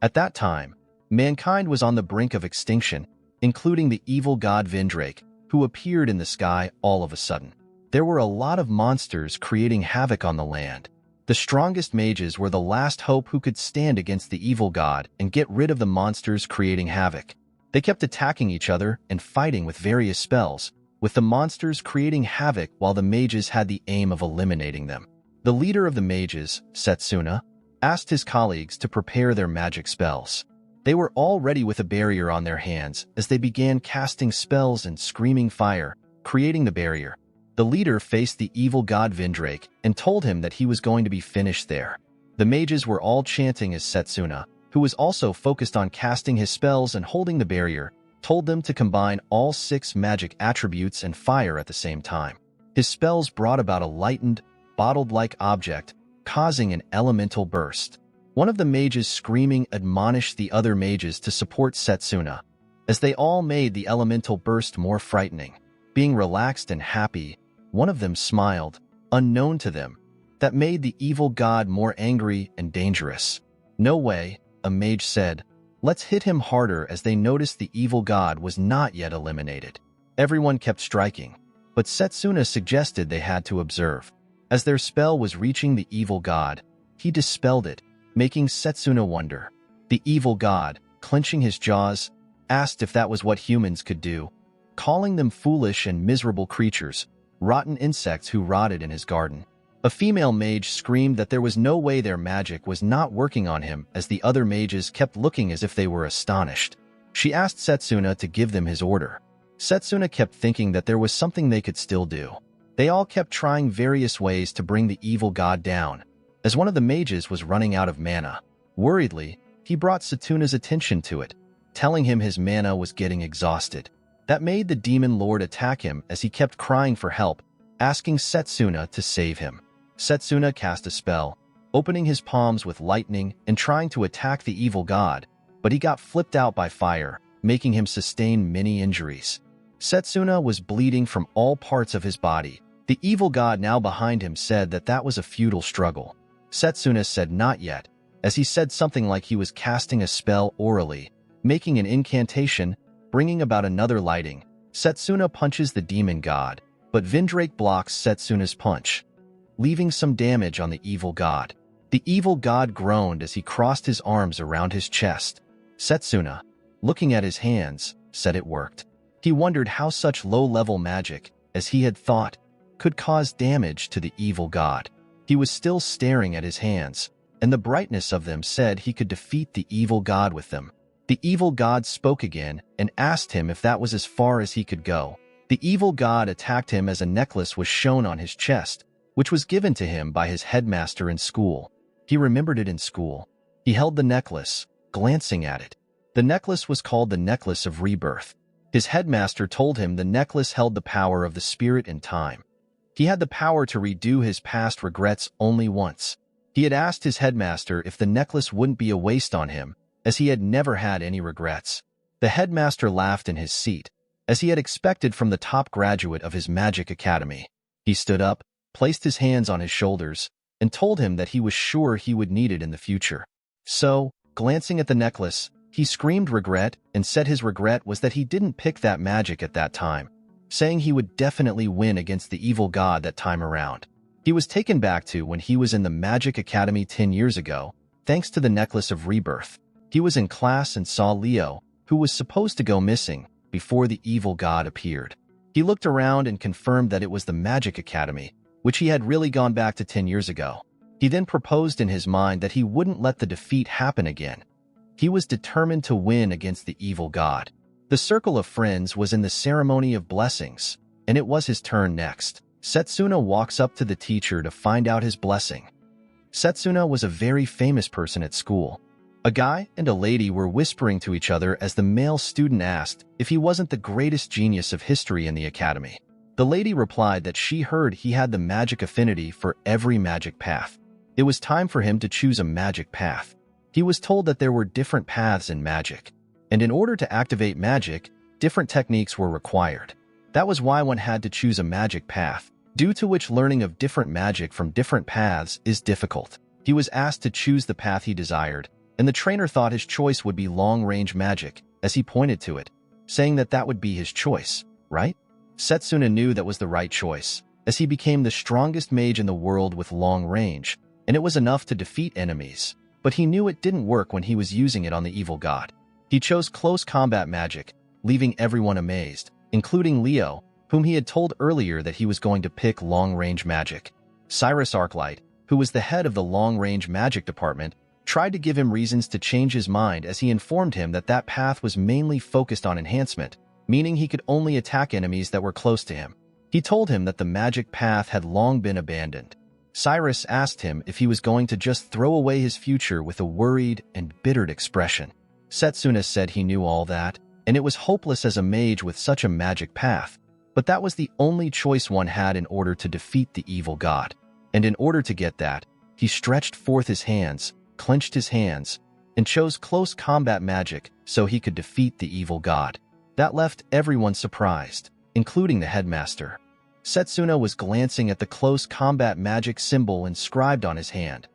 At that time, mankind was on the brink of extinction, including the evil god Vindrake, who appeared in the sky all of a sudden. There were a lot of monsters creating havoc on the land. The strongest mages were the last hope who could stand against the evil god and get rid of the monsters creating havoc. They kept attacking each other and fighting with various spells, with the monsters creating havoc while the mages had the aim of eliminating them. The leader of the mages, Setsuna, asked his colleagues to prepare their magic spells. They were all ready with a barrier on their hands as they began casting spells and screaming fire, creating the barrier. The leader faced the evil god Vindrake and told him that he was going to be finished there. The mages were all chanting as Setsuna, who was also focused on casting his spells and holding the barrier, told them to combine all 6 magic attributes and fire at the same time. His spells brought about a lightened, bottled-like object, causing an elemental burst. One of the mages screaming admonished the other mages to support Setsuna, as they all made the elemental burst more frightening. Being relaxed and happy, one of them smiled, unknown to them, that made the evil god more angry and dangerous. "No way," a mage said. "Let's hit him harder," as they noticed the evil god was not yet eliminated. Everyone kept striking, but Setsuna suggested they had to observe. As their spell was reaching the evil god, he dispelled it, making Setsuna wonder. The evil god, clenching his jaws, asked if that was what humans could do, calling them foolish and miserable creatures, rotten insects who rotted in his garden. A female mage screamed that there was no way their magic was not working on him, as the other mages kept looking as if they were astonished. She asked Setsuna to give them his order. Setsuna kept thinking that there was something they could still do. They all kept trying various ways to bring the evil god down, as one of the mages was running out of mana. Worriedly, he brought Setsuna's attention to it, telling him his mana was getting exhausted. That made the demon lord attack him as he kept crying for help, asking Setsuna to save him. Setsuna cast a spell, opening his palms with lightning and trying to attack the evil god, but he got flipped out by fire, making him sustain many injuries. Setsuna was bleeding from all parts of his body. The evil god now behind him said that that was a futile struggle. Setsuna said not yet, as he said something like he was casting a spell orally, making an incantation, bringing about another lighting. Setsuna punches the demon god, but Vindrake blocks Setsuna's punch, leaving some damage on the evil god. The evil god groaned as he crossed his arms around his chest. Setsuna, looking at his hands, said it worked. He wondered how such low-level magic, as he had thought, could cause damage to the evil god. He was still staring at his hands, and the brightness of them said he could defeat the evil god with them. The evil god spoke again and asked him if that was as far as he could go. The evil god attacked him as a necklace was shown on his chest, which was given to him by his headmaster in school. He remembered it in school. He held the necklace, glancing at it. The necklace was called the Necklace of Rebirth. His headmaster told him the necklace held the power of the spirit and time. He had the power to redo his past regrets only once. He had asked his headmaster if the necklace wouldn't be a waste on him, as he had never had any regrets. The headmaster laughed in his seat, as he had expected from the top graduate of his magic academy. He stood up, placed his hands on his shoulders, and told him that he was sure he would need it in the future. So, glancing at the necklace, he screamed regret and said his regret was that he didn't pick that magic at that time, saying he would definitely win against the evil god that time around. He was taken back to when he was in the Magic Academy 10 years ago, thanks to the Necklace of Rebirth. He was in class and saw Leo, who was supposed to go missing, before the evil god appeared. He looked around and confirmed that it was the Magic Academy, which he had really gone back to 10 years ago. He then proposed in his mind that he wouldn't let the defeat happen again. He was determined to win against the evil god. The circle of friends was in the ceremony of blessings, and it was his turn next. Setsuna walks up to the teacher to find out his blessing. Setsuna was a very famous person at school. A guy and a lady were whispering to each other as the male student asked if he wasn't the greatest genius of history in the academy. The lady replied that she heard he had the magic affinity for every magic path. It was time for him to choose a magic path. He was told that there were different paths in magic, and in order to activate magic, different techniques were required. That was why one had to choose a magic path, due to which learning of different magic from different paths is difficult. He was asked to choose the path he desired, and the trainer thought his choice would be long-range magic as he pointed to it, saying that that would be his choice, right? Setsuna knew that was the right choice, as he became the strongest mage in the world with long range, and it was enough to defeat enemies, but he knew it didn't work when he was using it on the evil god. He chose close combat magic, leaving everyone amazed, including Leo, whom he had told earlier that he was going to pick long-range magic. Cyrus Arclight, who was the head of the long-range magic department, tried to give him reasons to change his mind as he informed him that that path was mainly focused on enhancement, meaning he could only attack enemies that were close to him. He told him that the magic path had long been abandoned. Cyrus asked him if he was going to just throw away his future with a worried and bittered expression. Setsuna said he knew all that, and it was hopeless as a mage with such a magic path, but that was the only choice one had in order to defeat the evil god. And in order to get that, he stretched forth his hands, clenched his hands, and chose close combat magic so he could defeat the evil god. That left everyone surprised, including the headmaster. Setsuna was glancing at the close combat magic symbol inscribed on his hand.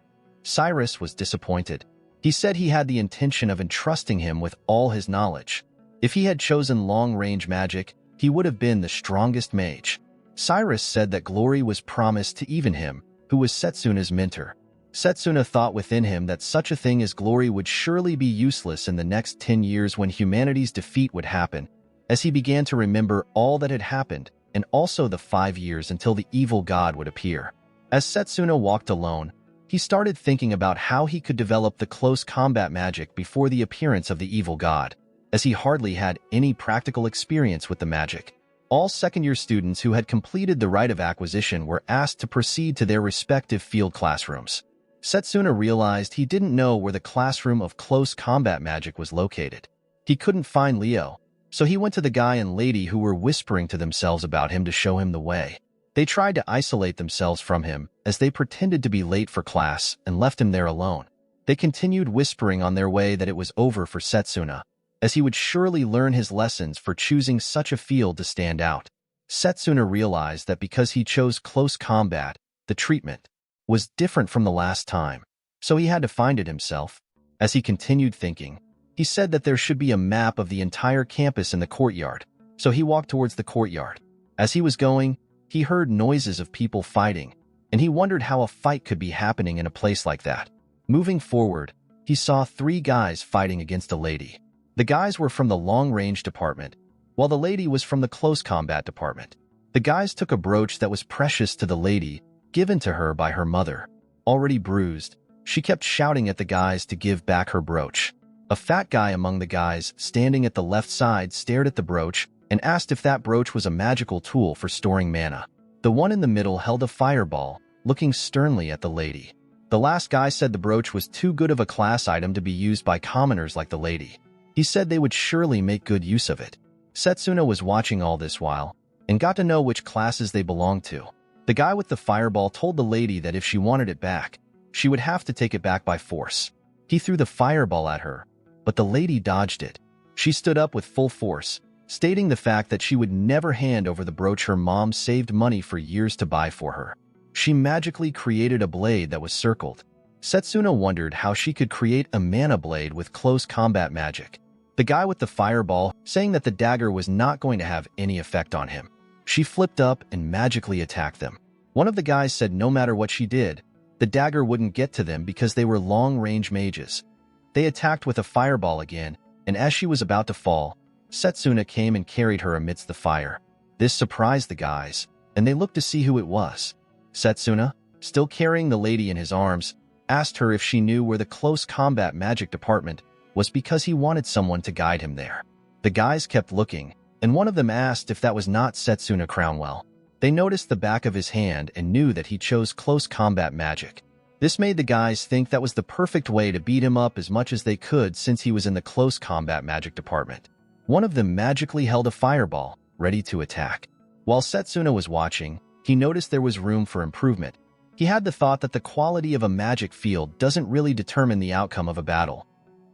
Cyrus was disappointed. He said he had the intention of entrusting him with all his knowledge. If he had chosen long-range magic, he would have been the strongest mage. Cyrus said that glory was promised to even him, who was Setsuna's mentor. Setsuna thought within him that such a thing as glory would surely be useless in the next 10 years when humanity's defeat would happen, as he began to remember all that had happened, and also the 5 years until the evil god would appear. As Setsuna walked alone, he started thinking about how he could develop the close combat magic before the appearance of the evil god, as he hardly had any practical experience with the magic. All second-year students who had completed the rite of acquisition were asked to proceed to their respective field classrooms. Setsuna realized he didn't know where the classroom of close combat magic was located. He couldn't find Leo, so he went to the guy and lady who were whispering to themselves about him to show him the way. They tried to isolate themselves from him as they pretended to be late for class and left him there alone. They continued whispering on their way that it was over for Setsuna, as he would surely learn his lessons for choosing such a field to stand out. Setsuna realized that because he chose close combat, the treatment was different from the last time, so he had to find it himself. As he continued thinking, he said that there should be a map of the entire campus in the courtyard, so he walked towards the courtyard. As he was going, he heard noises of people fighting, and he wondered how a fight could be happening in a place like that. Moving forward, he saw 3 guys fighting against a lady. The guys were from the long-range department, while the lady was from the close combat department. The guys took a brooch that was precious to the lady, given to her by her mother. Already bruised, she kept shouting at the guys to give back her brooch. A fat guy among the guys standing at the left side stared at the brooch and asked if that brooch was a magical tool for storing mana. The one in the middle held a fireball, looking sternly at the lady. The last guy said the brooch was too good of a class item to be used by commoners like the lady. He said they would surely make good use of it. Setsuna was watching all this while, and got to know which classes they belonged to. The guy with the fireball told the lady that if she wanted it back, she would have to take it back by force. He threw the fireball at her, but the lady dodged it. She stood up with full force, stating the fact that she would never hand over the brooch her mom saved money for years to buy for her. She magically created a blade that was circled. Setsuna wondered how she could create a mana blade with close combat magic. The guy with the fireball saying that the dagger was not going to have any effect on him. She flipped up and magically attacked them. One of the guys said no matter what she did, the dagger wouldn't get to them because they were long-range mages. They attacked with a fireball again, and as she was about to fall, Setsuna came and carried her amidst the fire. This surprised the guys, and they looked to see who it was. Setsuna, still carrying the lady in his arms, asked her if she knew where the close combat magic department was because he wanted someone to guide him there. The guys kept looking, and one of them asked if that was not Setsuna Crownwell. They noticed the back of his hand and knew that he chose close combat magic. This made the guys think that was the perfect way to beat him up as much as they could since he was in the close combat magic department. One of them magically held a fireball, ready to attack. While Setsuna was watching, he noticed there was room for improvement. He had the thought that the quality of a magic field doesn't really determine the outcome of a battle.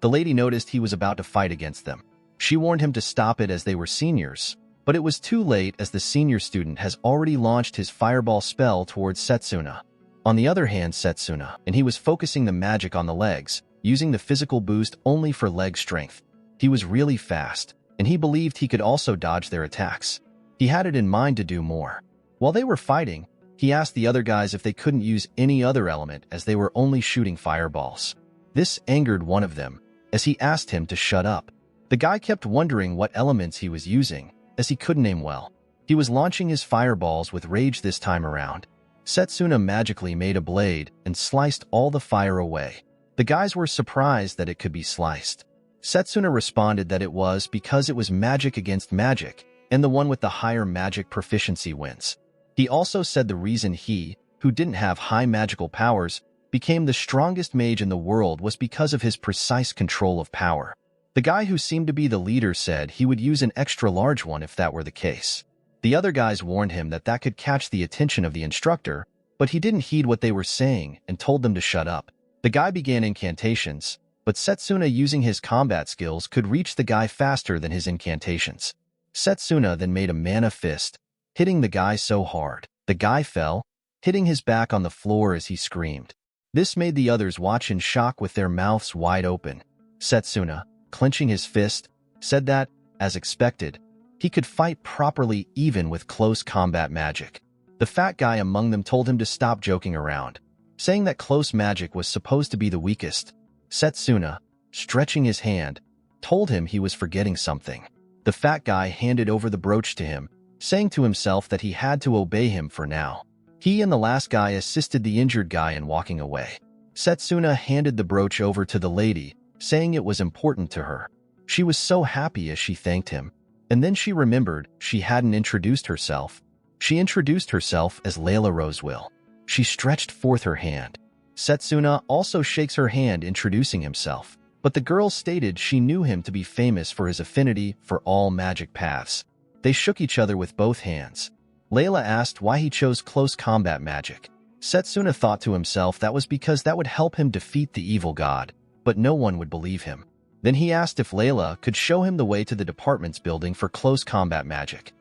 The lady noticed he was about to fight against them. She warned him to stop it as they were seniors, but it was too late as the senior student has already launched his fireball spell towards Setsuna. On the other hand, Setsuna, and he was focusing the magic on the legs, using the physical boost only for leg strength. He was really fast, and he believed he could also dodge their attacks. He had it in mind to do more. While they were fighting, he asked the other guys if they couldn't use any other element as they were only shooting fireballs. This angered one of them, as he asked him to shut up. The guy kept wondering what elements he was using, as he couldn't aim well. He was launching his fireballs with rage this time around. Setsuna magically made a blade and sliced all the fire away. The guys were surprised that it could be sliced. Setsuna responded that it was because it was magic against magic, and the one with the higher magic proficiency wins. He also said the reason he, who didn't have high magical powers, became the strongest mage in the world was because of his precise control of power. The guy who seemed to be the leader said he would use an extra large one if that were the case. The other guys warned him that that could catch the attention of the instructor, but he didn't heed what they were saying and told them to shut up. The guy began incantations, but Setsuna using his combat skills could reach the guy faster than his incantations. Setsuna then made a mana fist, hitting the guy so hard. The guy fell, hitting his back on the floor as he screamed. This made the others watch in shock with their mouths wide open. Setsuna, clenching his fist, said that, as expected, he could fight properly even with close combat magic. The fat guy among them told him to stop joking around, saying that close magic was supposed to be the weakest. Setsuna, stretching his hand, told him he was forgetting something. The fat guy handed over the brooch to him, saying to himself that he had to obey him for now. He and the last guy assisted the injured guy in walking away. Setsuna handed the brooch over to the lady, saying it was important to her. She was so happy as she thanked him. And then she remembered she hadn't introduced herself. She introduced herself as Layla Rosewill. She stretched forth her hand. Setsuna also shakes her hand introducing himself, but the girl stated she knew him to be famous for his affinity for all magic paths. They shook each other with both hands. Layla asked why he chose close combat magic. Setsuna thought to himself that was because that would help him defeat the evil god, but no one would believe him. Then he asked if Layla could show him the way to the department's building for close combat magic.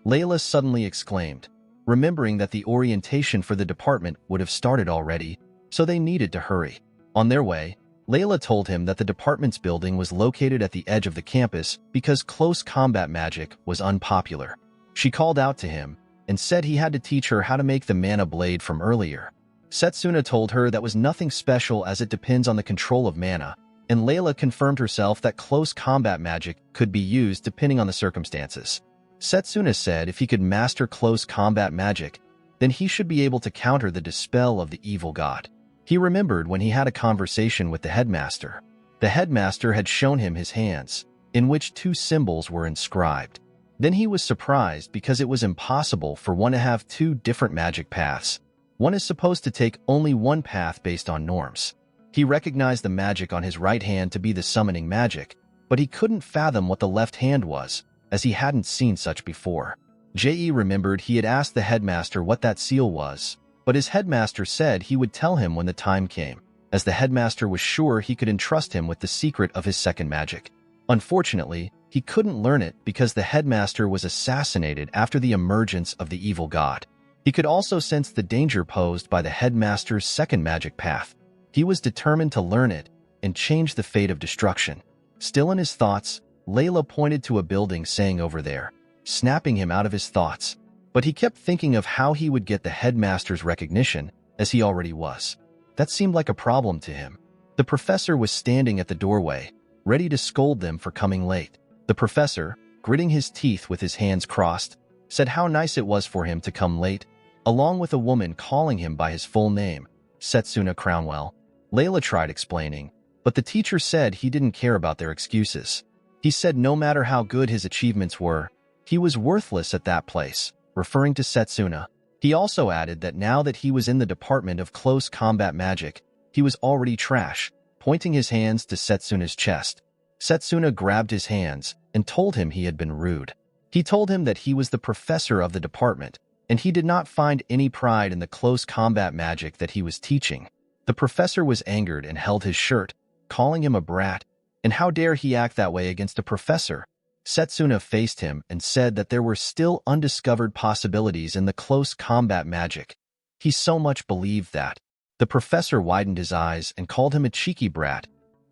Layla suddenly exclaimed, remembering that the orientation for the department would have started already, so they needed to hurry. On their way, Layla told him that the department's building was located at the edge of the campus because close combat magic was unpopular. She called out to him and said he had to teach her how to make the mana blade from earlier. Setsuna told her that was nothing special as it depends on the control of mana, and Layla confirmed herself that close combat magic could be used depending on the circumstances. Setsuna said if he could master close combat magic, then he should be able to counter the dispel of the evil god. He remembered when he had a conversation with the headmaster. The headmaster had shown him his hands, in which 2 symbols were inscribed. Then he was surprised because it was impossible for one to have 2 different magic paths. One is supposed to take only one path based on norms. He recognized the magic on his right hand to be the summoning magic, but he couldn't fathom what the left hand was, as he hadn't seen such before. J.E. remembered he had asked the headmaster what that seal was, but his headmaster said he would tell him when the time came, as the headmaster was sure he could entrust him with the secret of his second magic. Unfortunately, he couldn't learn it because the headmaster was assassinated after the emergence of the evil god. He could also sense the danger posed by the headmaster's second magic path. He was determined to learn it and change the fate of destruction. Still in his thoughts, Layla pointed to a building saying over there, snapping him out of his thoughts. But he kept thinking of how he would get the headmaster's recognition, as he already was. That seemed like a problem to him. The professor was standing at the doorway, ready to scold them for coming late. The professor, gritting his teeth with his hands crossed, said how nice it was for him to come late, along with a woman calling him by his full name, Setsuna Crownwell. Layla tried explaining, but the teacher said he didn't care about their excuses. He said no matter how good his achievements were, he was worthless at that place, referring to Setsuna. He also added that now that he was in the department of close combat magic, he was already trash, pointing his hands to Setsuna's chest. Setsuna grabbed his hands and told him he had been rude. He told him that he was the professor of the department, and he did not find any pride in the close combat magic that he was teaching. The professor was angered and held his shirt, calling him a brat, and how dare he act that way against a professor. Setsuna faced him and said that there were still undiscovered possibilities in the close combat magic. He so much believed that. The professor widened his eyes and called him a cheeky brat,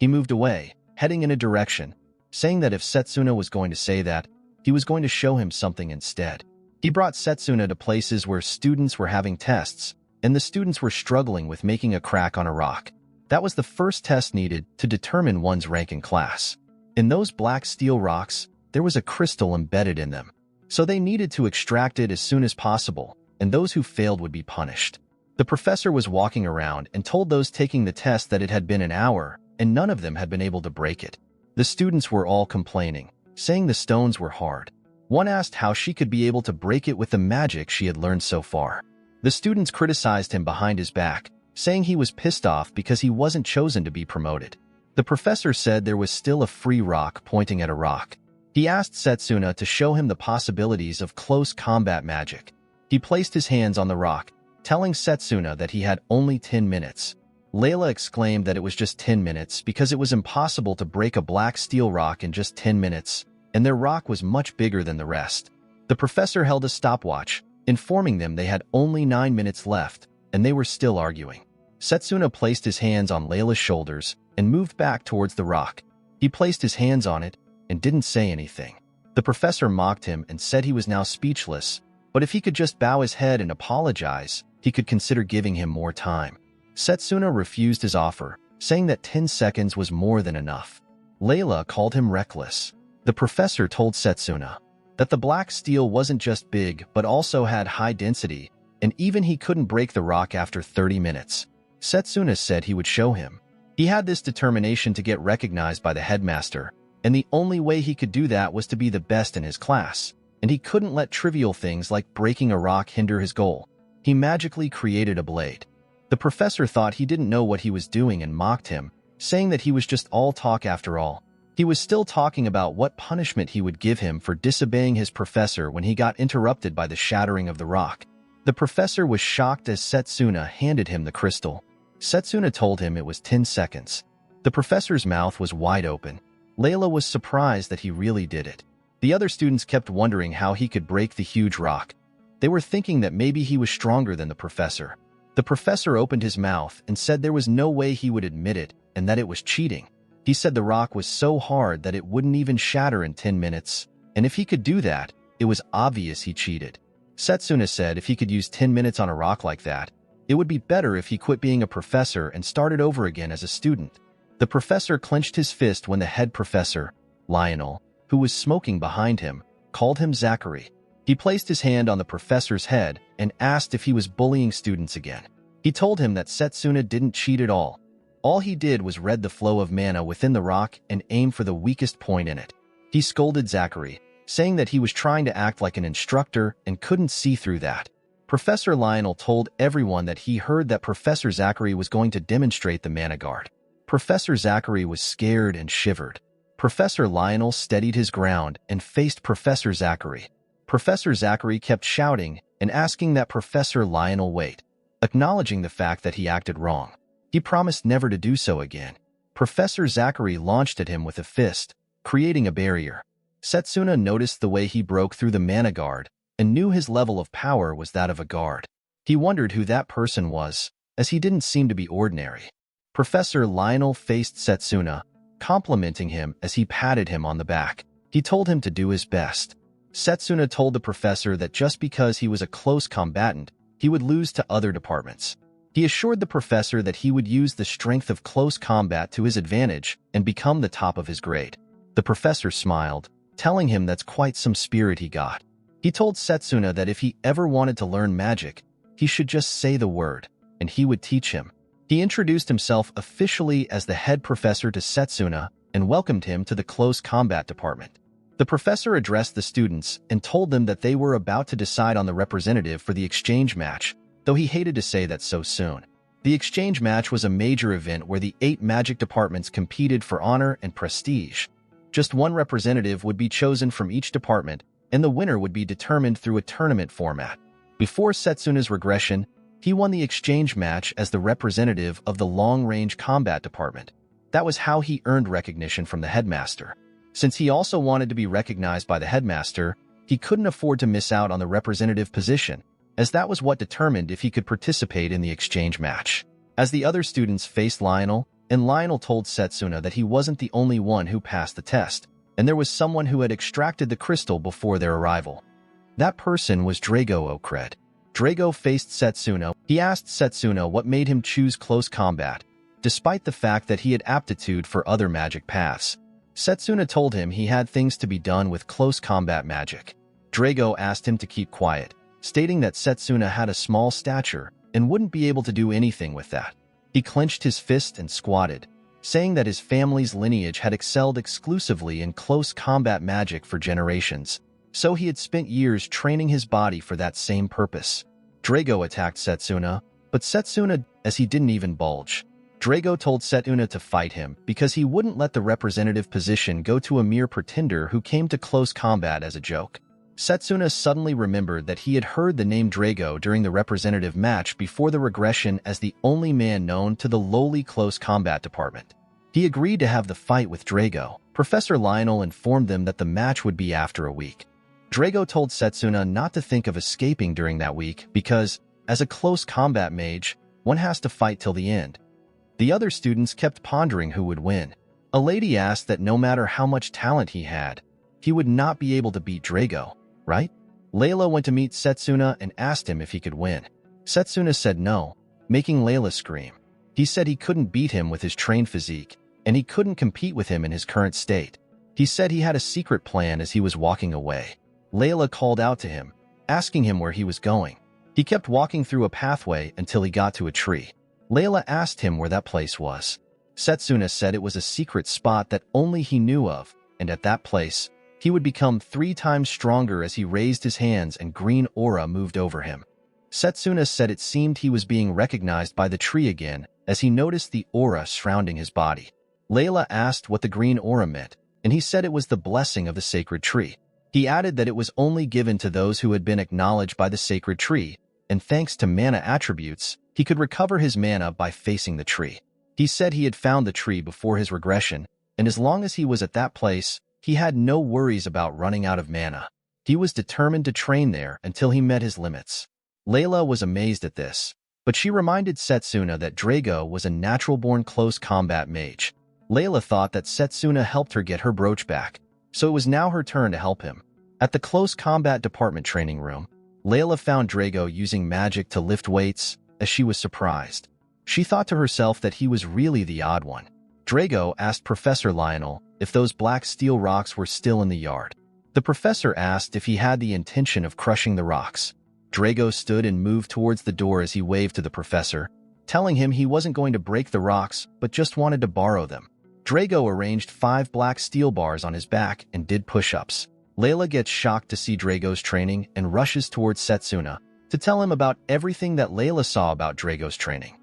He moved away, heading in a direction, saying that if Setsuna was going to say that, he was going to show him something instead. He brought Setsuna to places where students were having tests, and the students were struggling with making a crack on a rock. That was the first test needed to determine one's rank in class. In those black steel rocks, there was a crystal embedded in them, so they needed to extract it as soon as possible, and those who failed would be punished. The professor was walking around and told those taking the test that it had been an hour, and none of them had been able to break it. The students were all complaining, saying the stones were hard. One asked how she could be able to break it with the magic she had learned so far. The students criticized him behind his back, saying he was pissed off because he wasn't chosen to be promoted. The professor said there was still a free rock pointing at a rock. He asked Setsuna to show him the possibilities of close combat magic. He placed his hands on the rock, telling Setsuna that he had only 10 minutes. Layla exclaimed that it was just 10 minutes because it was impossible to break a black steel rock in just 10 minutes, and their rock was much bigger than the rest. The professor held a stopwatch, informing them they had only 9 minutes left, and they were still arguing. Setsuna placed his hands on Layla's shoulders and moved back towards the rock. He placed his hands on it and didn't say anything. The professor mocked him and said he was now speechless, but if he could just bow his head and apologize, he could consider giving him more time. Setsuna refused his offer, saying that 10 seconds was more than enough. Layla called him reckless. The professor told Setsuna that the black steel wasn't just big but also had high density, and even he couldn't break the rock after 30 minutes. Setsuna said he would show him. He had this determination to get recognized by the headmaster, and the only way he could do that was to be the best in his class, and he couldn't let trivial things like breaking a rock hinder his goal. He magically created a blade. The professor thought he didn't know what he was doing and mocked him, saying that he was just all talk after all. He was still talking about what punishment he would give him for disobeying his professor when he got interrupted by the shattering of the rock. The professor was shocked as Setsuna handed him the crystal. Setsuna told him it was 10 seconds. The professor's mouth was wide open. Layla was surprised that he really did it. The other students kept wondering how he could break the huge rock. They were thinking that maybe he was stronger than the professor. The professor opened his mouth and said there was no way he would admit it and that it was cheating. He said the rock was so hard that it wouldn't even shatter in 10 minutes, and if he could do that, it was obvious he cheated. Setsuna said if he could use 10 minutes on a rock like that, it would be better if he quit being a professor and started over again as a student. The professor clenched his fist when the head professor, Lionel, who was smoking behind him, called him Zachary. He placed his hand on the professor's head and asked if he was bullying students again. He told him that Setsuna didn't cheat at all. All he did was read the flow of mana within the rock and aim for the weakest point in it. He scolded Zachary, saying that he was trying to act like an instructor and couldn't see through that. Professor Lionel told everyone that he heard that Professor Zachary was going to demonstrate the mana guard. Professor Zachary was scared and shivered. Professor Lionel steadied his ground and faced Professor Zachary. Professor Zachary kept shouting and asking that Professor Lionel wait, acknowledging the fact that he acted wrong. He promised never to do so again. Professor Zachary launched at him with a fist, creating a barrier. Setsuna noticed the way he broke through the mana guard and knew his level of power was that of a guard. He wondered who that person was, as he didn't seem to be ordinary. Professor Lionel faced Setsuna, complimenting him as he patted him on the back. He told him to do his best. Setsuna told the professor that just because he was a close combatant, he would lose to other departments. He assured the professor that he would use the strength of close combat to his advantage and become the top of his grade. The professor smiled, telling him that's quite some spirit he got. He told Setsuna that if he ever wanted to learn magic, he should just say the word, and he would teach him. He introduced himself officially as the head professor to Setsuna and welcomed him to the close combat department. The professor addressed the students and told them that they were about to decide on the representative for the exchange match, though he hated to say that so soon. The exchange match was a major event where the 8 magic departments competed for honor and prestige. Just one representative would be chosen from each department, and the winner would be determined through a tournament format. Before Setsuna's regression, he won the exchange match as the representative of the long-range combat department. That was how he earned recognition from the headmaster. Since he also wanted to be recognized by the headmaster, he couldn't afford to miss out on the representative position, as that was what determined if he could participate in the exchange match. As the other students faced Lionel and Lionel told Setsuna that he wasn't the only one who passed the test, and there was someone who had extracted the crystal before their arrival. That person was Drago Okred. Drago faced Setsuna. He asked Setsuna what made him choose close combat, despite the fact that he had aptitude for other magic paths. Setsuna told him he had things to be done with close combat magic. Drago asked him to keep quiet, stating that Setsuna had a small stature and wouldn't be able to do anything with that. He clenched his fist and squatted, saying that his family's lineage had excelled exclusively in close combat magic for generations, so he had spent years training his body for that same purpose. Drago attacked Setsuna, but Setsuna, as he didn't even bulge. Drago told Setsuna to fight him because he wouldn't let the representative position go to a mere pretender who came to close combat as a joke. Setsuna suddenly remembered that he had heard the name Drago during the representative match before the regression as the only man known to the lowly close combat department. He agreed to have the fight with Drago. Professor Lionel informed them that the match would be after a week. Drago told Setsuna not to think of escaping during that week because, as a close combat mage, one has to fight till the end. The other students kept pondering who would win. A lady asked that no matter how much talent he had, he would not be able to beat Drago, right? Layla went to meet Setsuna and asked him if he could win. Setsuna said no, making Layla scream. He said he couldn't beat him with his trained physique, and he couldn't compete with him in his current state. He said he had a secret plan as he was walking away. Layla called out to him, asking him where he was going. He kept walking through a pathway until he got to a tree. Layla asked him where that place was. Setsuna said it was a secret spot that only he knew of, and at that place, he would become 3 times stronger as he raised his hands and green aura moved over him. Setsuna said it seemed he was being recognized by the tree again as he noticed the aura surrounding his body. Layla asked what the green aura meant, and he said it was the blessing of the sacred tree. He added that it was only given to those who had been acknowledged by the sacred tree, and thanks to mana attributes, he could recover his mana by facing the tree. He said he had found the tree before his regression, and as long as he was at that place, he had no worries about running out of mana. He was determined to train there until he met his limits. Layla was amazed at this, but she reminded Setsuna that Drago was a natural-born close combat mage. Layla thought that Setsuna helped her get her brooch back, so it was now her turn to help him. At the close combat department training room, Layla found Drago using magic to lift weights, as she was surprised. She thought to herself that he was really the odd one. Drago asked Professor Lionel if those black steel rocks were still in the yard. The professor asked if he had the intention of crushing the rocks. Drago stood and moved towards the door as he waved to the professor, telling him he wasn't going to break the rocks but just wanted to borrow them. Drago arranged 5 black steel bars on his back and did push-ups. Layla gets shocked to see Drago's training and rushes towards Setsuna to tell him about everything that Layla saw about Drago's training.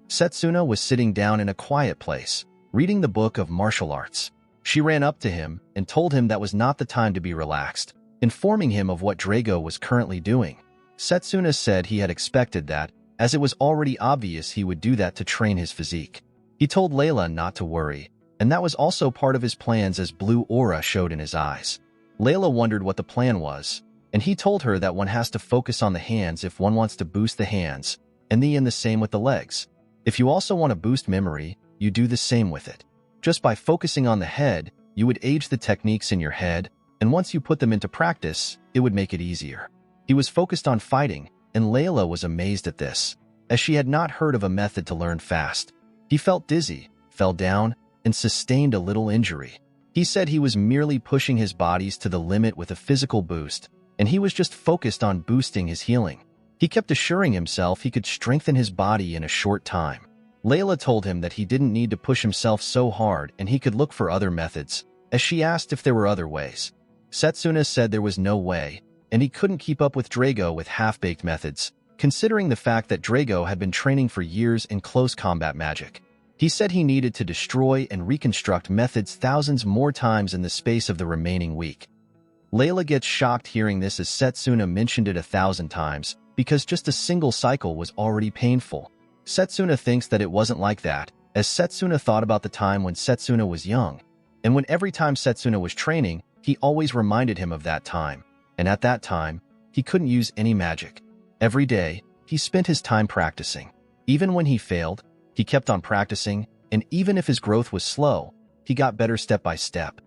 Setsuna was sitting down in a quiet place, reading the book of martial arts. She ran up to him and told him that was not the time to be relaxed, informing him of what Drago was currently doing. Setsuna said he had expected that, as it was already obvious he would do that to train his physique. He told Layla not to worry, and that was also part of his plans as blue aura showed in his eyes. Layla wondered what the plan was, and he told her that one has to focus on the hands if one wants to boost the hands, and the same with the legs. If you also want to boost memory, you do the same with it. Just by focusing on the head, you would age the techniques in your head, and once you put them into practice, it would make it easier. He was focused on fighting, and Layla was amazed at this, as she had not heard of a method to learn fast. He felt dizzy, fell down, and sustained a little injury. He said he was merely pushing his bodies to the limit with a physical boost, and he was just focused on boosting his healing. He kept assuring himself he could strengthen his body in a short time. Layla told him that he didn't need to push himself so hard and he could look for other methods, as she asked if there were other ways. Setsuna said there was no way, and he couldn't keep up with Drago with half-baked methods, considering the fact that Drago had been training for years in close combat magic. He said he needed to destroy and reconstruct methods thousands more times in the space of the remaining week. Layla gets shocked hearing this as Setsuna mentioned it 1,000 times, because just a single cycle was already painful. Setsuna thinks that it wasn't like that, as Setsuna thought about the time when Setsuna was young, and when every time Setsuna was training, he always reminded him of that time, and at that time, he couldn't use any magic. Every day, he spent his time practicing. Even when he failed, he kept on practicing, and even if his growth was slow, he got better step by step.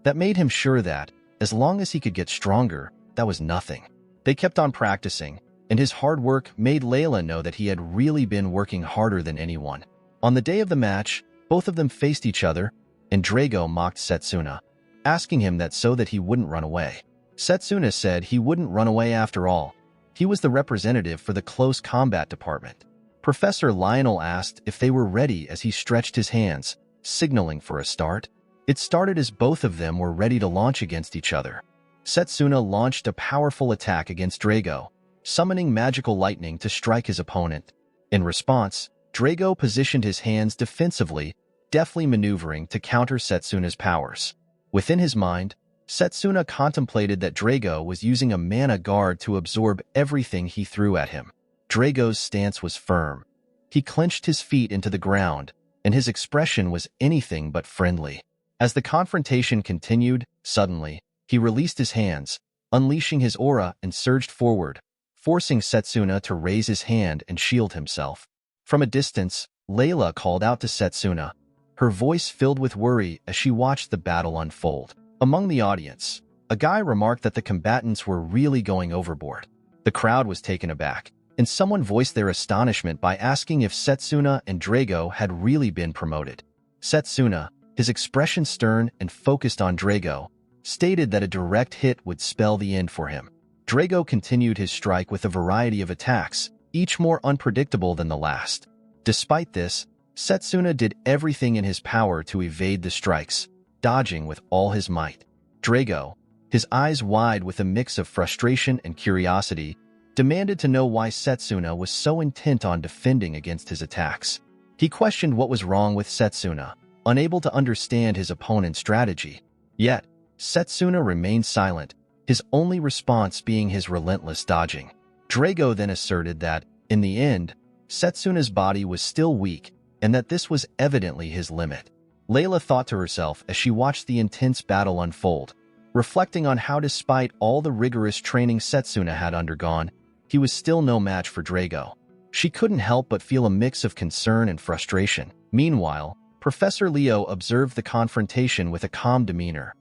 That made him sure that, as long as he could get stronger, that was nothing. They kept on practicing, and his hard work made Layla know that he had really been working harder than anyone. On the day of the match, both of them faced each other, and Drago mocked Setsuna, asking him that so that he wouldn't run away. Setsuna said he wouldn't run away after all. He was the representative for the close combat department. Professor Lionel asked if they were ready as he stretched his hands, signaling for a start. It started as both of them were ready to launch against each other. Setsuna launched a powerful attack against Drago, summoning magical lightning to strike his opponent. In response, Drago positioned his hands defensively, deftly maneuvering to counter Setsuna's powers. Within his mind, Setsuna contemplated that Drago was using a mana guard to absorb everything he threw at him. Drago's stance was firm. He clenched his feet into the ground, and his expression was anything but friendly. As the confrontation continued, suddenly, he released his hands, unleashing his aura and surged forward, forcing Setsuna to raise his hand and shield himself. From a distance, Layla called out to Setsuna, her voice filled with worry as she watched the battle unfold. Among the audience, a guy remarked that the combatants were really going overboard. The crowd was taken aback, and someone voiced their astonishment by asking if Setsuna and Drago had really been promoted. Setsuna, his expression stern and focused on Drago, stated that a direct hit would spell the end for him. Drago continued his strike with a variety of attacks, each more unpredictable than the last. Despite this, Setsuna did everything in his power to evade the strikes, dodging with all his might. Drago, his eyes wide with a mix of frustration and curiosity, demanded to know why Setsuna was so intent on defending against his attacks. He questioned what was wrong with Setsuna, unable to understand his opponent's strategy. Yet, Setsuna remained silent, his only response being his relentless dodging. Drago then asserted that, in the end, Setsuna's body was still weak, and that this was evidently his limit. Layla thought to herself as she watched the intense battle unfold, reflecting on how despite all the rigorous training Setsuna had undergone, he was still no match for Drago. She couldn't help but feel a mix of concern and frustration. Meanwhile, Professor Leo observed the confrontation with a calm demeanor.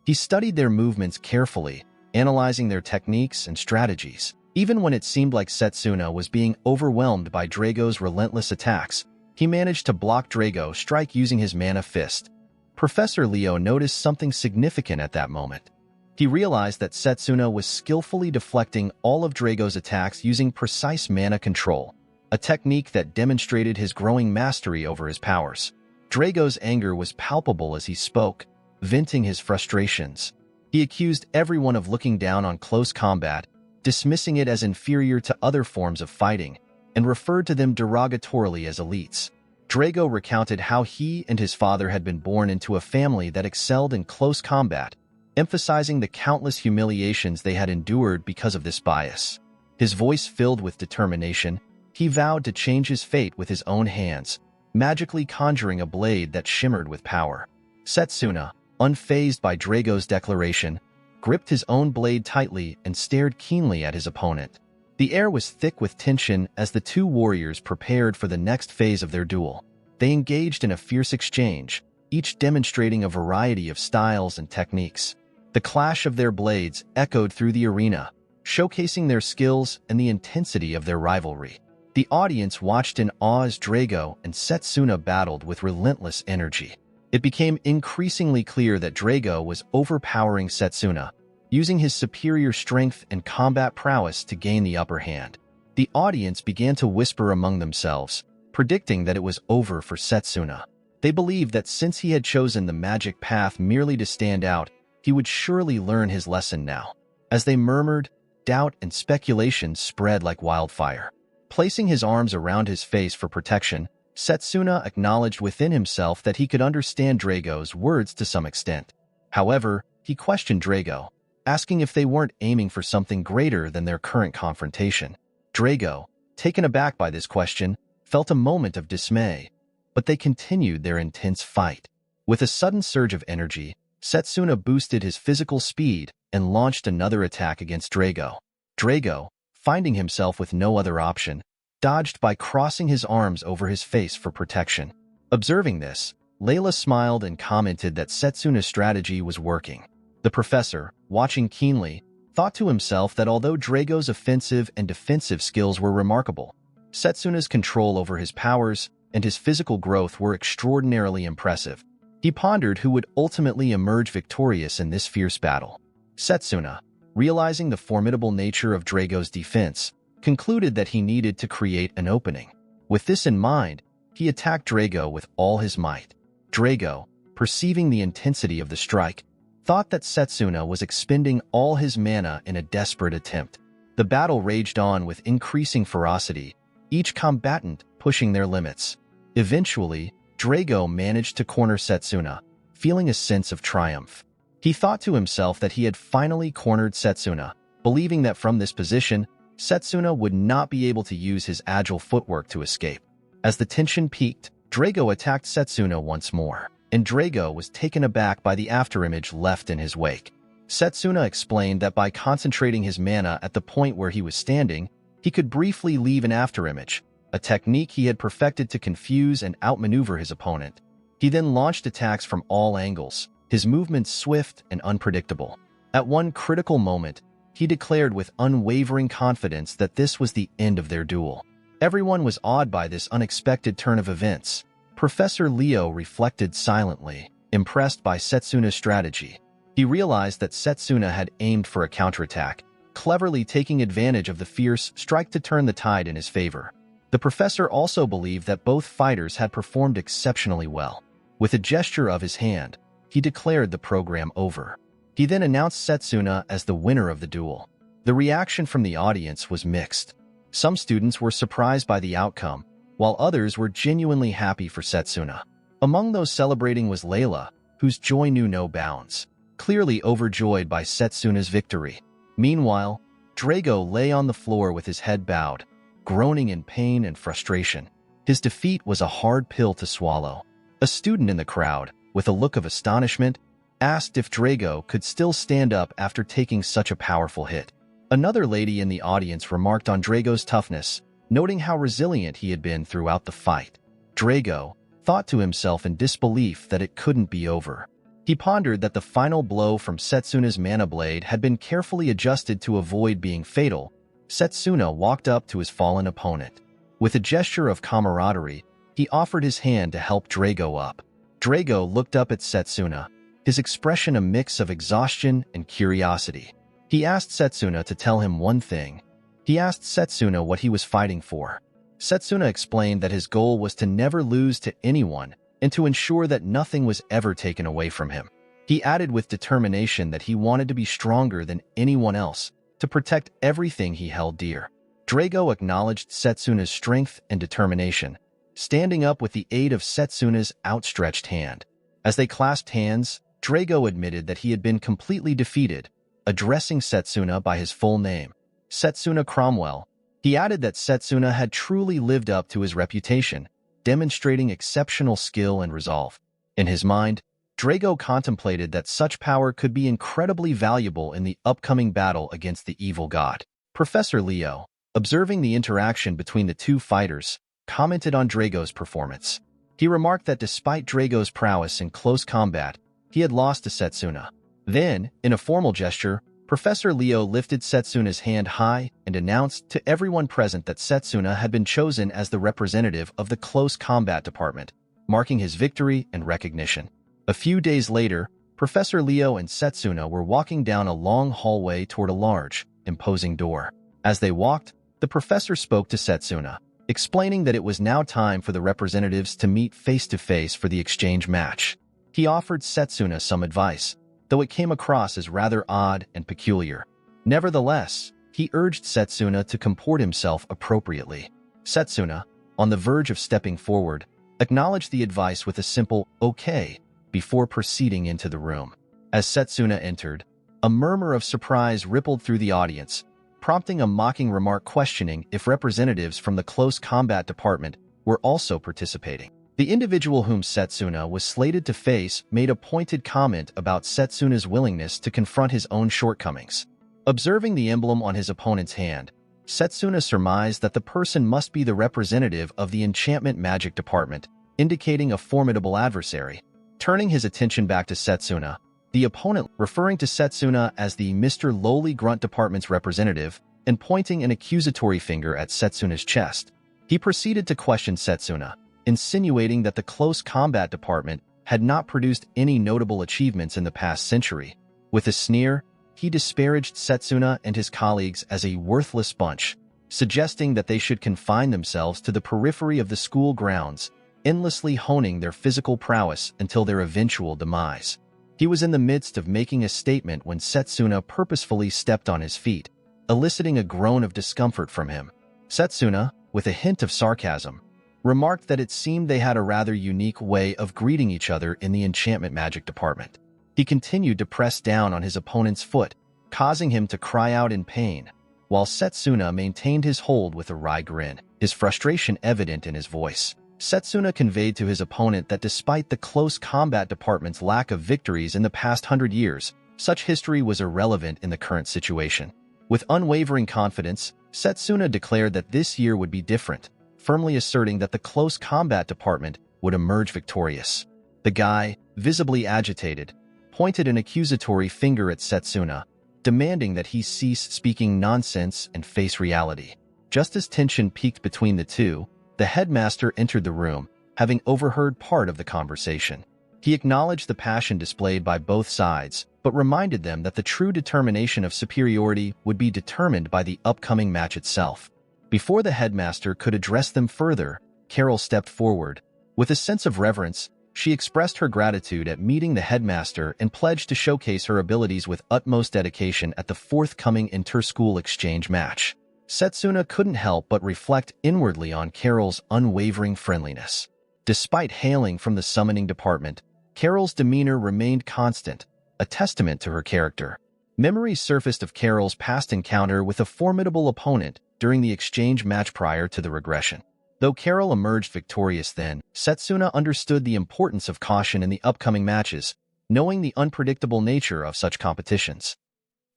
He studied their movements carefully, analyzing their techniques and strategies. Even when it seemed like Setsuna was being overwhelmed by Drago's relentless attacks, he managed to block Drago's strike using his mana fist. Professor Leo noticed something significant at that moment. He realized that Setsuna was skillfully deflecting all of Drago's attacks using precise mana control, a technique that demonstrated his growing mastery over his powers. Drago's anger was palpable as he spoke, venting his frustrations. He accused everyone of looking down on close combat, dismissing it as inferior to other forms of fighting, and referred to them derogatorily as elites. Drago recounted how he and his father had been born into a family that excelled in close combat, emphasizing the countless humiliations they had endured because of this bias. His voice filled with determination, he vowed to change his fate with his own hands, magically conjuring a blade that shimmered with power. Setsuna, unfazed by Drago's declaration, gripped his own blade tightly and stared keenly at his opponent. The air was thick with tension as the two warriors prepared for the next phase of their duel. They engaged in a fierce exchange, each demonstrating a variety of styles and techniques. The clash of their blades echoed through the arena, showcasing their skills and the intensity of their rivalry. The audience watched in awe as Drago and Setsuna battled with relentless energy. It became increasingly clear that Drago was overpowering Setsuna, using his superior strength and combat prowess to gain the upper hand. The audience began to whisper among themselves, predicting that it was over for Setsuna. They believed that since he had chosen the magic path merely to stand out, he would surely learn his lesson now. As they murmured, doubt and speculation spread like wildfire. Placing his arms around his face for protection, Setsuna acknowledged within himself that he could understand Drago's words to some extent. However, he questioned Drago, asking if they weren't aiming for something greater than their current confrontation. Drago, taken aback by this question, felt a moment of dismay, but they continued their intense fight. With a sudden surge of energy, Setsuna boosted his physical speed and launched another attack against Drago. Drago, finding himself with no other option, dodged by crossing his arms over his face for protection. Observing this, Layla smiled and commented that Setsuna's strategy was working. The professor, watching keenly, thought to himself that although Drago's offensive and defensive skills were remarkable, Setsuna's control over his powers and his physical growth were extraordinarily impressive. He pondered who would ultimately emerge victorious in this fierce battle. Setsuna, realizing the formidable nature of Drago's defense, concluded that he needed to create an opening. With this in mind, he attacked Drago with all his might. Drago, perceiving the intensity of the strike, thought that Setsuna was expending all his mana in a desperate attempt. The battle raged on with increasing ferocity, each combatant pushing their limits. Eventually, Drago managed to corner Setsuna, feeling a sense of triumph. He thought to himself that he had finally cornered Setsuna, believing that from this position, Setsuna would not be able to use his agile footwork to escape. As the tension peaked, Drago attacked Setsuna once more, and Drago was taken aback by the afterimage left in his wake. Setsuna explained that by concentrating his mana at the point where he was standing, he could briefly leave an afterimage, a technique he had perfected to confuse and outmaneuver his opponent. He then launched attacks from all angles, his movements swift and unpredictable. At one critical moment, he declared with unwavering confidence that this was the end of their duel. Everyone was awed by this unexpected turn of events. Professor Leo reflected silently, impressed by Setsuna's strategy. He realized that Setsuna had aimed for a counterattack, cleverly taking advantage of the fierce strike to turn the tide in his favor. The professor also believed that both fighters had performed exceptionally well. With a gesture of his hand, he declared the program over. He then announced Setsuna as the winner of the duel. The reaction from the audience was mixed. Some students were surprised by the outcome, while others were genuinely happy for Setsuna. Among those celebrating was Layla, whose joy knew no bounds, clearly overjoyed by Setsuna's victory. Meanwhile, Drago lay on the floor with his head bowed, groaning in pain and frustration. His defeat was a hard pill to swallow. A student in the crowd, with a look of astonishment, asked if Drago could still stand up after taking such a powerful hit. Another lady in the audience remarked on Drago's toughness, noting how resilient he had been throughout the fight. Drago thought to himself in disbelief that it couldn't be over. He pondered that the final blow from Setsuna's mana blade had been carefully adjusted to avoid being fatal. Setsuna walked up to his fallen opponent. With a gesture of camaraderie, he offered his hand to help Drago up. Drago looked up at Setsuna, his expression a mix of exhaustion and curiosity. He asked Setsuna to tell him one thing. He asked Setsuna what he was fighting for. Setsuna explained that his goal was to never lose to anyone and to ensure that nothing was ever taken away from him. He added with determination that he wanted to be stronger than anyone else, to protect everything he held dear. Drago acknowledged Setsuna's strength and determination, standing up with the aid of Setsuna's outstretched hand. As they clasped hands, Drago admitted that he had been completely defeated, addressing Setsuna by his full name, Setsuna Cromwell. He added that Setsuna had truly lived up to his reputation, demonstrating exceptional skill and resolve. In his mind, Drago contemplated that such power could be incredibly valuable in the upcoming battle against the evil god. Professor Leo, observing the interaction between the two fighters, commented on Drago's performance. He remarked that despite Drago's prowess in close combat, he had lost to Setsuna. Then, in a formal gesture, Professor Leo lifted Setsuna's hand high and announced to everyone present that Setsuna had been chosen as the representative of the Close Combat Department, marking his victory and recognition. A few days later, Professor Leo and Setsuna were walking down a long hallway toward a large, imposing door. As they walked, the professor spoke to Setsuna, explaining that it was now time for the representatives to meet face-to-face for the exchange match. He offered Setsuna some advice, though it came across as rather odd and peculiar. Nevertheless, he urged Setsuna to comport himself appropriately. Setsuna, on the verge of stepping forward, acknowledged the advice with a simple "okay" before proceeding into the room. As Setsuna entered, a murmur of surprise rippled through the audience, prompting a mocking remark questioning if representatives from the Close Combat Department were also participating. The individual whom Setsuna was slated to face made a pointed comment about Setsuna's willingness to confront his own shortcomings. Observing the emblem on his opponent's hand, Setsuna surmised that the person must be the representative of the Enchantment Magic Department, indicating a formidable adversary. Turning his attention back to Setsuna, the opponent, referring to Setsuna as the Mr. Lowly Grunt Department's representative and pointing an accusatory finger at Setsuna's chest. He proceeded to question Setsuna, insinuating that the Close Combat Department had not produced any notable achievements in the past century. With a sneer, he disparaged Setsuna and his colleagues as a worthless bunch, suggesting that they should confine themselves to the periphery of the school grounds, endlessly honing their physical prowess until their eventual demise. He was in the midst of making a statement when Setsuna purposefully stepped on his feet, eliciting a groan of discomfort from him. Setsuna, with a hint of sarcasm, remarked that it seemed they had a rather unique way of greeting each other in the enchantment magic department. He continued to press down on his opponent's foot, causing him to cry out in pain, while Setsuna maintained his hold with a wry grin, his frustration evident in his voice. Setsuna conveyed to his opponent that despite the Close Combat Department's lack of victories in the past 100 years, such history was irrelevant in the current situation. With unwavering confidence, Setsuna declared that this year would be different, firmly asserting that the Close Combat Department would emerge victorious. The guy, visibly agitated, pointed an accusatory finger at Setsuna, demanding that he cease speaking nonsense and face reality. Just as tension peaked between the two, the headmaster entered the room, having overheard part of the conversation. He acknowledged the passion displayed by both sides, but reminded them that the true determination of superiority would be determined by the upcoming match itself. Before the headmaster could address them further, Carol stepped forward. With a sense of reverence, she expressed her gratitude at meeting the headmaster and pledged to showcase her abilities with utmost dedication at the forthcoming inter-school exchange match. Setsuna couldn't help but reflect inwardly on Carol's unwavering friendliness. Despite hailing from the summoning department, Carol's demeanor remained constant, a testament to her character. Memories surfaced of Carol's past encounter with a formidable opponent during the exchange match prior to the regression. Though Carol emerged victorious then, Setsuna understood the importance of caution in the upcoming matches, knowing the unpredictable nature of such competitions.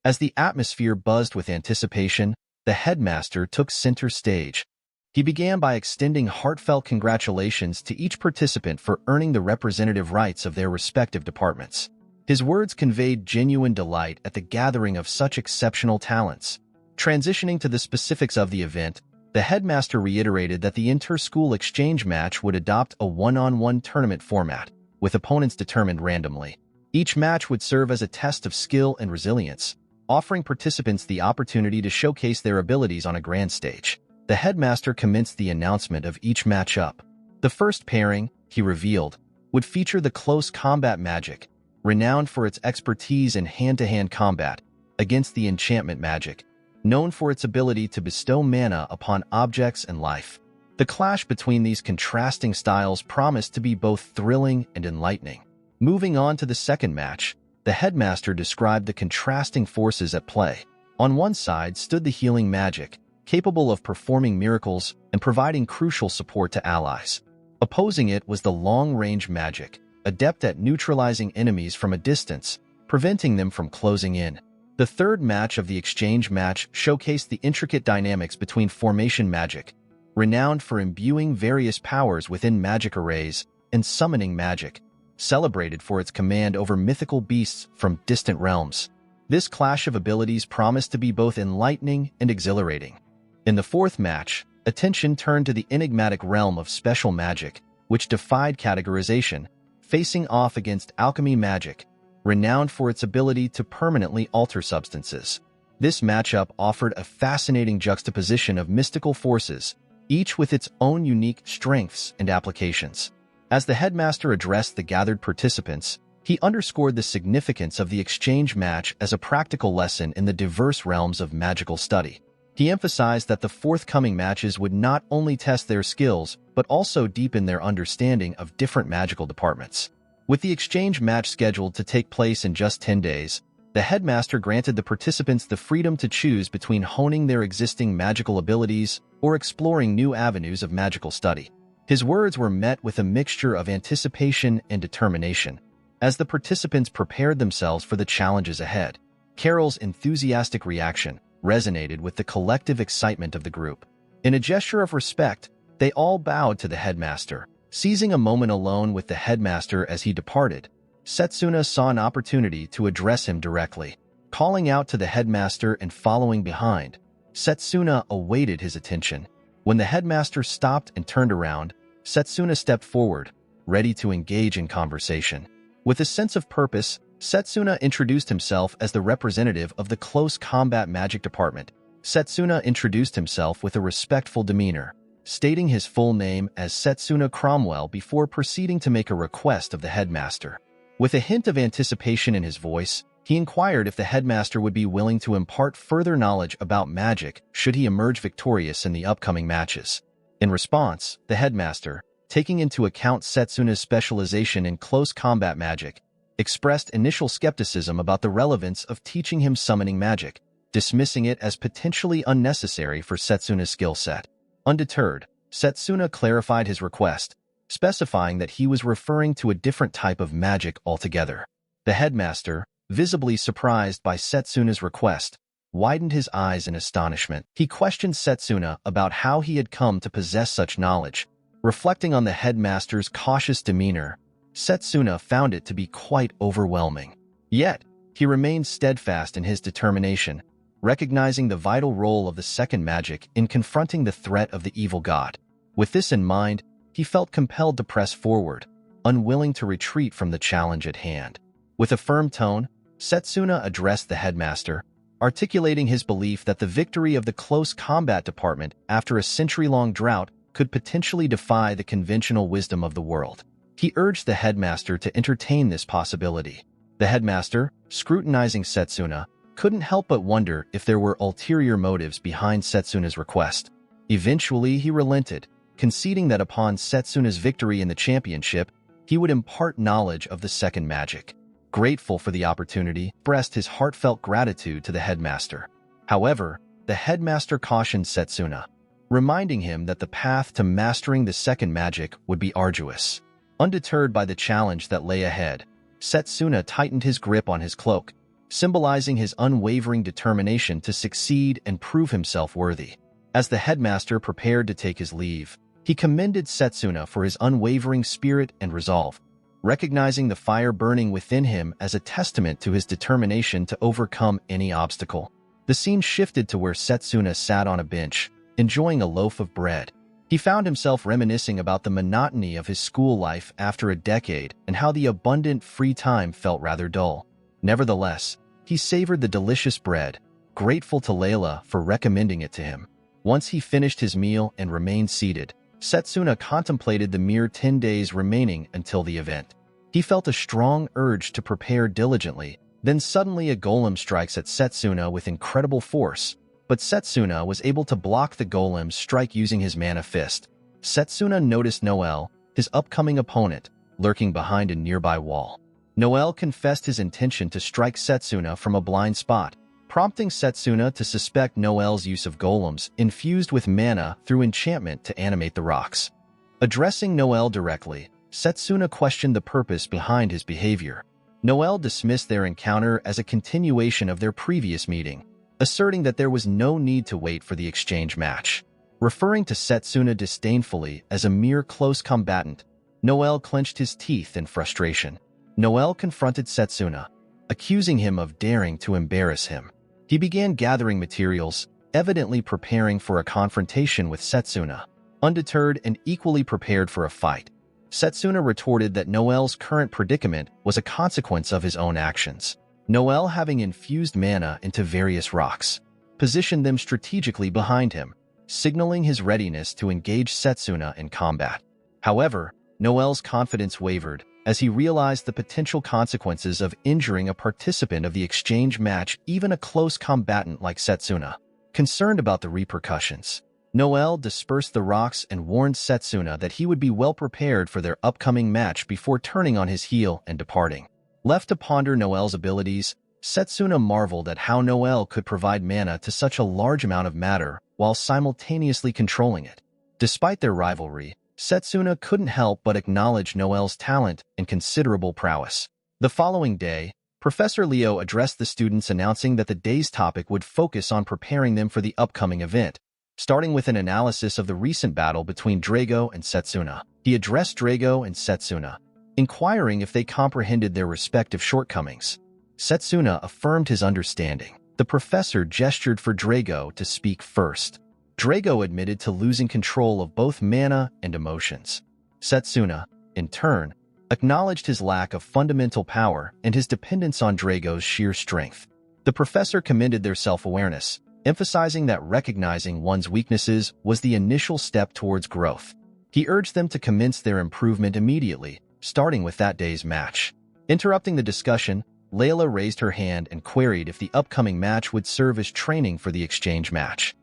As the atmosphere buzzed with anticipation, the headmaster took center stage. He began by extending heartfelt congratulations to each participant for earning the representative rights of their respective departments. His words conveyed genuine delight at the gathering of such exceptional talents. Transitioning to the specifics of the event, the headmaster reiterated that the inter-school exchange match would adopt a one-on-one tournament format, with opponents determined randomly. Each match would serve as a test of skill and resilience, offering participants the opportunity to showcase their abilities on a grand stage. The headmaster commenced the announcement of each matchup. The first pairing, he revealed, would feature the Close Combat Magic, renowned for its expertise in hand-to-hand combat, against the Enchantment Magic, known for its ability to bestow mana upon objects and life. The clash between these contrasting styles promised to be both thrilling and enlightening. Moving on to the second match, the headmaster described the contrasting forces at play. On one side stood the healing magic, capable of performing miracles and providing crucial support to allies. Opposing it was the long-range magic, adept at neutralizing enemies from a distance, preventing them from closing in. The third match of the exchange match showcased the intricate dynamics between formation magic, renowned for imbuing various powers within magic arrays, and summoning magic, celebrated for its command over mythical beasts from distant realms. This clash of abilities promised to be both enlightening and exhilarating. In the fourth match, attention turned to the enigmatic realm of special magic, which defied categorization, facing off against alchemy magic, renowned for its ability to permanently alter substances. This matchup offered a fascinating juxtaposition of mystical forces, each with its own unique strengths and applications. As the headmaster addressed the gathered participants, he underscored the significance of the exchange match as a practical lesson in the diverse realms of magical study. He emphasized that the forthcoming matches would not only test their skills, but also deepen their understanding of different magical departments. With the exchange match scheduled to take place in just 10 days, the headmaster granted the participants the freedom to choose between honing their existing magical abilities or exploring new avenues of magical study. His words were met with a mixture of anticipation and determination. As the participants prepared themselves for the challenges ahead, Carol's enthusiastic reaction resonated with the collective excitement of the group. In a gesture of respect, they all bowed to the headmaster, Seizing a moment alone with the headmaster as he departed, Setsuna saw an opportunity to address him directly. Calling out to the headmaster and following behind, Setsuna awaited his attention. When the headmaster stopped and turned around, Setsuna stepped forward, ready to engage in conversation. With a sense of purpose, Setsuna introduced himself as the representative of the Close Combat Magic Department. Setsuna introduced himself with a respectful demeanor, stating his full name as Setsuna Cromwell before proceeding to make a request of the headmaster. With a hint of anticipation in his voice, he inquired if the headmaster would be willing to impart further knowledge about magic should he emerge victorious in the upcoming matches. In response, the headmaster, taking into account Setsuna's specialization in close combat magic, expressed initial skepticism about the relevance of teaching him summoning magic, dismissing it as potentially unnecessary for Setsuna's skill set. Undeterred, Setsuna clarified his request, specifying that he was referring to a different type of magic altogether. The headmaster, visibly surprised by Setsuna's request, widened his eyes in astonishment. He questioned Setsuna about how he had come to possess such knowledge. Reflecting on the headmaster's cautious demeanor, Setsuna found it to be quite overwhelming. Yet, he remained steadfast in his determination, recognizing the vital role of the second magic in confronting the threat of the evil god. With this in mind, he felt compelled to press forward, unwilling to retreat from the challenge at hand. With a firm tone, Setsuna addressed the headmaster, articulating his belief that the victory of the Close Combat Department after a century-long drought could potentially defy the conventional wisdom of the world. He urged the headmaster to entertain this possibility. The headmaster, scrutinizing Setsuna, couldn't help but wonder if there were ulterior motives behind Setsuna's request. Eventually, he relented, conceding that upon Setsuna's victory in the championship, he would impart knowledge of the second magic. Grateful for the opportunity, expressed his heartfelt gratitude to the headmaster. However, the headmaster cautioned Setsuna, reminding him that the path to mastering the second magic would be arduous. Undeterred by the challenge that lay ahead, Setsuna tightened his grip on his cloak, symbolizing his unwavering determination to succeed and prove himself worthy. As the headmaster prepared to take his leave, he commended Setsuna for his unwavering spirit and resolve, recognizing the fire burning within him as a testament to his determination to overcome any obstacle. The scene shifted to where Setsuna sat on a bench, enjoying a loaf of bread. He found himself reminiscing about the monotony of his school life after a decade and how the abundant free time felt rather dull. Nevertheless, he savored the delicious bread, grateful to Layla for recommending it to him. Once he finished his meal and remained seated, Setsuna contemplated the mere 10 days remaining until the event. He felt a strong urge to prepare diligently. Then suddenly a golem strikes at Setsuna with incredible force, but Setsuna was able to block the golem's strike using his mana fist. Setsuna noticed Noel, his upcoming opponent, lurking behind a nearby wall. Noel confessed his intention to strike Setsuna from a blind spot, prompting Setsuna to suspect Noel's use of golems infused with mana through enchantment to animate the rocks. Addressing Noel directly, Setsuna questioned the purpose behind his behavior. Noel dismissed their encounter as a continuation of their previous meeting, asserting that there was no need to wait for the exchange match. Referring to Setsuna disdainfully as a mere close combatant, Noel clenched his teeth in frustration. Noel confronted Setsuna, accusing him of daring to embarrass him. He began gathering materials, evidently preparing for a confrontation with Setsuna. Undeterred and equally prepared for a fight, Setsuna retorted that Noel's current predicament was a consequence of his own actions. Noel, having infused mana into various rocks, positioned them strategically behind him, signaling his readiness to engage Setsuna in combat. However, Noel's confidence wavered as he realized the potential consequences of injuring a participant of the exchange match, even a close combatant like Setsuna. Concerned about the repercussions, Noel dispersed the rocks and warned Setsuna that he would be well prepared for their upcoming match before turning on his heel and departing. Left to ponder Noel's abilities, Setsuna marveled at how Noel could provide mana to such a large amount of matter while simultaneously controlling it. Despite their rivalry, Setsuna couldn't help but acknowledge Noel's talent and considerable prowess. The following day, Professor Leo addressed the students, announcing that the day's topic would focus on preparing them for the upcoming event. starting with an analysis of the recent battle between Drago and Setsuna. He addressed Drago and Setsuna, inquiring if they comprehended their respective shortcomings. Setsuna affirmed his understanding. The professor gestured for Drago to speak first. Drago admitted to losing control of both mana and emotions. Setsuna, in turn, acknowledged his lack of fundamental power and his dependence on Drago's sheer strength. The professor commended their self-awareness, emphasizing that recognizing one's weaknesses was the initial step towards growth. He urged them to commence their improvement immediately, starting with that day's match. Interrupting the discussion, Layla raised her hand and queried if the upcoming match would serve as training for the exchange match.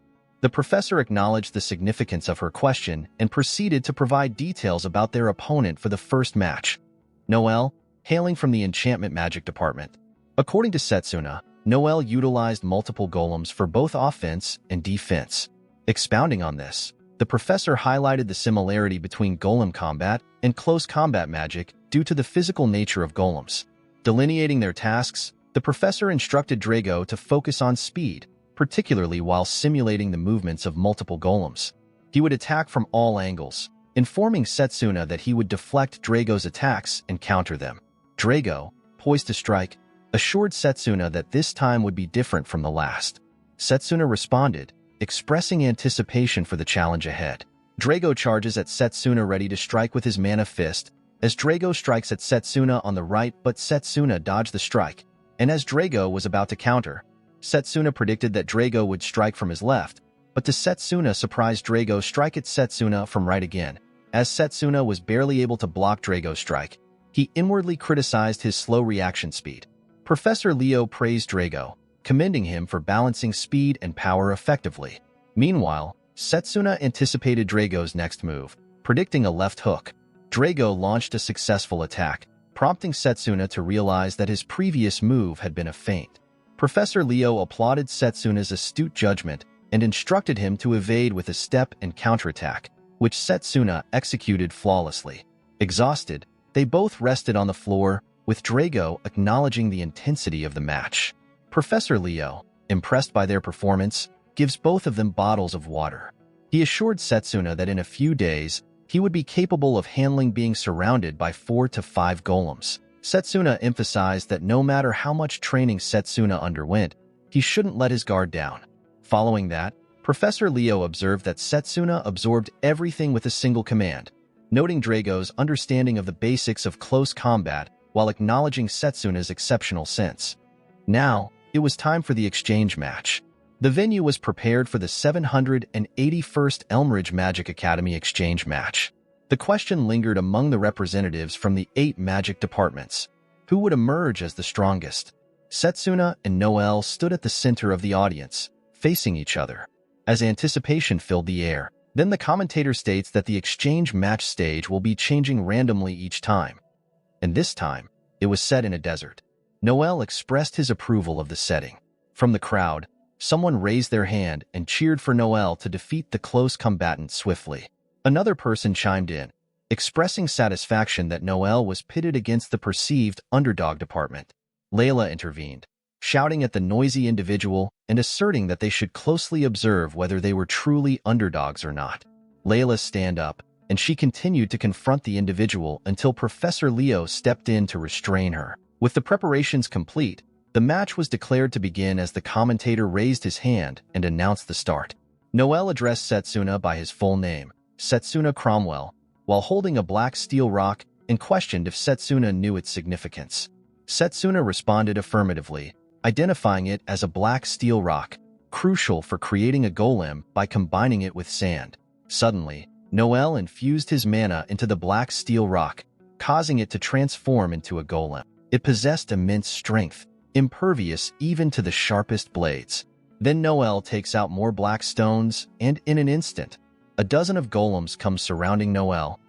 The professor acknowledged the significance of her question and proceeded to provide details about their opponent for the first match. Noelle, hailing from the enchantment magic department. According to Setsuna, Noelle utilized multiple golems for both offense and defense. Expounding on this, the professor highlighted the similarity between golem combat and close combat magic due to the physical nature of golems. Delineating their tasks, the professor instructed Drago to focus on speed, particularly while simulating the movements of multiple golems. He would attack from all angles, informing Setsuna that he would deflect Drago's attacks and counter them. Drago, poised to strike, assured Setsuna that this time would be different from the last. Setsuna responded, expressing anticipation for the challenge ahead. Drago charges at Setsuna ready to strike with his mana fist, as Drago strikes at Setsuna on the right but Setsuna dodged the strike, and as Drago was about to counter, Setsuna predicted that Drago would strike from his left, but to Setsuna's surprise Drago strike at Setsuna from right again. As Setsuna was barely able to block Drago's strike, he inwardly criticized his slow reaction speed. Professor Leo praised Drago, commending him for balancing speed and power effectively. Meanwhile, Setsuna anticipated Drago's next move, predicting a left hook. Drago launched a successful attack, prompting Setsuna to realize that his previous move had been a feint. Professor Leo applauded Setsuna's astute judgment and instructed him to evade with a step and counterattack, which Setsuna executed flawlessly. Exhausted, they both rested on the floor, with Drago acknowledging the intensity of the match. Professor Leo, impressed by their performance, gives both of them bottles of water. He assured Setsuna that in a few days, he would be capable of handling being surrounded by 4 to 5 golems. Setsuna emphasized that no matter how much training Setsuna underwent, he shouldn't let his guard down. Following that, Professor Leo observed that Setsuna absorbed everything with a single command, noting Drago's understanding of the basics of close combat while acknowledging Setsuna's exceptional sense. Now, it was time for the exchange match. The venue was prepared for the 781st Elmridge Magic Academy exchange match. The question lingered among the representatives from the 8 magic departments. Who would emerge as the strongest? Setsuna and Noelle stood at the center of the audience, facing each other. As anticipation filled the air, then the commentator states that the exchange match stage will be changing randomly each time. And this time, it was set in a desert. Noelle expressed his approval of the setting. From the crowd, someone raised their hand and cheered for Noelle to defeat the close combatant swiftly. Another person chimed in, expressing satisfaction that Noelle was pitted against the perceived underdog department. Layla intervened, shouting at the noisy individual and asserting that they should closely observe whether they were truly underdogs or not. Layla stood up, and she continued to confront the individual until Professor Leo stepped in to restrain her. With the preparations complete, the match was declared to begin as the commentator raised his hand and announced the start. Noelle addressed Setsuna by his full name, Setsuna Cromwell, while holding a black steel rock and questioned if Setsuna knew its significance. Setsuna responded affirmatively, identifying it as a black steel rock, crucial for creating a golem by combining it with sand. Suddenly, Noelle infused his mana into the black steel rock, causing it to transform into a golem. It possessed immense strength, impervious even to the sharpest blades. Then Noelle takes out more black stones, and in an instant, a dozen of golems come surrounding Noelle.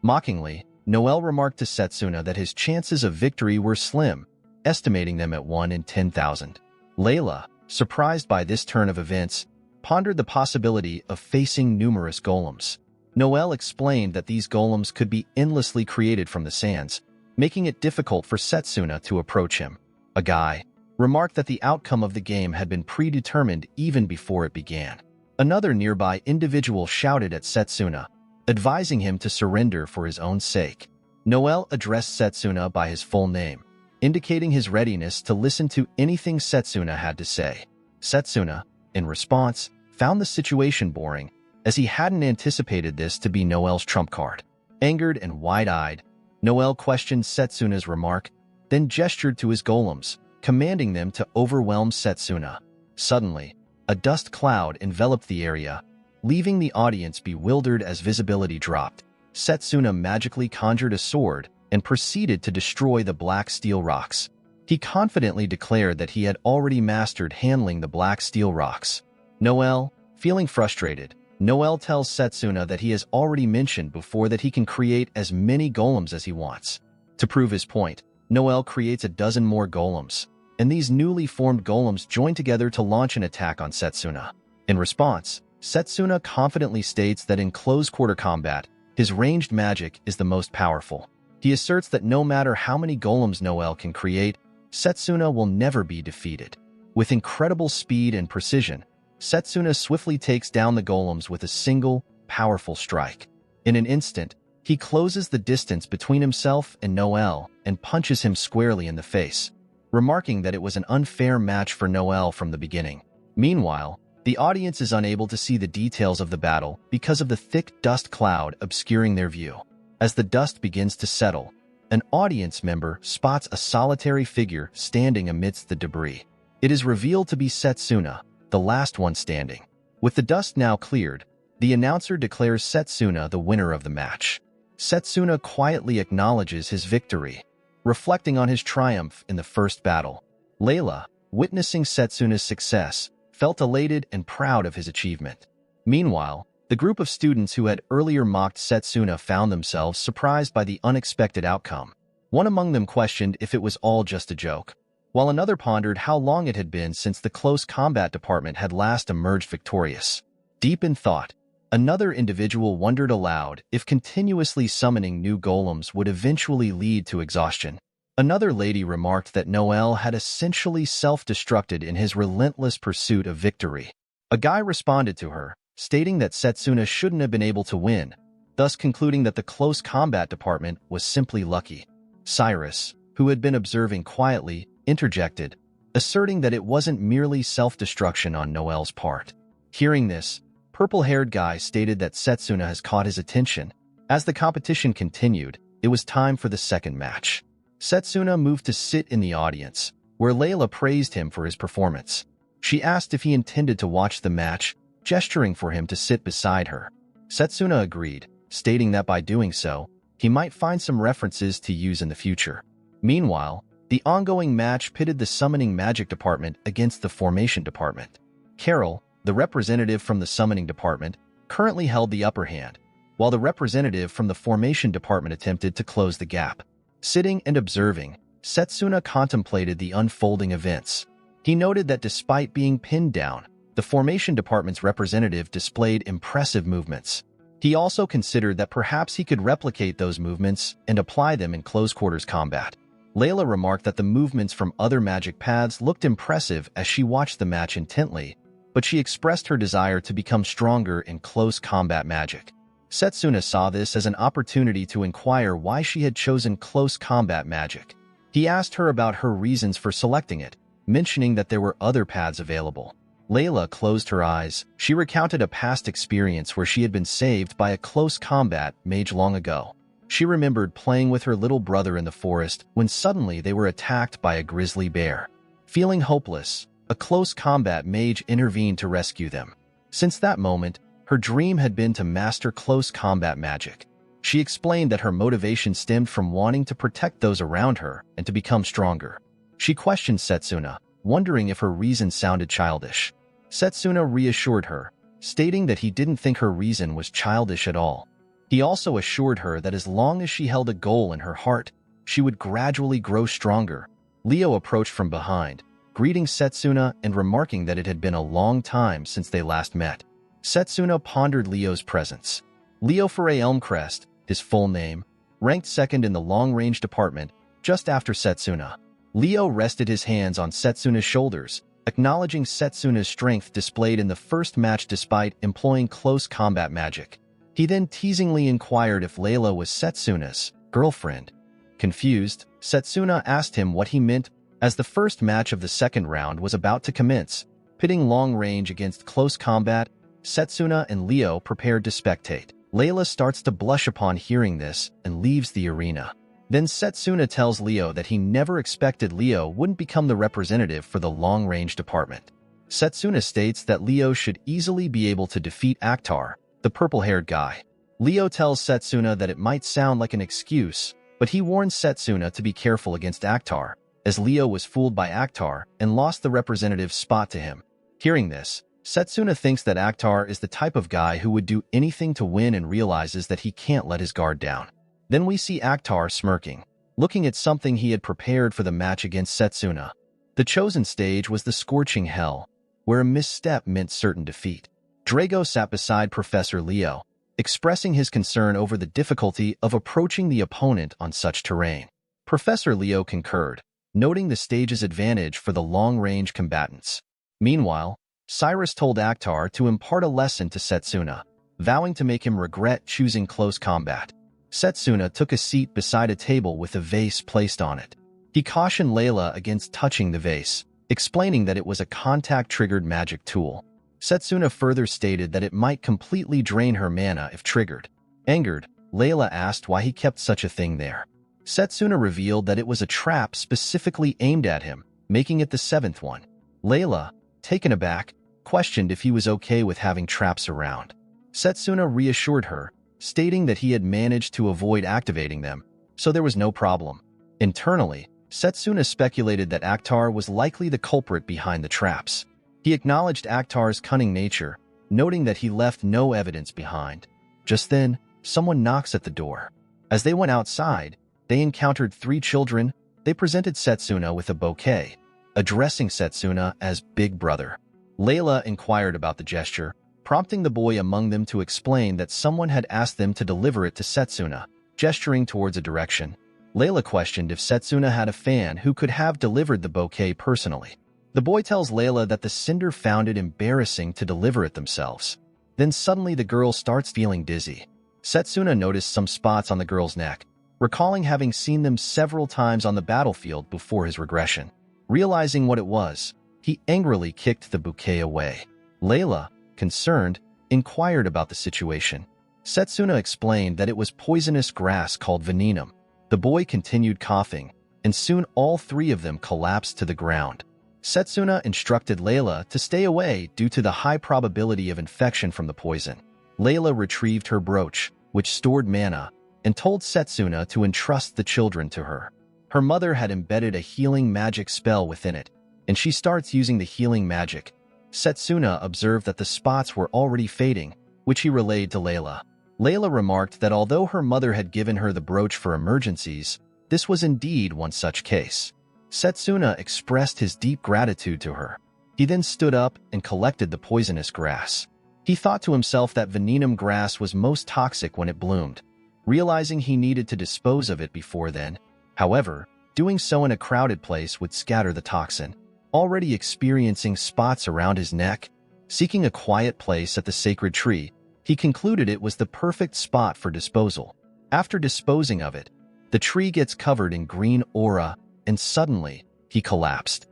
Mockingly, Noelle remarked to Setsuna that his chances of victory were slim, estimating them at 1 in 10,000. Layla, surprised by this turn of events, pondered the possibility of facing numerous golems. Noelle explained that these golems could be endlessly created from the sands, making it difficult for Setsuna to approach him. A guy remarked that the outcome of the game had been predetermined even before it began. Another nearby individual shouted at Setsuna, advising him to surrender for his own sake. Noel addressed Setsuna by his full name, indicating his readiness to listen to anything Setsuna had to say. Setsuna, in response, found the situation boring, as he hadn't anticipated this to be Noel's trump card. Angered and wide-eyed, Noel questioned Setsuna's remark, then gestured to his golems, commanding them to overwhelm Setsuna. Suddenly, a dust cloud enveloped the area, leaving the audience bewildered as visibility dropped. Setsuna magically conjured a sword and proceeded to destroy the black steel rocks. He confidently declared that he had already mastered handling the black steel rocks. Noel, feeling frustrated, Noel tells Setsuna that he has already mentioned before that he can create as many golems as he wants. To prove his point, Noel creates a dozen more golems, and these newly formed golems join together to launch an attack on Setsuna. In response, Setsuna confidently states that in close-quarter combat, his ranged magic is the most powerful. He asserts that no matter how many golems Noel can create, Setsuna will never be defeated. With incredible speed and precision, Setsuna swiftly takes down the golems with a single, powerful strike. In an instant, he closes the distance between himself and Noel and punches him squarely in the face, remarking that it was an unfair match for Noel from the beginning. Meanwhile, the audience is unable to see the details of the battle because of the thick dust cloud obscuring their view. As the dust begins to settle, an audience member spots a solitary figure standing amidst the debris. It is revealed to be Setsuna, the last one standing. With the dust now cleared, the announcer declares Setsuna the winner of the match. Setsuna quietly acknowledges his victory, reflecting on his triumph in the first battle. Layla, witnessing Setsuna's success, felt elated and proud of his achievement. Meanwhile, the group of students who had earlier mocked Setsuna found themselves surprised by the unexpected outcome. One among them questioned if it was all just a joke, while another pondered how long it had been since the close combat department had last emerged victorious. Deep in thought, another individual wondered aloud if continuously summoning new golems would eventually lead to exhaustion. Another lady remarked that Noel had essentially self-destructed in his relentless pursuit of victory. A guy responded to her, stating that Setsuna shouldn't have been able to win, thus concluding that the close combat department was simply lucky. Cyrus, who had been observing quietly, interjected, asserting that it wasn't merely self-destruction on Noel's part. Hearing this, purple-haired guy stated that Setsuna has caught his attention. As the competition continued, it was time for the second match. Setsuna moved to sit in the audience, where Layla praised him for his performance. She asked if he intended to watch the match, gesturing for him to sit beside her. Setsuna agreed, stating that by doing so, he might find some references to use in the future. Meanwhile, the ongoing match pitted the Summoning Magic Department against the Formation Department. Carol, the representative from the Summoning Department, currently held the upper hand, while the representative from the Formation Department attempted to close the gap. Sitting and observing, Setsuna contemplated the unfolding events. He noted that despite being pinned down, the Formation Department's representative displayed impressive movements. He also considered that perhaps he could replicate those movements and apply them in close-quarters combat. Layla remarked that the movements from other magic paths looked impressive as she watched the match intently, but she expressed her desire to become stronger in close combat magic. Setsuna saw this as an opportunity to inquire why she had chosen close combat magic. He asked her about her reasons for selecting it, mentioning that there were other paths available. Layla closed her eyes. She recounted a past experience where she had been saved by a close combat mage long ago. She remembered playing with her little brother in the forest when suddenly they were attacked by a grizzly bear. Feeling hopeless, a close combat mage intervened to rescue them. Since that moment, her dream had been to master close combat magic. She explained that her motivation stemmed from wanting to protect those around her and to become stronger. She questioned Setsuna, wondering if her reason sounded childish. Setsuna reassured her, stating that he didn't think her reason was childish at all. He also assured her that as long as she held a goal in her heart, she would gradually grow stronger. Leo approached from behind, greeting Setsuna and remarking that it had been a long time since they last met. Setsuna pondered Leo's presence. Leo Foray Elmcrest, his full name, ranked second in the long-range department, just after Setsuna. Leo rested his hands on Setsuna's shoulders, acknowledging Setsuna's strength displayed in the first match despite employing close combat magic. He then teasingly inquired if Layla was Setsuna's girlfriend. Confused, Setsuna asked him what he meant as the first match of the second round was about to commence. Pitting long range against close combat, Setsuna and Leo prepared to spectate. Layla starts to blush upon hearing this and leaves the arena. Then Setsuna tells Leo that he never expected Leo wouldn't become the representative for the long-range department. Setsuna states that Leo should easily be able to defeat Akhtar, the purple-haired guy. Leo tells Setsuna that it might sound like an excuse, but he warns Setsuna to be careful against Akhtar, as Leo was fooled by Akhtar and lost the representative's spot to him. Hearing this, Setsuna thinks that Akhtar is the type of guy who would do anything to win and realizes that he can't let his guard down. Then we see Akhtar smirking, looking at something he had prepared for the match against Setsuna. The chosen stage was the Scorching Hell, where a misstep meant certain defeat. Drago sat beside Professor Leo, expressing his concern over the difficulty of approaching the opponent on such terrain. Professor Leo concurred, noting the stage's advantage for the long-range combatants. Meanwhile, Cyrus told Akhtar to impart a lesson to Setsuna, vowing to make him regret choosing close combat. Setsuna took a seat beside a table with a vase placed on it. He cautioned Layla against touching the vase, explaining that it was a contact-triggered magic tool. Setsuna further stated that it might completely drain her mana if triggered. Angered, Layla asked why he kept such a thing there. Setsuna revealed that it was a trap specifically aimed at him, making it the seventh one. Layla, taken aback, questioned if he was okay with having traps around. Setsuna reassured her, stating that he had managed to avoid activating them, so there was no problem. Internally, Setsuna speculated that Akhtar was likely the culprit behind the traps. He acknowledged Akhtar's cunning nature, noting that he left no evidence behind. Just then, someone knocks at the door. As they went outside, they encountered 3 children. They presented Setsuna with a bouquet, addressing Setsuna as Big Brother. Layla inquired about the gesture, prompting the boy among them to explain that someone had asked them to deliver it to Setsuna, gesturing towards a direction. Layla questioned if Setsuna had a fan who could have delivered the bouquet personally. The boy tells Layla that the Cinder found it embarrassing to deliver it themselves. Then suddenly the girl starts feeling dizzy. Setsuna noticed some spots on the girl's neck, recalling having seen them several times on the battlefield before his regression. Realizing what it was, he angrily kicked the bouquet away. Layla, concerned, inquired about the situation. Setsuna explained that it was poisonous grass called veninum. The boy continued coughing, and soon all 3 of them collapsed to the ground. Setsuna instructed Layla to stay away due to the high probability of infection from the poison. Layla retrieved her brooch, which stored mana, and told Setsuna to entrust the children to her. Her mother had embedded a healing magic spell within it, and she starts using the healing magic. Setsuna observed that the spots were already fading, which he relayed to Layla. Layla remarked that although her mother had given her the brooch for emergencies, this was indeed one such case. Setsuna expressed his deep gratitude to her. He then stood up and collected the poisonous grass. He thought to himself that veninum grass was most toxic when it bloomed, realizing he needed to dispose of it before then. However, doing so in a crowded place would scatter the toxin. Already experiencing spots around his neck, seeking a quiet place at the sacred tree, he concluded it was the perfect spot for disposal. After disposing of it, the tree gets covered in green aura, and suddenly, he collapsed.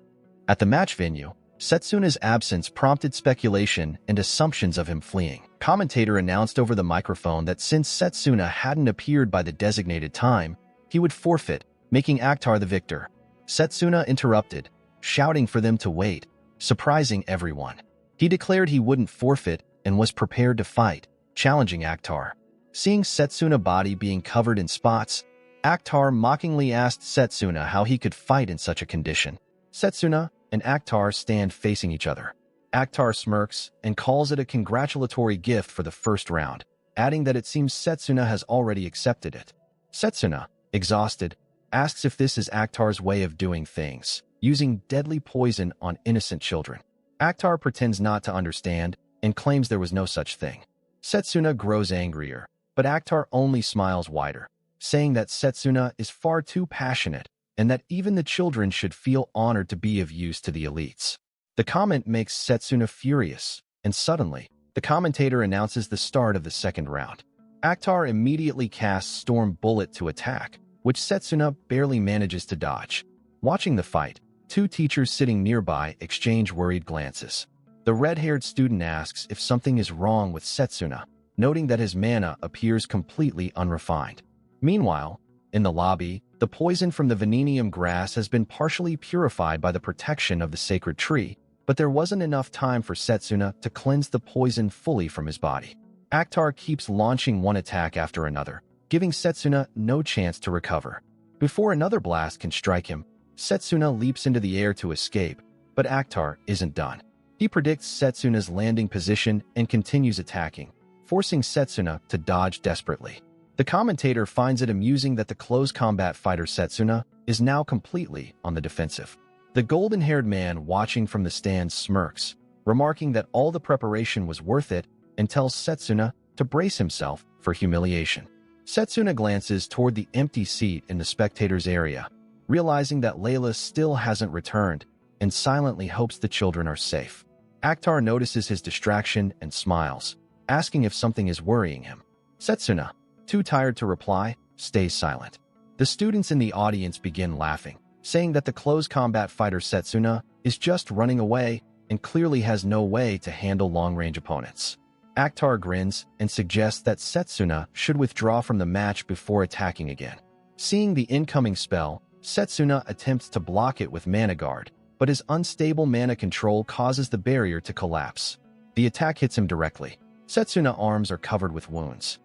At the match venue, Setsuna's absence prompted speculation and assumptions of him fleeing. Commentator announced over the microphone that since Setsuna hadn't appeared by the designated time, he would forfeit, making Akhtar the victor. Setsuna interrupted, shouting for them to wait, surprising everyone. He declared he wouldn't forfeit and was prepared to fight, challenging Akhtar. Seeing Setsuna's body being covered in spots, Akhtar mockingly asked Setsuna how he could fight in such a condition. Setsuna and Akhtar stand facing each other. Akhtar smirks and calls it a congratulatory gift for the first round, adding that it seems Setsuna has already accepted it. Setsuna, exhausted, asks if this is Akhtar's way of doing things, using deadly poison on innocent children. Akhtar pretends not to understand and claims there was no such thing. Setsuna grows angrier, but Akhtar only smiles wider, saying that Setsuna is far too passionate and that even the children should feel honored to be of use to the elites. The comment makes Setsuna furious, and suddenly, the commentator announces the start of the second round. Akhtar immediately casts Storm Bullet to attack, which Setsuna barely manages to dodge. Watching the fight, two teachers sitting nearby exchange worried glances. The red-haired student asks if something is wrong with Setsuna, noting that his mana appears completely unrefined. Meanwhile, in the lobby, the poison from the venenium grass has been partially purified by the protection of the sacred tree, but there wasn't enough time for Setsuna to cleanse the poison fully from his body. Akhtar keeps launching one attack after another, giving Setsuna no chance to recover. Before another blast can strike him, Setsuna leaps into the air to escape, but Akhtar isn't done. He predicts Setsuna's landing position and continues attacking, forcing Setsuna to dodge desperately. The commentator finds it amusing that the close combat fighter Setsuna is now completely on the defensive. The golden-haired man watching from the stands smirks, remarking that all the preparation was worth it, and tells Setsuna to brace himself for humiliation. Setsuna glances toward the empty seat in the spectators' area, realizing that Layla still hasn't returned, and silently hopes the children are safe. Akhtar notices his distraction and smiles, asking if something is worrying him. Setsuna, too tired to reply, stays silent. The students in the audience begin laughing, saying that the close combat fighter Setsuna is just running away and clearly has no way to handle long-range opponents. Akhtar grins and suggests that Setsuna should withdraw from the match before attacking again. Seeing the incoming spell, Setsuna attempts to block it with Mana Guard, but his unstable mana control causes the barrier to collapse. The attack hits him directly. Setsuna's arms are covered with wounds.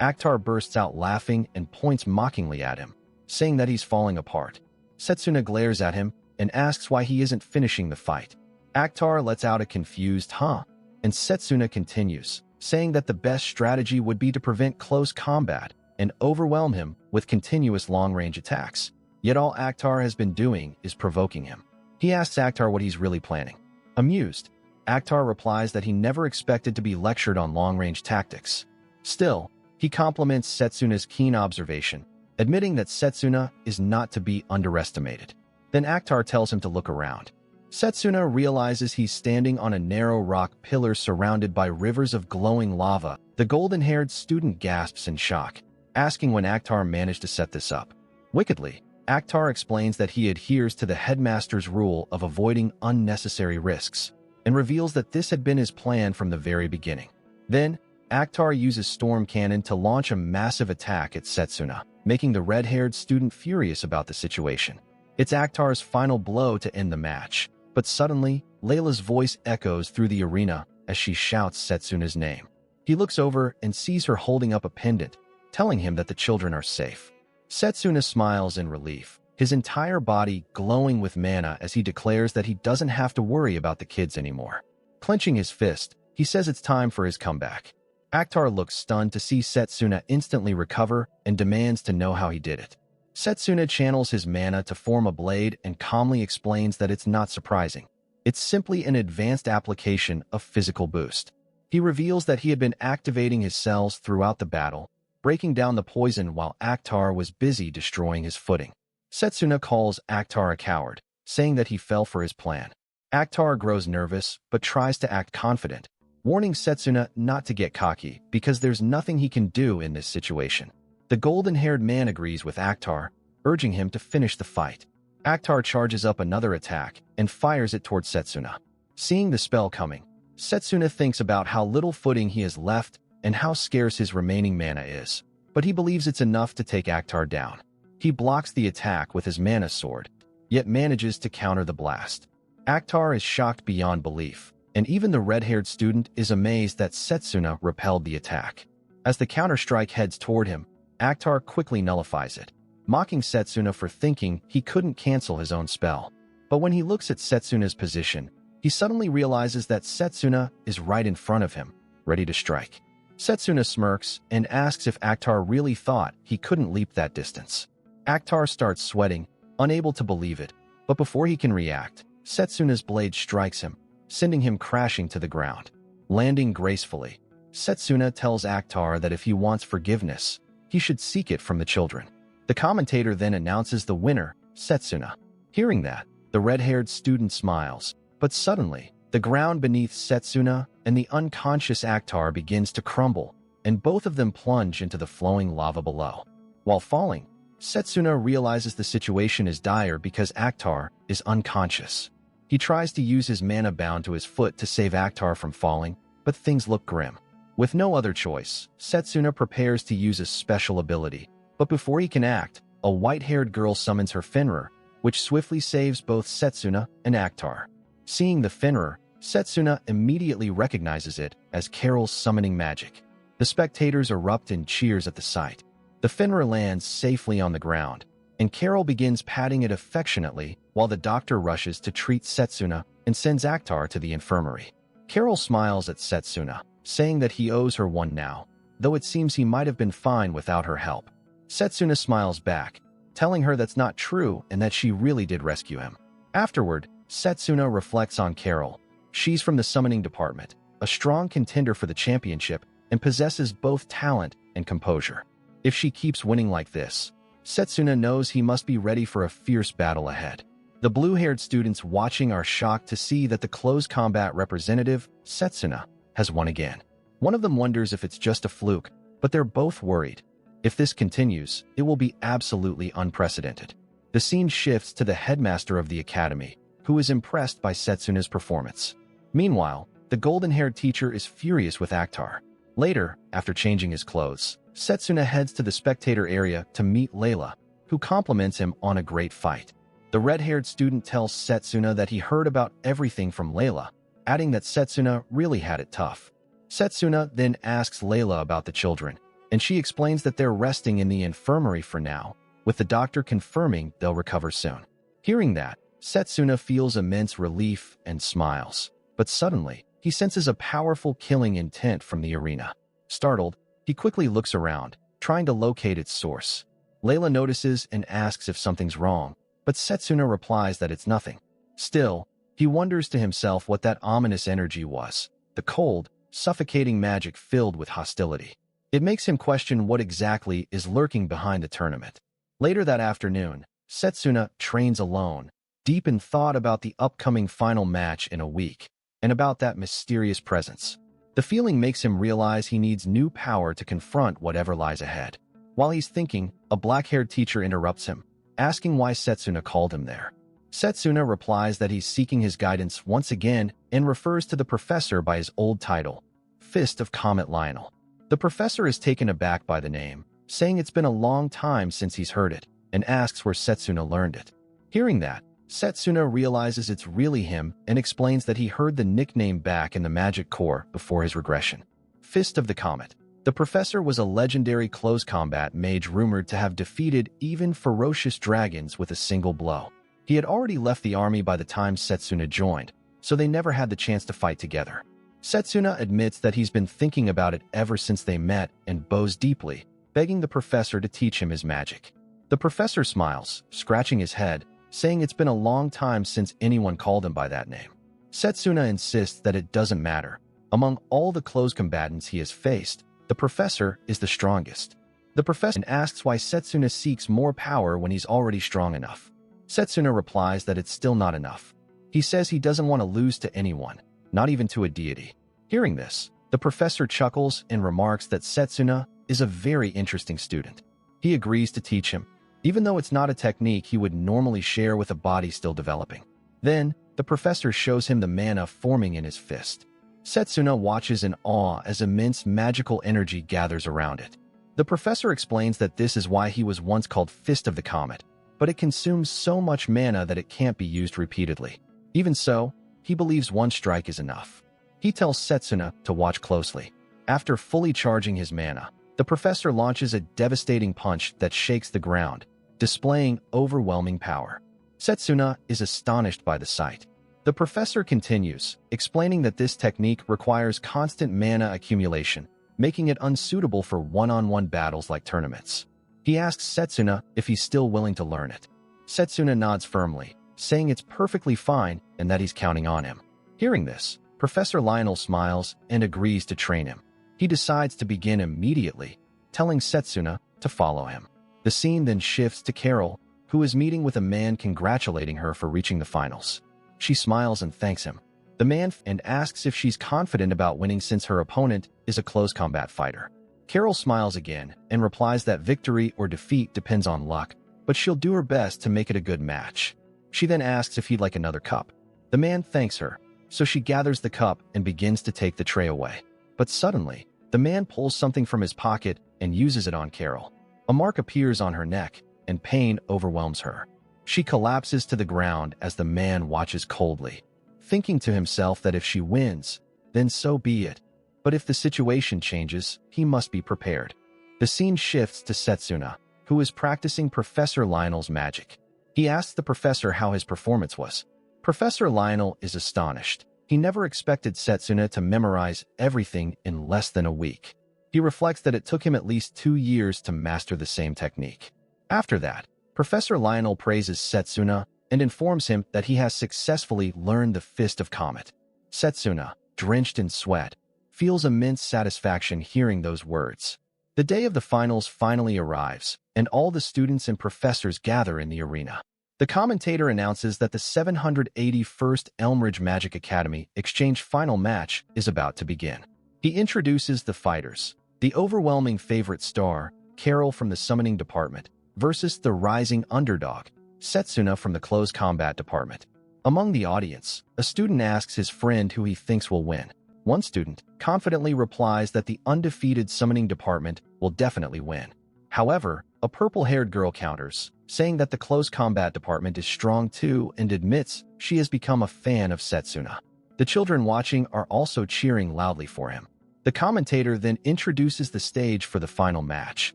Akhtar bursts out laughing and points mockingly at him, saying that he's falling apart. Setsuna glares at him and asks why he isn't finishing the fight. Akhtar lets out a confused "huh," and Setsuna continues, saying that the best strategy would be to prevent close combat and overwhelm him with continuous long-range attacks. Yet all Akhtar has been doing is provoking him. He asks Akhtar what he's really planning. Amused, Akhtar replies that he never expected to be lectured on long-range tactics. Still, he compliments Setsuna's keen observation, admitting that Setsuna is not to be underestimated. Then Akhtar tells him to look around. Setsuna realizes he's standing on a narrow rock pillar surrounded by rivers of glowing lava. The golden-haired student gasps in shock, asking when Akhtar managed to set this up. Wickedly, Akhtar explains that he adheres to the headmaster's rule of avoiding unnecessary risks, and reveals that this had been his plan from the very beginning. Then, Akhtar uses Storm Cannon to launch a massive attack at Setsuna, making the red-haired student furious about the situation. It's Akhtar's final blow to end the match, but suddenly, Layla's voice echoes through the arena as she shouts Setsuna's name. He looks over and sees her holding up a pendant, telling him that the children are safe. Setsuna smiles in relief, his entire body glowing with mana as he declares that he doesn't have to worry about the kids anymore. Clenching his fist, he says it's time for his comeback. Akhtar looks stunned to see Setsuna instantly recover and demands to know how he did it. Setsuna channels his mana to form a blade and calmly explains that it's not surprising. It's simply an advanced application of physical boost. He reveals that he had been activating his cells throughout the battle, breaking down the poison while Akhtar was busy destroying his footing. Setsuna calls Akhtar a coward, saying that he fell for his plan. Akhtar grows nervous but tries to act confident, warning Setsuna not to get cocky because there's nothing he can do in this situation. The golden-haired man agrees with Akhtar, urging him to finish the fight. Akhtar charges up another attack and fires it towards Setsuna. Seeing the spell coming, Setsuna thinks about how little footing he has left and how scarce his remaining mana is, but he believes it's enough to take Akhtar down. He blocks the attack with his mana sword, yet manages to counter the blast. Akhtar is shocked beyond belief, and even the red-haired student is amazed that Setsuna repelled the attack. As the counter-strike heads toward him, Akhtar quickly nullifies it, mocking Setsuna for thinking he couldn't cancel his own spell. But when he looks at Setsuna's position, he suddenly realizes that Setsuna is right in front of him, ready to strike. Setsuna smirks and asks if Akhtar really thought he couldn't leap that distance. Akhtar starts sweating, unable to believe it, but before he can react, Setsuna's blade strikes him, sending him crashing to the ground. Landing gracefully, Setsuna tells Akhtar that if he wants forgiveness, he should seek it from the children. The commentator then announces the winner, Setsuna. Hearing that, the red-haired student smiles, But suddenly, the ground beneath Setsuna and the unconscious Akhtar begins to crumble, and both of them plunge into the flowing lava below. While falling, Setsuna realizes the situation is dire because Akhtar is unconscious. He tries to use his mana bound to his foot to save Akhtar from falling, but things look grim. With no other choice, Setsuna prepares to use a special ability, but before he can act, a white-haired girl summons her Fenrir, which swiftly saves both Setsuna and Akhtar. Seeing the Fenrir, Setsuna immediately recognizes it as Carol's summoning magic. The spectators erupt in cheers at the sight. The Fenrir lands safely on the ground, and Carol begins patting it affectionately while the doctor rushes to treat Setsuna and sends Akhtar to the infirmary. Carol smiles at Setsuna, saying that he owes her one now, though it seems he might have been fine without her help. Setsuna smiles back, telling her that's not true and that she really did rescue him. Afterward, Setsuna reflects on Carol. She's from the summoning department, a strong contender for the championship, and possesses both talent and composure. If she keeps winning like this, Setsuna knows he must be ready for a fierce battle ahead. The blue-haired students watching are shocked to see that the close combat representative, Setsuna, has won again. One of them wonders if it's just a fluke, but they're both worried. If this continues, it will be absolutely unprecedented. The scene shifts to the headmaster of the academy, who is impressed by Setsuna's performance. Meanwhile, the golden-haired teacher is furious with Akhtar. Later, after changing his clothes, Setsuna heads to the spectator area to meet Layla, who compliments him on a great fight. The red-haired student tells Setsuna that he heard about everything from Layla, adding that Setsuna really had it tough. Setsuna then asks Layla about the children, and she explains that they're resting in the infirmary for now, with the doctor confirming they'll recover soon. Hearing that, Setsuna feels immense relief and smiles. But suddenly, he senses a powerful killing intent from the arena. Startled, he quickly looks around, trying to locate its source. Layla notices and asks if something's wrong, but Setsuna replies that it's nothing. Still, he wonders to himself what that ominous energy was, the cold, suffocating magic filled with hostility. It makes him question what exactly is lurking behind the tournament. Later that afternoon, Setsuna trains alone, deep in thought about the upcoming final match in a week, and about that mysterious presence. The feeling makes him realize he needs new power to confront whatever lies ahead. While he's thinking, a black-haired teacher interrupts him, asking why Setsuna called him there. Setsuna replies that he's seeking his guidance once again and refers to the professor by his old title, Fist of Comet Lionel. The professor is taken aback by the name, saying it's been a long time since he's heard it, and asks where Setsuna learned it. Hearing that, Setsuna realizes it's really him and explains that he heard the nickname back in the Magic Corps before his regression. Fist of the Comet. The professor was a legendary close combat mage rumored to have defeated even ferocious dragons with a single blow. He had already left the army by the time Setsuna joined, so they never had the chance to fight together. Setsuna admits that he's been thinking about it ever since they met and bows deeply, begging the professor to teach him his magic. The professor smiles, scratching his head, saying it's been a long time since anyone called him by that name. Setsuna insists that it doesn't matter. Among all the close combatants he has faced, the professor is the strongest. The professor asks why Setsuna seeks more power when he's already strong enough. Setsuna replies that it's still not enough. He says he doesn't want to lose to anyone, not even to a deity. Hearing this, the professor chuckles and remarks that Setsuna is a very interesting student. He agrees to teach him, even though it's not a technique he would normally share with a body still developing. Then, the professor shows him the mana forming in his fist. Setsuna watches in awe as immense magical energy gathers around it. The professor explains that this is why he was once called Fist of the Comet, but it consumes so much mana that it can't be used repeatedly. Even so, he believes one strike is enough. He tells Setsuna to watch closely. After fully charging his mana, the professor launches a devastating punch that shakes the ground, displaying overwhelming power. Setsuna is astonished by the sight. The professor continues, explaining that this technique requires constant mana accumulation, making it unsuitable for one-on-one battles like tournaments. He asks Setsuna if he's still willing to learn it. Setsuna nods firmly, saying it's perfectly fine and that he's counting on him. Hearing this, Professor Lionel smiles and agrees to train him. He decides to begin immediately, telling Setsuna to follow him. The scene then shifts to Carol, who is meeting with a man congratulating her for reaching the finals. She smiles and thanks him. The man and asks if she's confident about winning since her opponent is a close combat fighter. Carol smiles again and replies that victory or defeat depends on luck, but she'll do her best to make it a good match. She then asks if he'd like another cup. The man thanks her, so she gathers the cup and begins to take the tray away. But suddenly, the man pulls something from his pocket and uses it on Carol. A mark appears on her neck, and pain overwhelms her. She collapses to the ground as the man watches coldly, thinking to himself that if she wins, then so be it. But if the situation changes, he must be prepared. The scene shifts to Setsuna, who is practicing Professor Lionel's magic. He asks the professor how his performance was. Professor Lionel is astonished. He never expected Setsuna to memorize everything in less than a week. He reflects that it took him at least 2 years to master the same technique. After that, Professor Lionel praises Setsuna and informs him that he has successfully learned the Fist of Comet. Setsuna, drenched in sweat, feels immense satisfaction hearing those words. The day of the finals finally arrives, and all the students and professors gather in the arena. The commentator announces that the 781st Elmridge Magic Academy Exchange final match is about to begin. He introduces the fighters. The overwhelming favorite star, Carol from the Summoning Department, versus the rising underdog, Setsuna from the Close Combat Department. Among the audience, a student asks his friend who he thinks will win. One student confidently replies that the undefeated Summoning Department will definitely win. However, a purple-haired girl counters, saying that the Close Combat Department is strong too and admits she has become a fan of Setsuna. The children watching are also cheering loudly for him. The commentator then introduces the stage for the final match,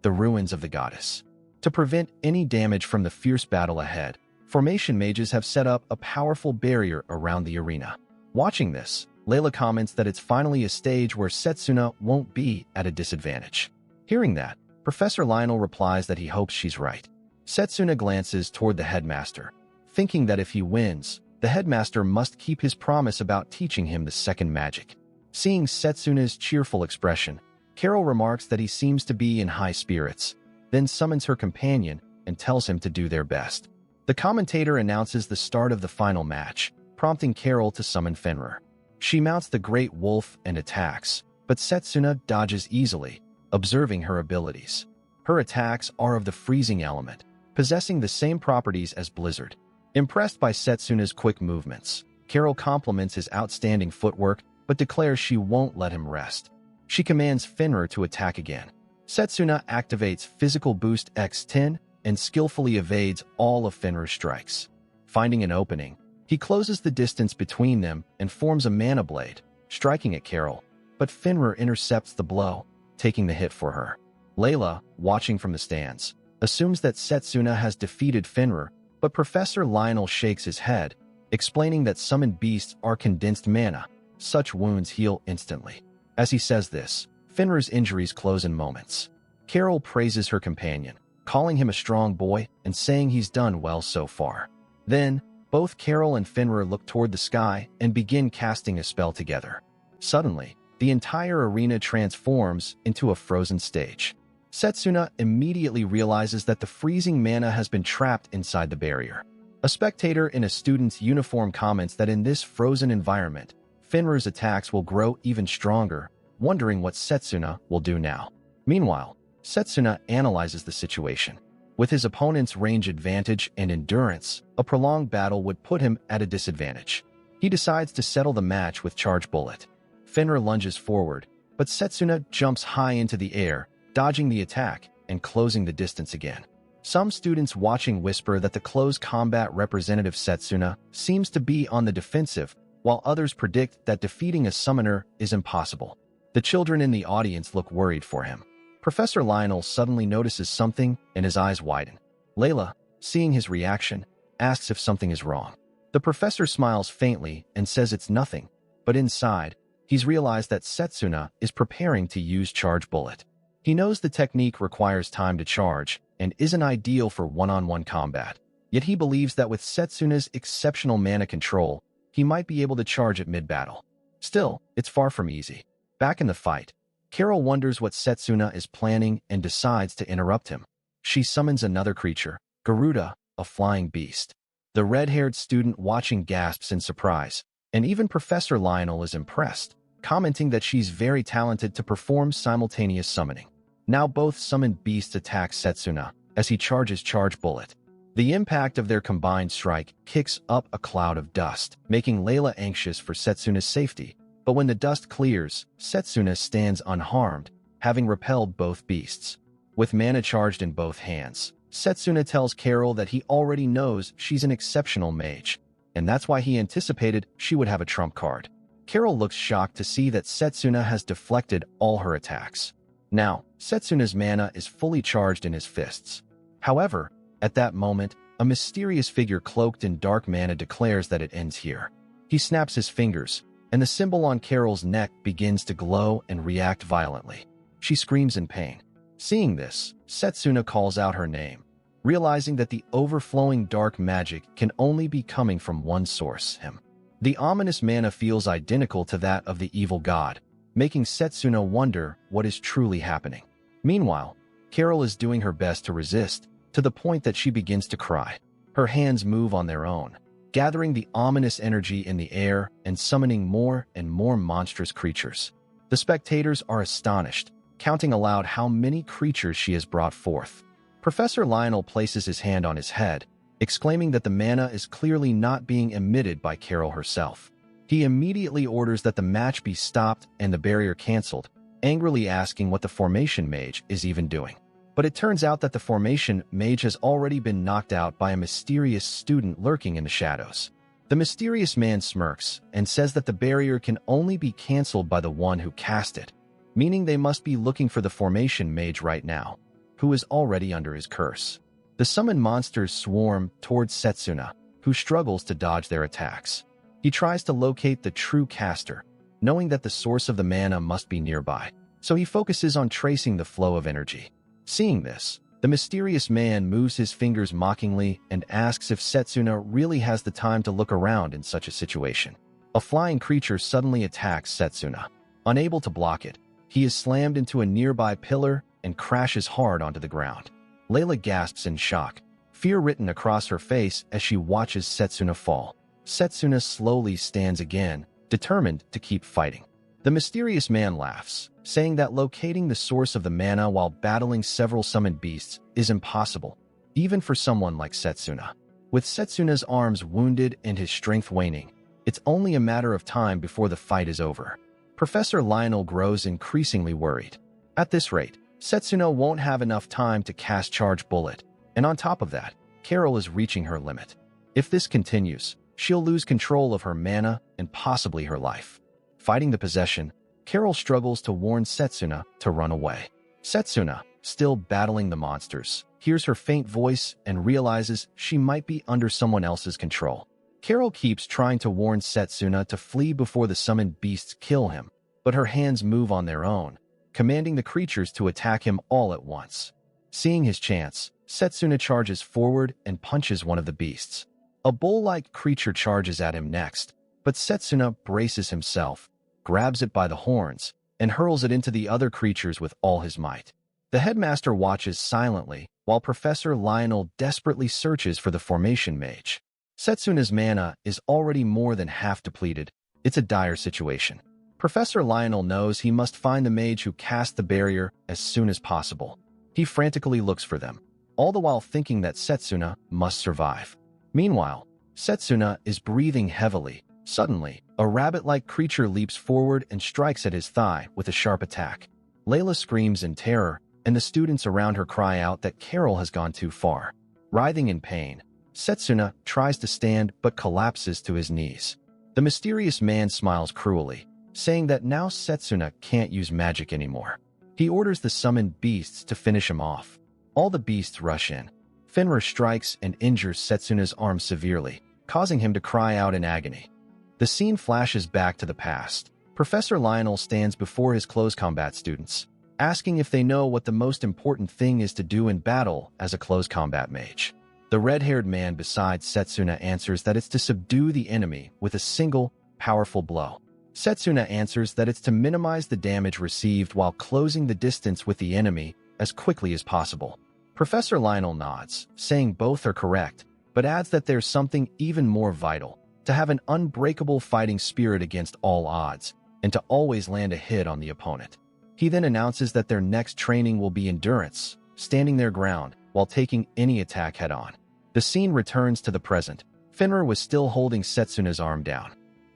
the Ruins of the Goddess. To prevent any damage from the fierce battle ahead, Formation Mages have set up a powerful barrier around the arena. Watching this, Layla comments that it's finally a stage where Setsuna won't be at a disadvantage. Hearing that, Professor Lionel replies that he hopes she's right. Setsuna glances toward the headmaster, thinking that if he wins, the headmaster must keep his promise about teaching him the second magic. Seeing Setsuna's cheerful expression, Carol remarks that he seems to be in high spirits, then summons her companion and tells him to do their best. The commentator announces the start of the final match, prompting Carol to summon Fenrir. She mounts the Great Wolf and attacks, but Setsuna dodges easily, observing her abilities. Her attacks are of the freezing element, possessing the same properties as Blizzard. Impressed by Setsuna's quick movements, Carol compliments his outstanding footwork but declares she won't let him rest. She commands Fenrir to attack again. Setsuna activates Physical Boost X10 and skillfully evades all of Fenrir's strikes. Finding an opening, he closes the distance between them and forms a mana blade, striking at Carol, but Fenrir intercepts the blow, taking the hit for her. Layla, watching from the stands, assumes that Setsuna has defeated Fenrir, but Professor Lionel shakes his head, explaining that summoned beasts are condensed mana. Such wounds heal instantly. As he says this, Fenrir's injuries close in moments. Carol praises her companion, calling him a strong boy and saying he's done well so far. Then, both Carol and Fenrir look toward the sky and begin casting a spell together. Suddenly, the entire arena transforms into a frozen stage. Setsuna immediately realizes that the freezing mana has been trapped inside the barrier. A spectator in a student's uniform comments that in this frozen environment, Fenrir's attacks will grow even stronger, wondering what Setsuna will do now. Meanwhile, Setsuna analyzes the situation. With his opponent's range advantage and endurance, a prolonged battle would put him at a disadvantage. He decides to settle the match with Charge Bullet. Fenrir lunges forward, but Setsuna jumps high into the air, dodging the attack and closing the distance again. Some students watching whisper that the close combat representative Setsuna seems to be on the defensive, while others predict that defeating a summoner is impossible. The children in the audience look worried for him. Professor Lionel suddenly notices something and his eyes widen. Layla, seeing his reaction, asks if something is wrong. The professor smiles faintly and says it's nothing, but inside, he's realized that Setsuna is preparing to use Charge Bullet. He knows the technique requires time to charge and isn't ideal for one-on-one combat, yet he believes that with Setsuna's exceptional mana control, he might be able to charge at mid-battle. Still, it's far from easy. Back in the fight, Carol wonders what Setsuna is planning and decides to interrupt him. She summons another creature, Garuda, a flying beast. The red-haired student watching gasps in surprise, and even Professor Lionel is impressed, commenting that she's very talented to perform simultaneous summoning. Now both summoned beasts attack Setsuna as he charges Charge Bullet. The impact of their combined strike kicks up a cloud of dust, making Layla anxious for Setsuna's safety. But when the dust clears, Setsuna stands unharmed, having repelled both beasts. With mana charged in both hands, Setsuna tells Carol that he already knows she's an exceptional mage, and that's why he anticipated she would have a trump card. Carol looks shocked to see that Setsuna has deflected all her attacks. Now, Setsuna's mana is fully charged in his fists. However, at that moment, a mysterious figure cloaked in dark mana declares that it ends here. He snaps his fingers, and the symbol on Carol's neck begins to glow and react violently. She screams in pain. Seeing this, Setsuna calls out her name, realizing that the overflowing dark magic can only be coming from one source, him. The ominous mana feels identical to that of the evil god, making Setsuna wonder what is truly happening. Meanwhile, Carol is doing her best to resist, to the point that she begins to cry. Her hands move on their own, gathering the ominous energy in the air and summoning more and more monstrous creatures. The spectators are astonished, counting aloud how many creatures she has brought forth. Professor Lionel places his hand on his head, exclaiming that the mana is clearly not being emitted by Carol herself. He immediately orders that the match be stopped and the barrier cancelled, angrily asking what the formation mage is even doing. But it turns out that the formation mage has already been knocked out by a mysterious student lurking in the shadows. The mysterious man smirks and says that the barrier can only be cancelled by the one who cast it, meaning they must be looking for the formation mage right now, who is already under his curse. The summoned monsters swarm towards Setsuna, who struggles to dodge their attacks. He tries to locate the true caster, knowing that the source of the mana must be nearby, so he focuses on tracing the flow of energy. Seeing this, the mysterious man moves his fingers mockingly and asks if Setsuna really has the time to look around in such a situation. A flying creature suddenly attacks Setsuna. Unable to block it, he is slammed into a nearby pillar and crashes hard onto the ground. Layla gasps in shock, fear written across her face as she watches Setsuna fall. Setsuna slowly stands again, determined to keep fighting. The mysterious man laughs, saying that locating the source of the mana while battling several summoned beasts is impossible, even for someone like Setsuna. With Setsuna's arms wounded and his strength waning, it's only a matter of time before the fight is over. Professor Lionel grows increasingly worried. At this rate, Setsuna won't have enough time to cast Charge Bullet, and on top of that, Carol is reaching her limit. If this continues, she'll lose control of her mana and possibly her life. Fighting the possession, Carol struggles to warn Setsuna to run away. Setsuna, still battling the monsters, hears her faint voice and realizes she might be under someone else's control. Carol keeps trying to warn Setsuna to flee before the summoned beasts kill him, but her hands move on their own, commanding the creatures to attack him all at once. Seeing his chance, Setsuna charges forward and punches one of the beasts. A bull-like creature charges at him next, but Setsuna braces himself, grabs it by the horns, and hurls it into the other creatures with all his might. The headmaster watches silently while Professor Lionel desperately searches for the formation mage. Setsuna's mana is already more than half depleted. It's a dire situation. Professor Lionel knows he must find the mage who cast the barrier as soon as possible. He frantically looks for them, all the while thinking that Setsuna must survive. Meanwhile, Setsuna is breathing heavily. Suddenly, a rabbit-like creature leaps forward and strikes at his thigh with a sharp attack. Layla screams in terror, and the students around her cry out that Carol has gone too far. Writhing in pain, Setsuna tries to stand but collapses to his knees. The mysterious man smiles cruelly, saying that now Setsuna can't use magic anymore. He orders the summoned beasts to finish him off. All the beasts rush in. Fenrir strikes and injures Setsuna's arm severely, causing him to cry out in agony. The scene flashes back to the past. Professor Lionel stands before his close combat students, asking if they know what the most important thing is to do in battle as a close combat mage. The red-haired man beside Setsuna answers that it's to subdue the enemy with a single, powerful blow. Setsuna answers that it's to minimize the damage received while closing the distance with the enemy as quickly as possible. Professor Lionel nods, saying both are correct, but adds that there's something even more vital: to have an unbreakable fighting spirit against all odds, and to always land a hit on the opponent. He then announces that their next training will be endurance, standing their ground while taking any attack head-on. The scene returns to the present. Fenrir was still holding Setsuna's arm down.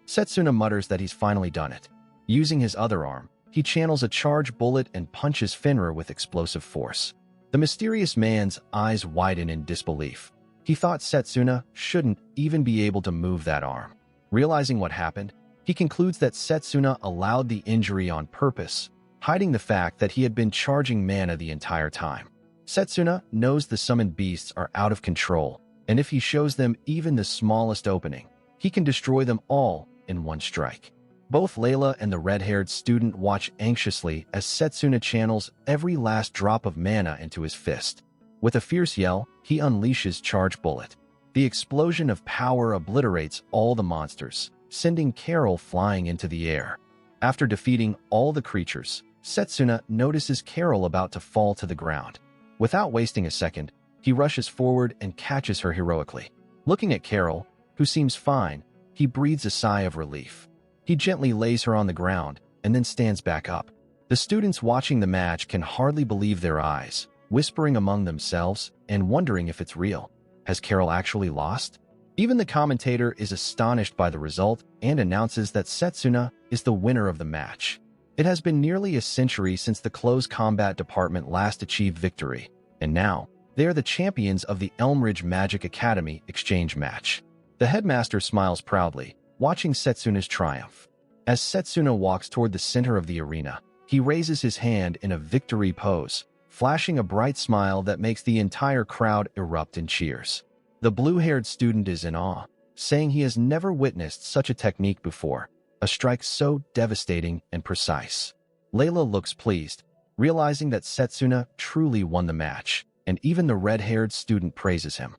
Setsuna mutters that he's finally done it. Using his other arm, he channels a charged bullet and punches Fenrir with explosive force. The mysterious man's eyes widen in disbelief. He thought Setsuna shouldn't even be able to move that arm. Realizing what happened, he concludes that Setsuna allowed the injury on purpose, hiding the fact that he had been charging mana the entire time. Setsuna knows the summoned beasts are out of control, and if he shows them even the smallest opening, he can destroy them all in one strike. Both Layla and the red-haired student watch anxiously as Setsuna channels every last drop of mana into his fist. With a fierce yell, he unleashes Charge Bullet. The explosion of power obliterates all the monsters, sending Carol flying into the air. After defeating all the creatures, Setsuna notices Carol about to fall to the ground. Without wasting a second, he rushes forward and catches her heroically. Looking at Carol, who seems fine, he breathes a sigh of relief. He gently lays her on the ground and then stands back up. The students watching the match can hardly believe their eyes, whispering among themselves and wondering if it's real. Has Carol actually lost? Even the commentator is astonished by the result and announces that Setsuna is the winner of the match. It has been nearly a century since the close combat department last achieved victory, and now they are the champions of the Elmridge Magic Academy exchange match. The headmaster smiles proudly, watching Setsuna's triumph. As Setsuna walks toward the center of the arena, he raises his hand in a victory pose, flashing a bright smile that makes the entire crowd erupt in cheers. The blue-haired student is in awe, saying he has never witnessed such a technique before, a strike so devastating and precise. Layla looks pleased, realizing that Setsuna truly won the match, and even the red-haired student praises him.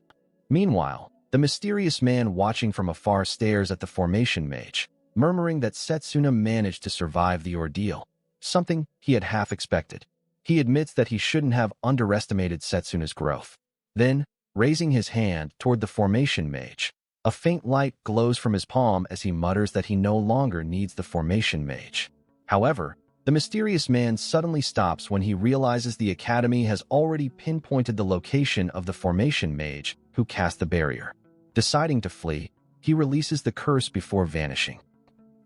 Meanwhile, the mysterious man watching from afar stares at the formation mage, murmuring that Setsuna managed to survive the ordeal, something he had half expected. He admits that he shouldn't have underestimated Setsuna's growth. Then, raising his hand toward the formation mage, a faint light glows from his palm as he mutters that he no longer needs the formation mage. However, the mysterious man suddenly stops when he realizes the academy has already pinpointed the location of the formation mage who cast the barrier. Deciding to flee, he releases the curse before vanishing.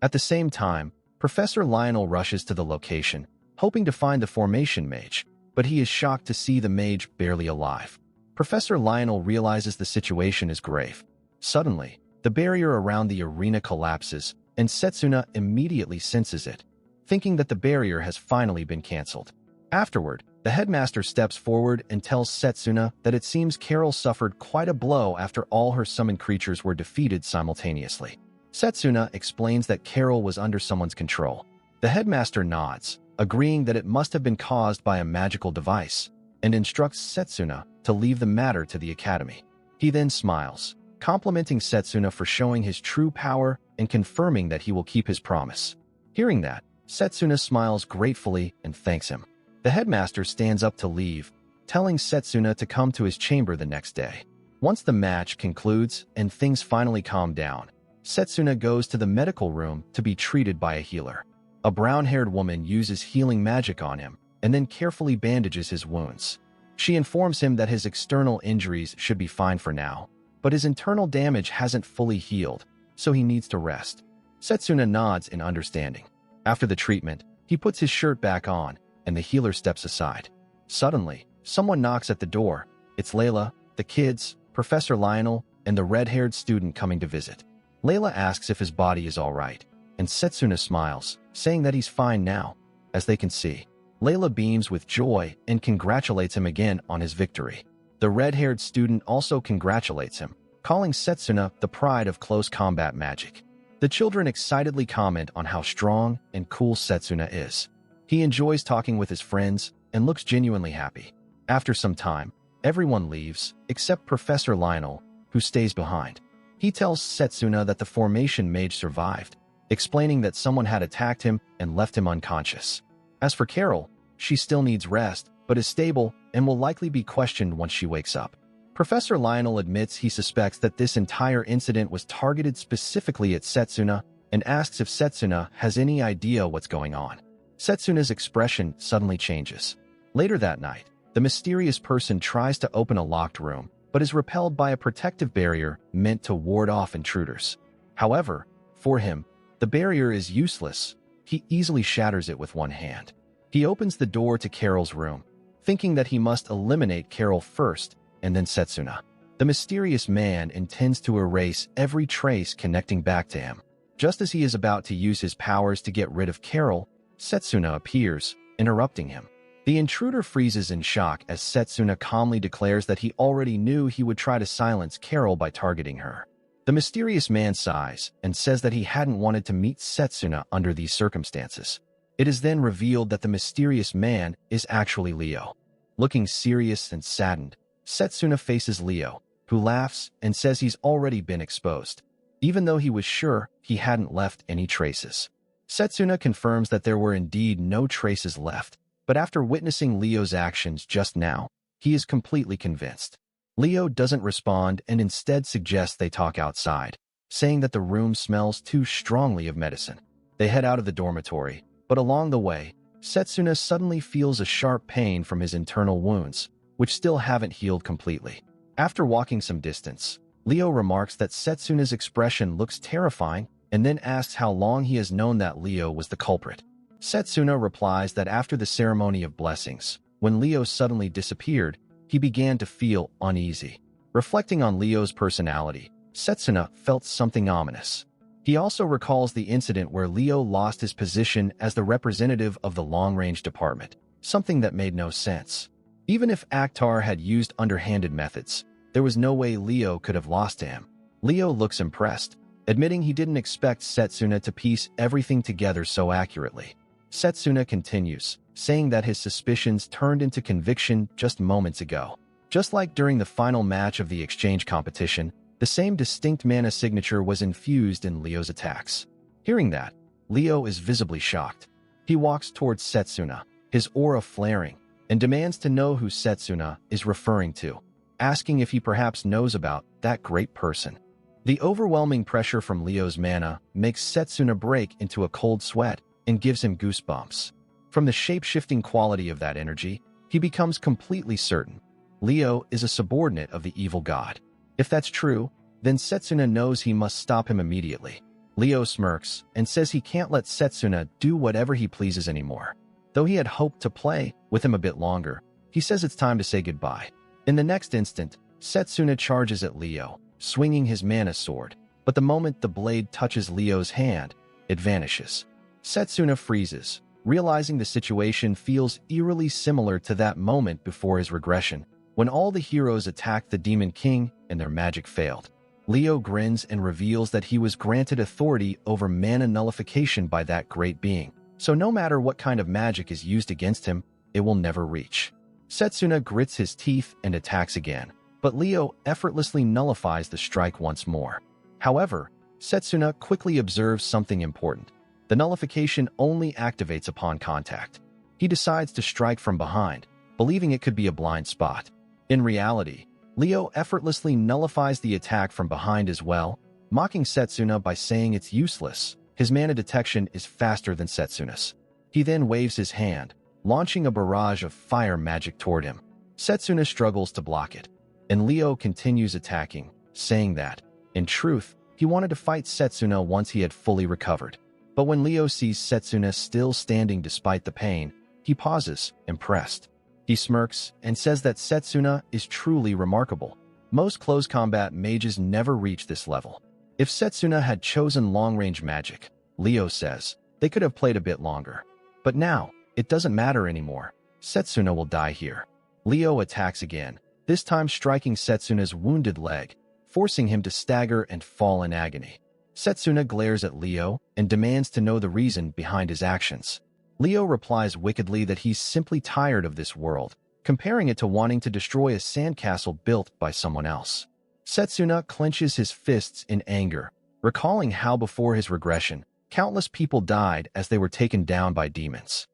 At the same time, Professor Lionel rushes to the location, hoping to find the formation mage, but he is shocked to see the mage barely alive. Professor Lionel realizes the situation is grave. Suddenly, the barrier around the arena collapses, and Setsuna immediately senses it, thinking that the barrier has finally been cancelled. Afterward, the headmaster steps forward and tells Setsuna that it seems Carol suffered quite a blow after all her summoned creatures were defeated simultaneously. Setsuna explains that Carol was under someone's control. The headmaster nods, agreeing that it must have been caused by a magical device, and instructs Setsuna to leave the matter to the academy. He then smiles, complimenting Setsuna for showing his true power and confirming that he will keep his promise. Hearing that, Setsuna smiles gratefully and thanks him. The headmaster stands up to leave, telling Setsuna to come to his chamber the next day. Once the match concludes and things finally calm down, Setsuna goes to the medical room to be treated by a healer. A brown-haired woman uses healing magic on him and then carefully bandages his wounds. She informs him that his external injuries should be fine for now, but his internal damage hasn't fully healed, so he needs to rest. Setsuna nods in understanding. After the treatment, he puts his shirt back on, and the healer steps aside. Suddenly, someone knocks at the door. It's Layla, the kids, Professor Lionel, and the red-haired student coming to visit. Layla asks if his body is all right, and Setsuna smiles, saying that he's fine now. As they can see, Layla beams with joy and congratulates him again on his victory. The red-haired student also congratulates him, calling Setsuna the pride of close combat magic. The children excitedly comment on how strong and cool Setsuna is. He enjoys talking with his friends and looks genuinely happy. After some time, everyone leaves, except Professor Lionel, who stays behind. He tells Setsuna that the formation mage survived, explaining that someone had attacked him and left him unconscious. As for Carol, she still needs rest, but is stable and will likely be questioned once she wakes up. Professor Lionel admits he suspects that this entire incident was targeted specifically at Setsuna and asks if Setsuna has any idea what's going on. Setsuna's expression suddenly changes. Later that night, the mysterious person tries to open a locked room, but is repelled by a protective barrier meant to ward off intruders. However, for him, the barrier is useless. He easily shatters it with one hand. He opens the door to Carol's room, thinking that he must eliminate Carol first and then Setsuna. The mysterious man intends to erase every trace connecting back to him. Just as he is about to use his powers to get rid of Carol, Setsuna appears, interrupting him. The intruder freezes in shock as Setsuna calmly declares that he already knew he would try to silence Carol by targeting her. The mysterious man sighs and says that he hadn't wanted to meet Setsuna under these circumstances. It is then revealed that the mysterious man is actually Leo. Looking serious and saddened, Setsuna faces Leo, who laughs and says he's already been exposed, even though he was sure he hadn't left any traces. Setsuna confirms that there were indeed no traces left, but after witnessing Leo's actions just now, he is completely convinced. Leo doesn't respond and instead suggests they talk outside, saying that the room smells too strongly of medicine. They head out of the dormitory, but along the way, Setsuna suddenly feels a sharp pain from his internal wounds, which still haven't healed completely. After walking some distance, Leo remarks that Setsuna's expression looks terrifying and then asks how long he has known that Leo was the culprit. Setsuna replies that after the ceremony of blessings, when Leo suddenly disappeared, he began to feel uneasy. Reflecting on Leo's personality, Setsuna felt something ominous. He also recalls the incident where Leo lost his position as the representative of the long-range department, something that made no sense. Even if Akhtar had used underhanded methods, there was no way Leo could have lost to him. Leo looks impressed, admitting he didn't expect Setsuna to piece everything together so accurately. Setsuna continues, saying that his suspicions turned into conviction just moments ago. Just like during the final match of the exchange competition, the same distinct mana signature was infused in Leo's attacks. Hearing that, Leo is visibly shocked. He walks towards Setsuna, his aura flaring, and demands to know who Setsuna is referring to, asking if he perhaps knows about that great person. The overwhelming pressure from Leo's mana makes Setsuna break into a cold sweat and gives him goosebumps. From the shape-shifting quality of that energy, he becomes completely certain Leo is a subordinate of the evil god. If that's true, then Setsuna knows he must stop him immediately. Leo smirks and says he can't let Setsuna do whatever he pleases anymore. Though he had hoped to play with him a bit longer, he says it's time to say goodbye. In the next instant, Setsuna charges at Leo, swinging his mana sword, but the moment the blade touches Leo's hand, it vanishes. Setsuna freezes, realizing the situation feels eerily similar to that moment before his regression, when all the heroes attacked the Demon King and their magic failed. Leo grins and reveals that he was granted authority over mana nullification by that great being, so no matter what kind of magic is used against him, it will never reach. Setsuna grits his teeth and attacks again, but Leo effortlessly nullifies the strike once more. However, Setsuna quickly observes something important. The nullification only activates upon contact. He decides to strike from behind, believing it could be a blind spot. In reality, Leo effortlessly nullifies the attack from behind as well, mocking Setsuna by saying it's useless. His mana detection is faster than Setsuna's. He then waves his hand, launching a barrage of fire magic toward him. Setsuna struggles to block it, and Leo continues attacking, saying that, in truth, he wanted to fight Setsuna once he had fully recovered. But when Leo sees Setsuna still standing despite the pain, he pauses, impressed. He smirks and says that Setsuna is truly remarkable. Most close combat mages never reach this level. If Setsuna had chosen long-range magic, Leo says, they could have played a bit longer. But now, it doesn't matter anymore. Setsuna will die here. Leo attacks again, this time striking Setsuna's wounded leg, forcing him to stagger and fall in agony. Setsuna glares at Leo and demands to know the reason behind his actions. Leo replies wickedly that he's simply tired of this world, comparing it to wanting to destroy a sandcastle built by someone else. Setsuna clenches his fists in anger, recalling how before his regression, countless people died as they were taken down by demons.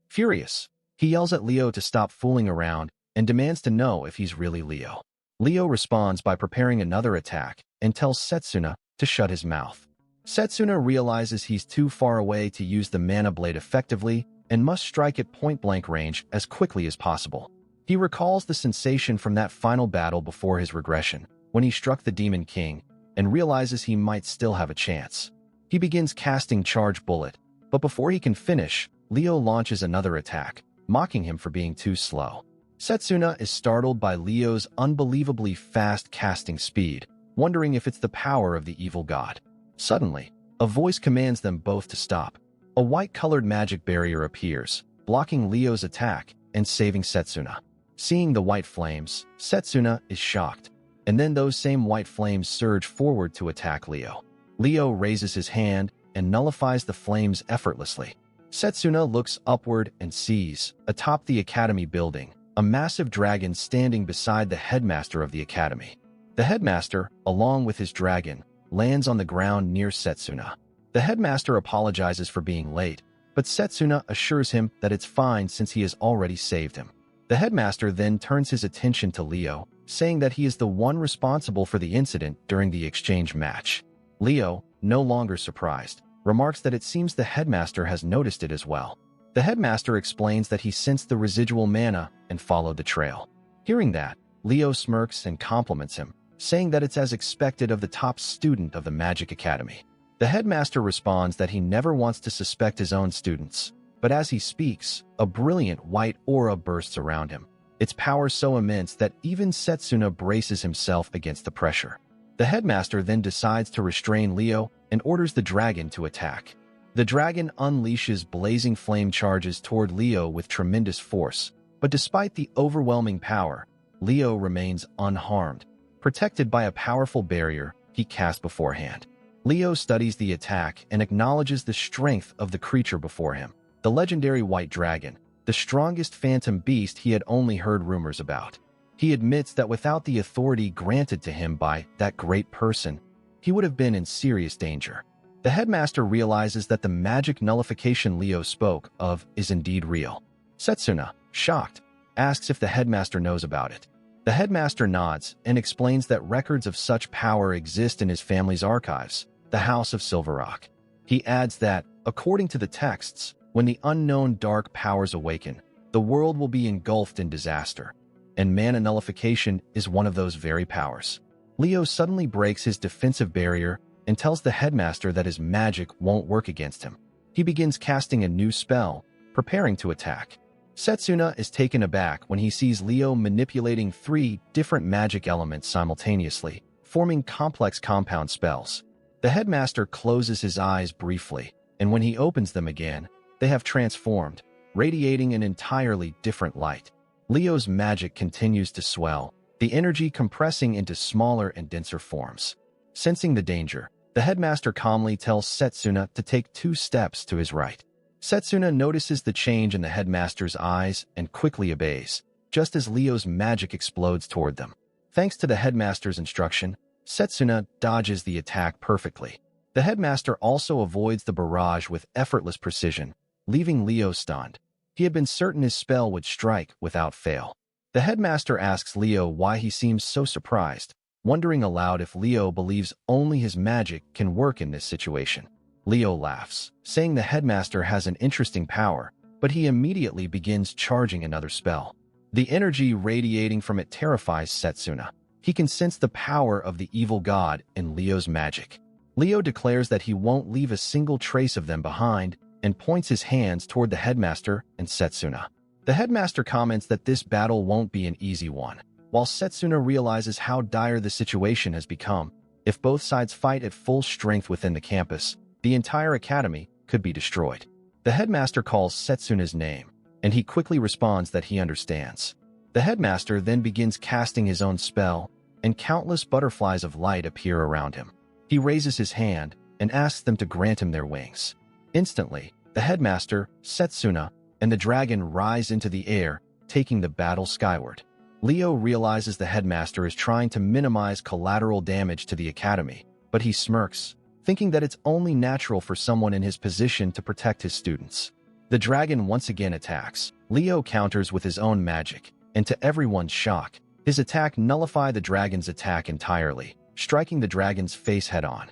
Furious, he yells at Leo to stop fooling around and demands to know if he's really Leo. Leo responds by preparing another attack and tells Setsuna to shut his mouth. Setsuna realizes he's too far away to use the mana blade effectively and must strike at point-blank range as quickly as possible. He recalls the sensation from that final battle before his regression, when he struck the Demon King, and realizes he might still have a chance. He begins casting Charge Bullet, but before he can finish, Leo launches another attack, mocking him for being too slow. Setsuna is startled by Leo's unbelievably fast casting speed, wondering if it's the power of the evil god. Suddenly, a voice commands them both to stop. A white-colored magic barrier appears, blocking Leo's attack and saving Setsuna. Seeing the white flames, Setsuna is shocked, and then those same white flames surge forward to attack Leo. Leo raises his hand and nullifies the flames effortlessly. Setsuna looks upward and sees, atop the academy building, a massive dragon standing beside the headmaster of the academy. The headmaster, along with his dragon, lands on the ground near Setsuna. The headmaster apologizes for being late, but Setsuna assures him that it's fine since he has already saved him. The headmaster then turns his attention to Leo, saying that he is the one responsible for the incident during the exchange match. Leo, no longer surprised, remarks that it seems the headmaster has noticed it as well. The headmaster explains that he sensed the residual mana and followed the trail. Hearing that, Leo smirks and compliments him, saying that it's as expected of the top student of the Magic Academy. The headmaster responds that he never wants to suspect his own students, but as he speaks, a brilliant white aura bursts around him, its power so immense that even Setsuna braces himself against the pressure. The headmaster then decides to restrain Leo and orders the dragon to attack. The dragon unleashes blazing flame charges toward Leo with tremendous force, but despite the overwhelming power, Leo remains unharmed, protected by a powerful barrier he cast beforehand. Leo studies the attack and acknowledges the strength of the creature before him, the legendary white dragon, the strongest phantom beast he had only heard rumors about. He admits that without the authority granted to him by that great person, he would have been in serious danger. The headmaster realizes that the magic nullification Leo spoke of is indeed real. Setsuna, shocked, asks if the headmaster knows about it. The headmaster nods and explains that records of such power exist in his family's archives, the House of Silver Rock. He adds that, according to the texts, when the unknown dark powers awaken, the world will be engulfed in disaster, and mana nullification is one of those very powers. Leo suddenly breaks his defensive barrier and tells the headmaster that his magic won't work against him. He begins casting a new spell, preparing to attack. Setsuna is taken aback when he sees Leo manipulating 3 different magic elements simultaneously, forming complex compound spells. The headmaster closes his eyes briefly, and when he opens them again, they have transformed, radiating an entirely different light. Leo's magic continues to swell, the energy compressing into smaller and denser forms. Sensing the danger, the headmaster calmly tells Setsuna to take 2 steps to his right. Setsuna notices the change in the headmaster's eyes and quickly obeys, just as Leo's magic explodes toward them. Thanks to the headmaster's instruction, Setsuna dodges the attack perfectly. The headmaster also avoids the barrage with effortless precision, leaving Leo stunned. He had been certain his spell would strike without fail. The headmaster asks Leo why he seems so surprised, wondering aloud if Leo believes only his magic can work in this situation. Leo laughs, saying the headmaster has an interesting power, but he immediately begins charging another spell. The energy radiating from it terrifies Setsuna. He can sense the power of the evil god in Leo's magic. Leo declares that he won't leave a single trace of them behind and points his hands toward the headmaster and Setsuna. The headmaster comments that this battle won't be an easy one, while Setsuna realizes how dire the situation has become. If both sides fight at full strength within the campus, the entire academy could be destroyed. The headmaster calls Setsuna's name, and he quickly responds that he understands. The headmaster then begins casting his own spell, and countless butterflies of light appear around him. He raises his hand and asks them to grant him their wings. Instantly, the headmaster, Setsuna, and the dragon rise into the air, taking the battle skyward. Leo realizes the headmaster is trying to minimize collateral damage to the academy, but he smirks, thinking that it's only natural for someone in his position to protect his students. The dragon once again attacks. Leo counters with his own magic, and to everyone's shock, His attack nullified the dragon's attack entirely, striking the dragon's face head-on.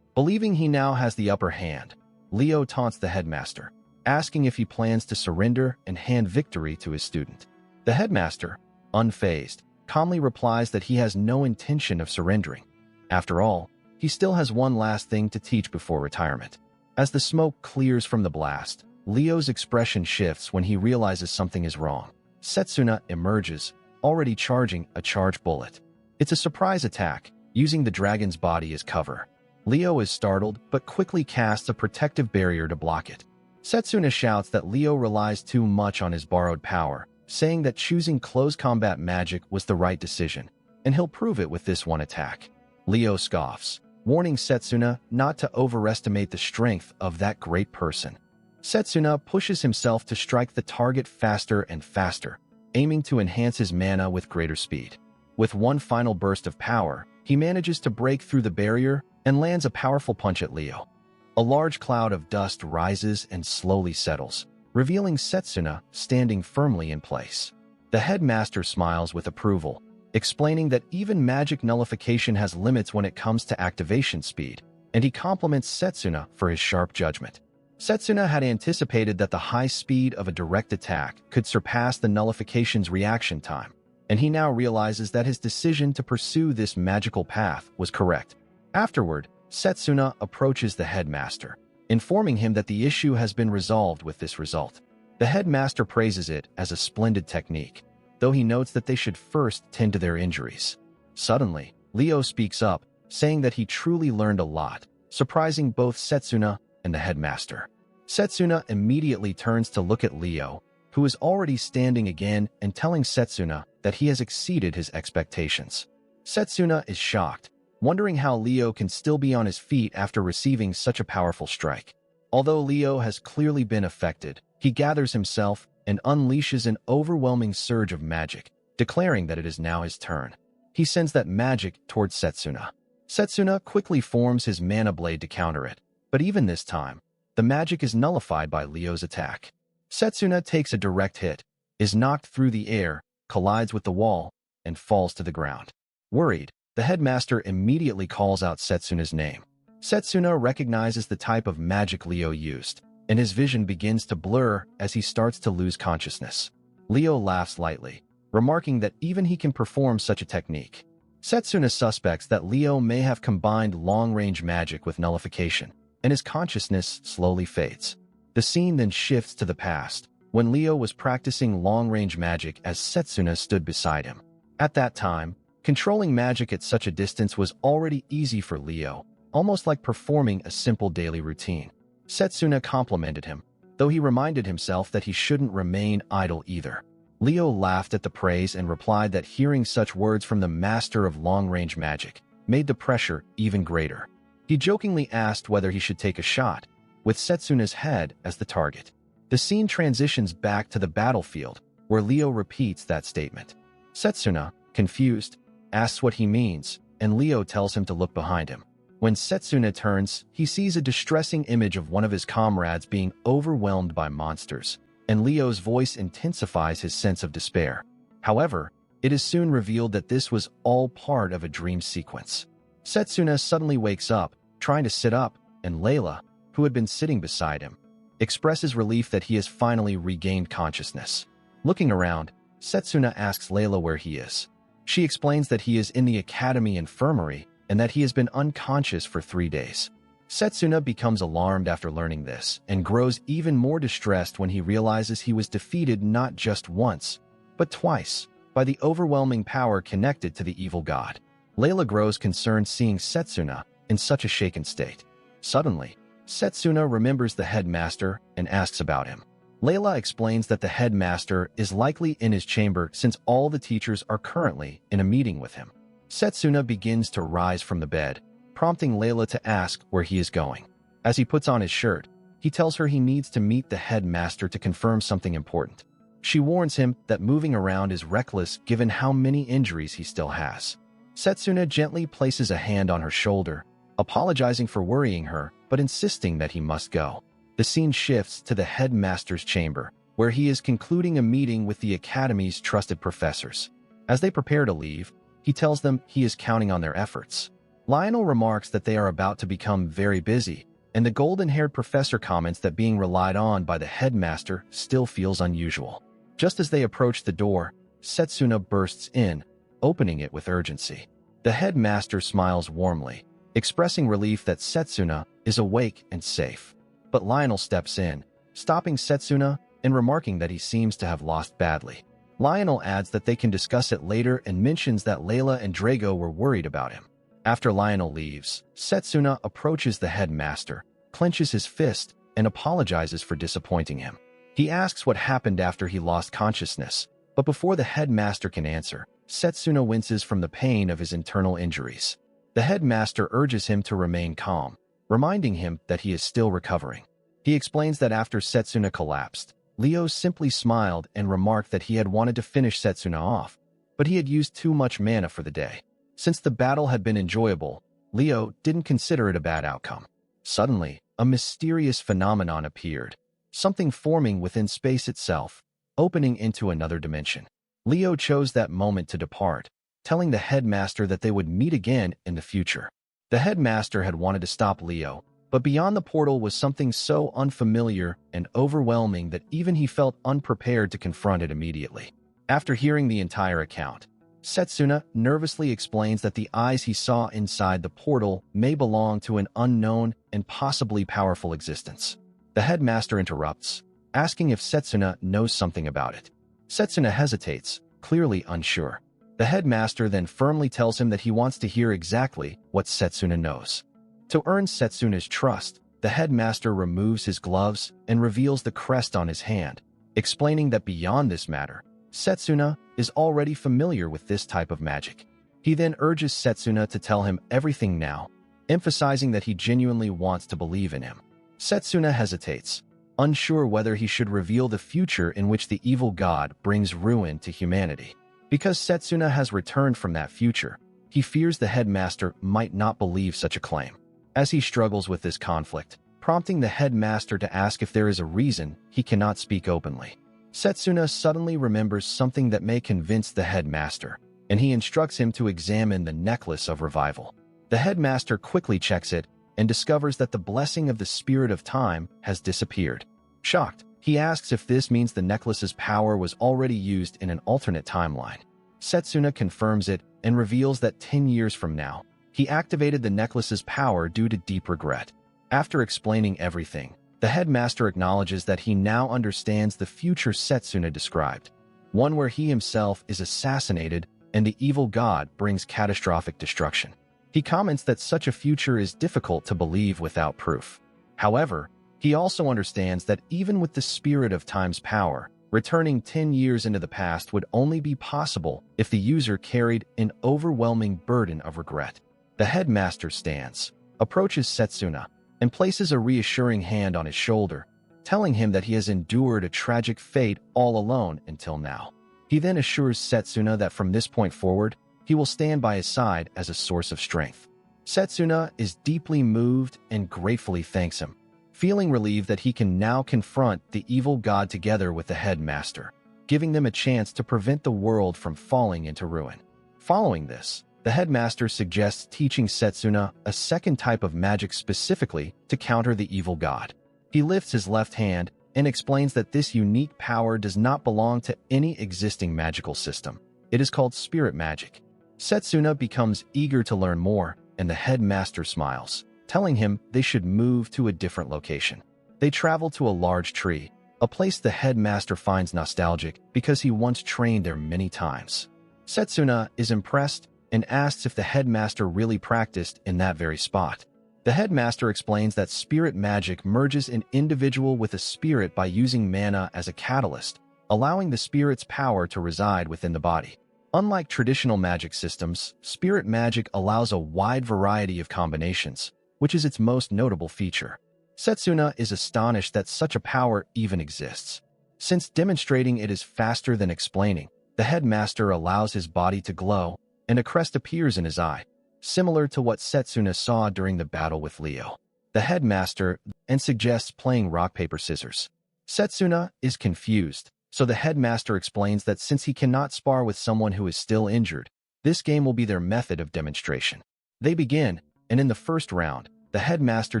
Believing he now has the upper hand, Leo taunts the headmaster, asking if he plans to surrender and hand victory to his student. The headmaster, unfazed, calmly replies that he has no intention of surrendering. After all, he still has one last thing to teach before retirement. As the smoke clears from the blast, Leo's expression shifts when he realizes something is wrong. Setsuna emerges, already charging a charged bullet. It's a surprise attack, using the dragon's body as cover. Leo is startled, but quickly casts a protective barrier to block it. Setsuna shouts that Leo relies too much on his borrowed power, saying that choosing close combat magic was the right decision, and he'll prove it with this one attack. Leo scoffs, warning Setsuna not to overestimate the strength of that great person. Setsuna pushes himself to strike the target faster and faster, aiming to enhance his mana with greater speed. With one final burst of power, he manages to break through the barrier and lands a powerful punch at Leo. A large cloud of dust rises and slowly settles, revealing Setsuna standing firmly in place. The headmaster smiles with approval, explaining that even magic nullification has limits when it comes to activation speed, and he compliments Setsuna for his sharp judgment. Setsuna had anticipated that the high speed of a direct attack could surpass the nullification's reaction time, and he now realizes that his decision to pursue this magical path was correct. Afterward, Setsuna approaches the headmaster, informing him that the issue has been resolved with this result. The headmaster praises it as a splendid technique, though he notes that they should first tend to their injuries. Suddenly, Leo speaks up, saying that he truly learned a lot, surprising both Setsuna and the headmaster. Setsuna immediately turns to look at Leo, who is already standing again and telling Setsuna that he has exceeded his expectations. Setsuna is shocked, wondering how Leo can still be on his feet after receiving such a powerful strike. Although Leo has clearly been affected, he gathers himself and unleashes an overwhelming surge of magic, declaring that it is now his turn. He sends that magic towards Setsuna. Setsuna quickly forms his mana blade to counter it, but even this time, the magic is nullified by Leo's attack. Setsuna takes a direct hit, is knocked through the air, collides with the wall, and falls to the ground. Worried, the headmaster immediately calls out Setsuna's name. Setsuna recognizes the type of magic Leo used, and his vision begins to blur as he starts to lose consciousness. Leo laughs lightly, remarking that even he can perform such a technique. Setsuna suspects that Leo may have combined long-range magic with nullification, and his consciousness slowly fades. The scene then shifts to the past, when Leo was practicing long-range magic as Setsuna stood beside him. At that time, controlling magic at such a distance was already easy for Leo, almost like performing a simple daily routine. Setsuna complimented him, though he reminded himself that he shouldn't remain idle either. Leo laughed at the praise and replied that hearing such words from the master of long-range magic made the pressure even greater. He jokingly asked whether he should take a shot, with Setsuna's head as the target. The scene transitions back to the battlefield, where Leo repeats that statement. Setsuna, confused, asks what he means, and Leo tells him to look behind him. When Setsuna turns, he sees a distressing image of one of his comrades being overwhelmed by monsters, and Leo's voice intensifies his sense of despair. However, it is soon revealed that this was all part of a dream sequence. Setsuna suddenly wakes up, trying to sit up, and Layla, who had been sitting beside him, expresses relief that he has finally regained consciousness. Looking around, Setsuna asks Layla where he is. She explains that he is in the academy infirmary and that he has been unconscious for 3 days. Setsuna becomes alarmed after learning this and grows even more distressed when he realizes he was defeated not just once, but twice, by the overwhelming power connected to the evil god. Layla grows concerned seeing Setsuna in such a shaken state. Suddenly, Setsuna remembers the headmaster and asks about him. Layla explains that the headmaster is likely in his chamber since all the teachers are currently in a meeting with him. Setsuna begins to rise from the bed, prompting Layla to ask where he is going. As he puts on his shirt, he tells her he needs to meet the headmaster to confirm something important. She warns him that moving around is reckless given how many injuries he still has. Setsuna gently places a hand on her shoulder, apologizing for worrying her, but insisting that he must go. The scene shifts to the headmaster's chamber, where he is concluding a meeting with the academy's trusted professors. As they prepare to leave, he tells them he is counting on their efforts. Lionel remarks that they are about to become very busy, and the golden-haired professor comments that being relied on by the headmaster still feels unusual. Just as they approach the door, Setsuna bursts in, opening it with urgency. The headmaster smiles warmly, expressing relief that Setsuna is awake and safe. But Lionel steps in, stopping Setsuna and remarking that he seems to have lost badly. Lionel adds that they can discuss it later and mentions that Layla and Drago were worried about him. After Lionel leaves, Setsuna approaches the headmaster, clenches his fist, and apologizes for disappointing him. He asks what happened after he lost consciousness, but before the headmaster can answer, Setsuna winces from the pain of his internal injuries. The headmaster urges him to remain calm, reminding him that he is still recovering. He explains that after Setsuna collapsed, Leo simply smiled and remarked that he had wanted to finish Setsuna off, but he had used too much mana for the day. Since the battle had been enjoyable, Leo didn't consider it a bad outcome. Suddenly, a mysterious phenomenon appeared, something forming within space itself, opening into another dimension. Leo chose that moment to depart, telling the headmaster that they would meet again in the future. The headmaster had wanted to stop Leo, but beyond the portal was something so unfamiliar and overwhelming that even he felt unprepared to confront it immediately. After hearing the entire account, Setsuna nervously explains that the eyes he saw inside the portal may belong to an unknown and possibly powerful existence. The headmaster interrupts, asking if Setsuna knows something about it. Setsuna hesitates, clearly unsure. The headmaster then firmly tells him that he wants to hear exactly what Setsuna knows. To earn Setsuna's trust, the headmaster removes his gloves and reveals the crest on his hand, explaining that beyond this matter, Setsuna is already familiar with this type of magic. He then urges Setsuna to tell him everything now, emphasizing that he genuinely wants to believe in him. Setsuna hesitates, unsure whether he should reveal the future in which the evil god brings ruin to humanity. Because Setsuna has returned from that future, he fears the headmaster might not believe such a claim. As he struggles with this conflict, prompting the headmaster to ask if there is a reason he cannot speak openly. Setsuna suddenly remembers something that may convince the headmaster, and he instructs him to examine the necklace of revival. The headmaster quickly checks it and discovers that the blessing of the spirit of time has disappeared. Shocked, he asks if this means the necklace's power was already used in an alternate timeline. Setsuna confirms it and reveals that 10 years from now, he activated the necklace's power due to deep regret. After explaining everything, the headmaster acknowledges that he now understands the future Setsuna described, one where he himself is assassinated and the evil god brings catastrophic destruction. He comments that such a future is difficult to believe without proof. However, he also understands that even with the spirit of time's power, returning 10 years into the past would only be possible if the user carried an overwhelming burden of regret. The headmaster stands, approaches Setsuna, and places a reassuring hand on his shoulder, telling him that he has endured a tragic fate all alone until now. He then assures Setsuna that from this point forward, he will stand by his side as a source of strength. Setsuna is deeply moved and gratefully thanks him, feeling relieved that he can now confront the evil god together with the headmaster, giving them a chance to prevent the world from falling into ruin. Following this, the headmaster suggests teaching Setsuna a second type of magic specifically to counter the evil god. He lifts his left hand and explains that this unique power does not belong to any existing magical system. It is called spirit magic. Setsuna becomes eager to learn more, and the headmaster smiles, telling him they should move to a different location. They travel to a large tree, a place the headmaster finds nostalgic because he once trained there many times. Setsuna is impressed and asks if the headmaster really practiced in that very spot. The headmaster explains that spirit magic merges an individual with a spirit by using mana as a catalyst, allowing the spirit's power to reside within the body. Unlike traditional magic systems, spirit magic allows a wide variety of combinations, which is its most notable feature. Setsuna is astonished that such a power even exists. Since demonstrating it is faster than explaining, the headmaster allows his body to glow, and a crest appears in his eye, similar to what Setsuna saw during the battle with Leo. The headmaster then suggests playing rock, paper, scissors. Setsuna is confused, So the headmaster explains that since he cannot spar with someone who is still injured, this game will be their method of demonstration. They begin, and in the first round, the headmaster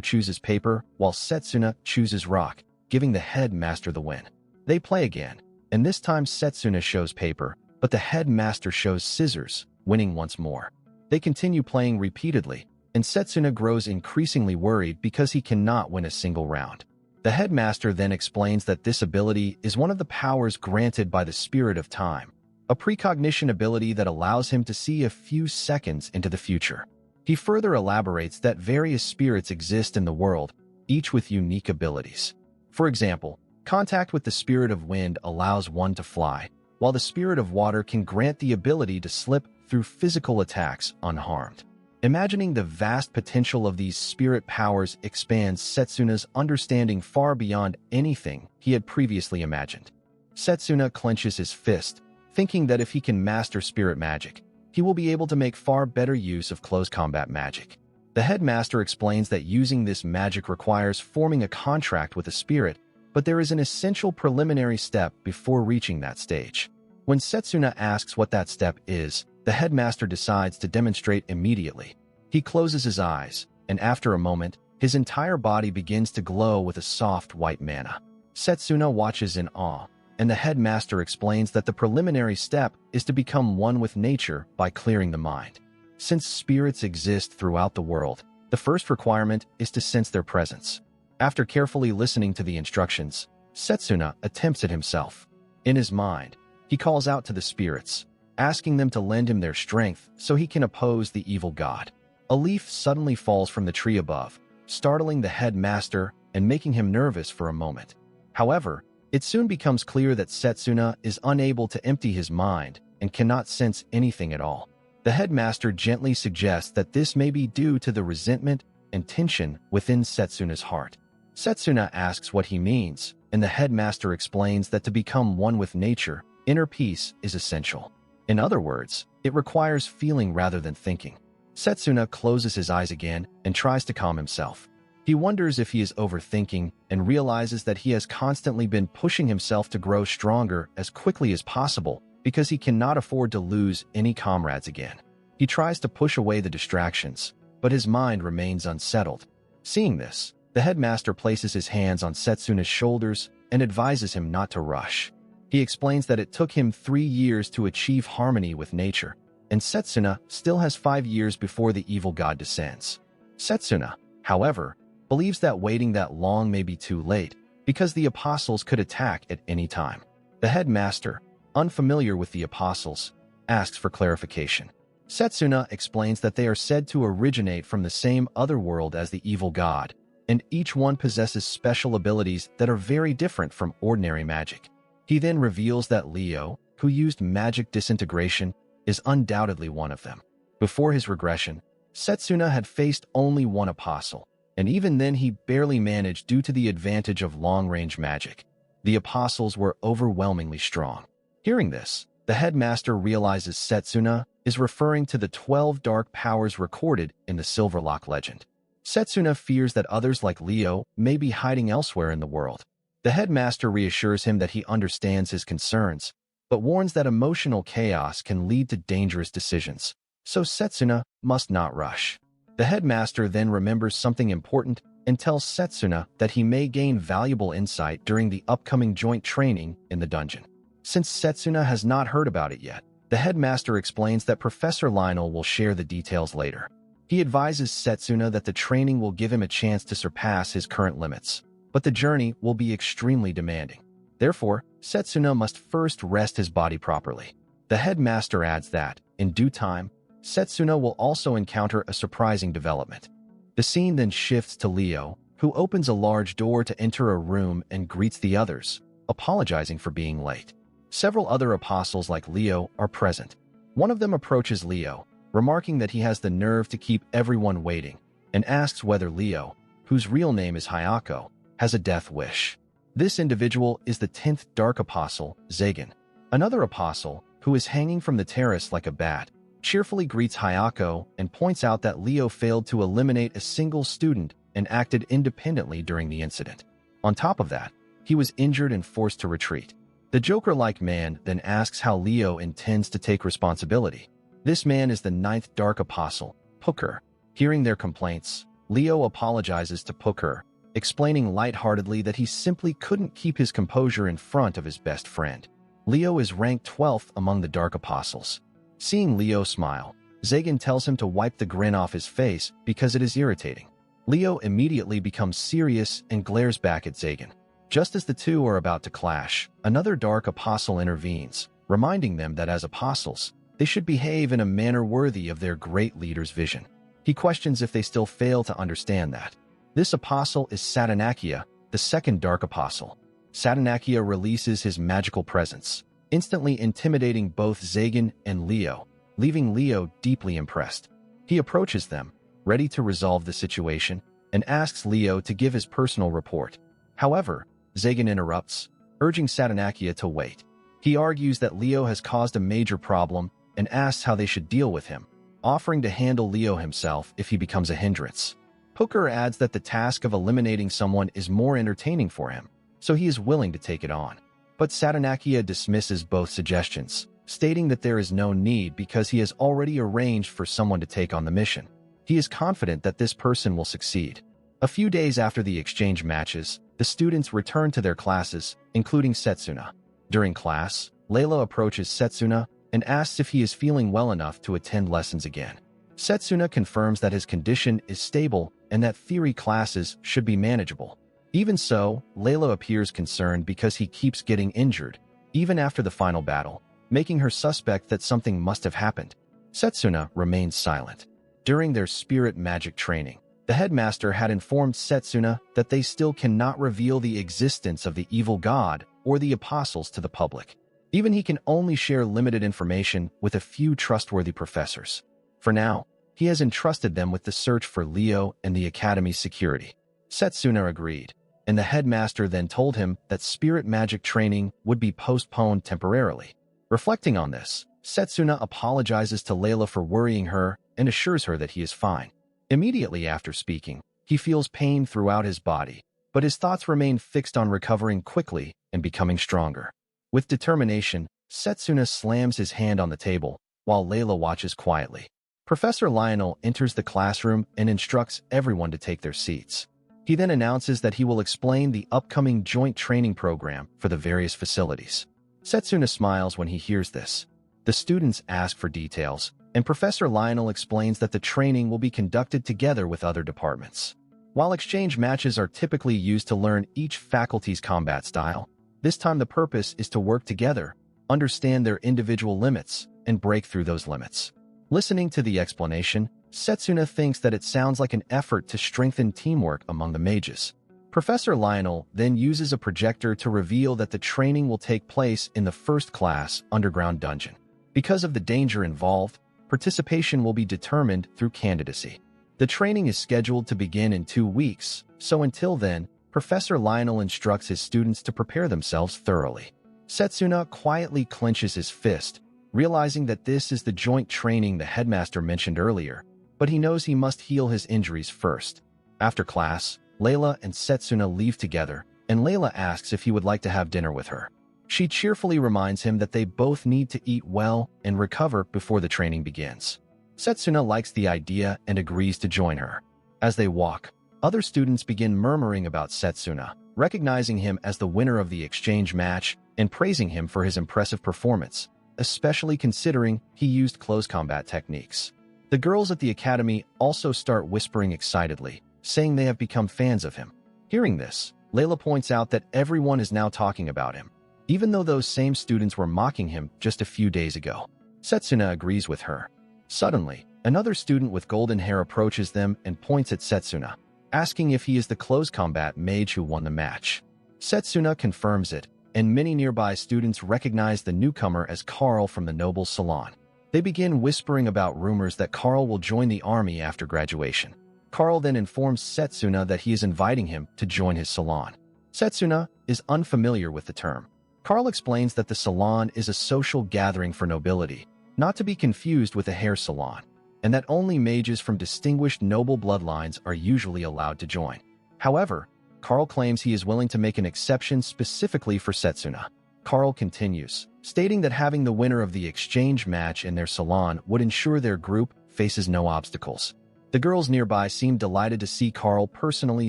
chooses paper while Setsuna chooses rock, giving the headmaster the win. They play again, and this time Setsuna shows paper, but the headmaster shows scissors, winning once more. They continue playing repeatedly, and Setsuna grows increasingly worried because he cannot win a single round. The headmaster then explains that this ability is one of the powers granted by the Spirit of Time, a precognition ability that allows him to see a few seconds into the future. He further elaborates that various spirits exist in the world, each with unique abilities. For example, contact with the spirit of wind allows one to fly, while the spirit of water can grant the ability to slip through physical attacks unharmed. Imagining the vast potential of these spirit powers expands Setsuna's understanding far beyond anything he had previously imagined. Setsuna clenches his fist, thinking that if he can master spirit magic, he will be able to make far better use of close combat magic. The headmaster explains that using this magic requires forming a contract with a spirit, but there is an essential preliminary step before reaching that stage. When Setsuna asks what that step is, the headmaster decides to demonstrate immediately. He closes his eyes, and after a moment, his entire body begins to glow with a soft white mana. Setsuna watches in awe, and the headmaster explains that the preliminary step is to become one with nature by clearing the mind. Since spirits exist throughout the world, the first requirement is to sense their presence. After carefully listening to the instructions, Setsuna attempts it himself. In his mind, he calls out to the spirits, asking them to lend him their strength so he can oppose the evil god. A leaf suddenly falls from the tree above, startling the headmaster and making him nervous for a moment. However, it soon becomes clear that Setsuna is unable to empty his mind and cannot sense anything at all. The headmaster gently suggests that this may be due to the resentment and tension within Setsuna's heart. Setsuna asks what he means, and the headmaster explains that to become one with nature, inner peace is essential. In other words, it requires feeling rather than thinking. Setsuna closes his eyes again and tries to calm himself. He wonders if he is overthinking and realizes that he has constantly been pushing himself to grow stronger as quickly as possible because he cannot afford to lose any comrades again. He tries to push away the distractions, but his mind remains unsettled. Seeing this, the headmaster places his hands on Setsuna's shoulders and advises him not to rush. He explains that it took him 3 years to achieve harmony with nature, and Setsuna still has 5 years before the evil god descends. Setsuna, however, believes that waiting that long may be too late, because the apostles could attack at any time. The headmaster, unfamiliar with the apostles, asks for clarification. Setsuna explains that they are said to originate from the same otherworld as the evil god, and each one possesses special abilities that are very different from ordinary magic. He then reveals that Leo, who used magic disintegration, is undoubtedly one of them. Before his regression, Setsuna had faced only one apostle, and even then he barely managed due to the advantage of long-range magic. The apostles were overwhelmingly strong. Hearing this, the headmaster realizes Setsuna is referring to the 12 dark powers recorded in the Silverlock legend. Setsuna fears that others like Leo may be hiding elsewhere in the world. The headmaster reassures him that he understands his concerns, but warns that emotional chaos can lead to dangerous decisions, so Setsuna must not rush. The headmaster then remembers something important and tells Setsuna that he may gain valuable insight during the upcoming joint training in the dungeon. Since Setsuna has not heard about it yet, the headmaster explains that Professor Lionel will share the details later. He advises Setsuna that the training will give him a chance to surpass his current limits, but the journey will be extremely demanding. Therefore, Setsuna must first rest his body properly. The headmaster adds that, in due time, Setsuna will also encounter a surprising development. The scene then shifts to Leo, who opens a large door to enter a room and greets the others, apologizing for being late. Several other apostles like Leo are present. One of them approaches Leo, remarking that he has the nerve to keep everyone waiting, and asks whether Leo, whose real name is Hayako, has a death wish. This individual is the 10th Dark Apostle, Zagan. Another apostle, who is hanging from the terrace like a bat, cheerfully greets Hayako and points out that Leo failed to eliminate a single student and acted independently during the incident. On top of that, he was injured and forced to retreat. The Joker-like man then asks how Leo intends to take responsibility. This man is the ninth Dark Apostle, Pooker. Hearing their complaints, Leo apologizes to Pooker, explaining lightheartedly that he simply couldn't keep his composure in front of his best friend. Leo is ranked 12th among the Dark Apostles. Seeing Leo smile, Zagan tells him to wipe the grin off his face because it is irritating. Leo immediately becomes serious and glares back at Zagan. Just as the two are about to clash, another Dark Apostle intervenes, reminding them that as apostles, they should behave in a manner worthy of their great leader's vision. He questions if they still fail to understand that. This apostle is Satanakia, the second Dark Apostle. Satanakia releases his magical presence, instantly intimidating both Zagan and Leo, leaving Leo deeply impressed. He approaches them, ready to resolve the situation, and asks Leo to give his personal report. However, Zagan interrupts, urging Satanakia to wait. He argues that Leo has caused a major problem and asks how they should deal with him, offering to handle Leo himself if he becomes a hindrance. Pooker adds that the task of eliminating someone is more entertaining for him, so he is willing to take it on. But Satanakia dismisses both suggestions, stating that there is no need because he has already arranged for someone to take on the mission. He is confident that this person will succeed. A few days after the exchange matches, the students return to their classes, including Setsuna. During class, Layla approaches Setsuna and asks if he is feeling well enough to attend lessons again. Setsuna confirms that his condition is stable and that theory classes should be manageable. Even so, Layla appears concerned because he keeps getting injured, even after the final battle, making her suspect that something must have happened. Setsuna remains silent. During their spirit magic training, the headmaster had informed Setsuna that they still cannot reveal the existence of the evil god or the apostles to the public. Even he can only share limited information with a few trustworthy professors. For now, he has entrusted them with the search for Leo and the academy's security. Setsuna agreed, and the headmaster then told him that spirit magic training would be postponed temporarily. Reflecting on this, Setsuna apologizes to Layla for worrying her and assures her that he is fine. Immediately after speaking, he feels pain throughout his body, but his thoughts remain fixed on recovering quickly and becoming stronger. With determination, Setsuna slams his hand on the table, while Layla watches quietly. Professor Lionel enters the classroom and instructs everyone to take their seats. He then announces that he will explain the upcoming joint training program for the various facilities. Setsuna smiles when he hears this. The students ask for details, and Professor Lionel explains that the training will be conducted together with other departments. While exchange matches are typically used to learn each faculty's combat style, this time the purpose is to work together, understand their individual limits, and break through those limits. Listening to the explanation, Setsuna thinks that it sounds like an effort to strengthen teamwork among the mages. Professor Lionel then uses a projector to reveal that the training will take place in the first class underground dungeon. Because of the danger involved, participation will be determined through candidacy. The training is scheduled to begin in 2 weeks, so until then, Professor Lionel instructs his students to prepare themselves thoroughly. Setsuna quietly clenches his fist, realizing that this is the joint training the headmaster mentioned earlier, but he knows he must heal his injuries first. After class, Layla and Setsuna leave together, and Layla asks if he would like to have dinner with her. She cheerfully reminds him that they both need to eat well and recover before the training begins. Setsuna likes the idea and agrees to join her. As they walk, other students begin murmuring about Setsuna, recognizing him as the winner of the exchange match and praising him for his impressive performance, especially considering he used close combat techniques. The girls at the academy also start whispering excitedly, saying they have become fans of him. Hearing this, Layla points out that everyone is now talking about him, even though those same students were mocking him just a few days ago. Setsuna agrees with her. Suddenly, another student with golden hair approaches them and points at Setsuna, asking if he is the close combat mage who won the match. Setsuna confirms it, and many nearby students recognize the newcomer as Carl from the Noble Salon. They begin whispering about rumors that Carl will join the army after graduation. Carl then informs Setsuna that he is inviting him to join his salon. Setsuna is unfamiliar with the term. Carl explains that the salon is a social gathering for nobility, not to be confused with a hair salon, and that only mages from distinguished noble bloodlines are usually allowed to join. However, Carl claims he is willing to make an exception specifically for Setsuna. Carl continues, stating that having the winner of the exchange match in their salon would ensure their group faces no obstacles. The girls nearby seem delighted to see Carl personally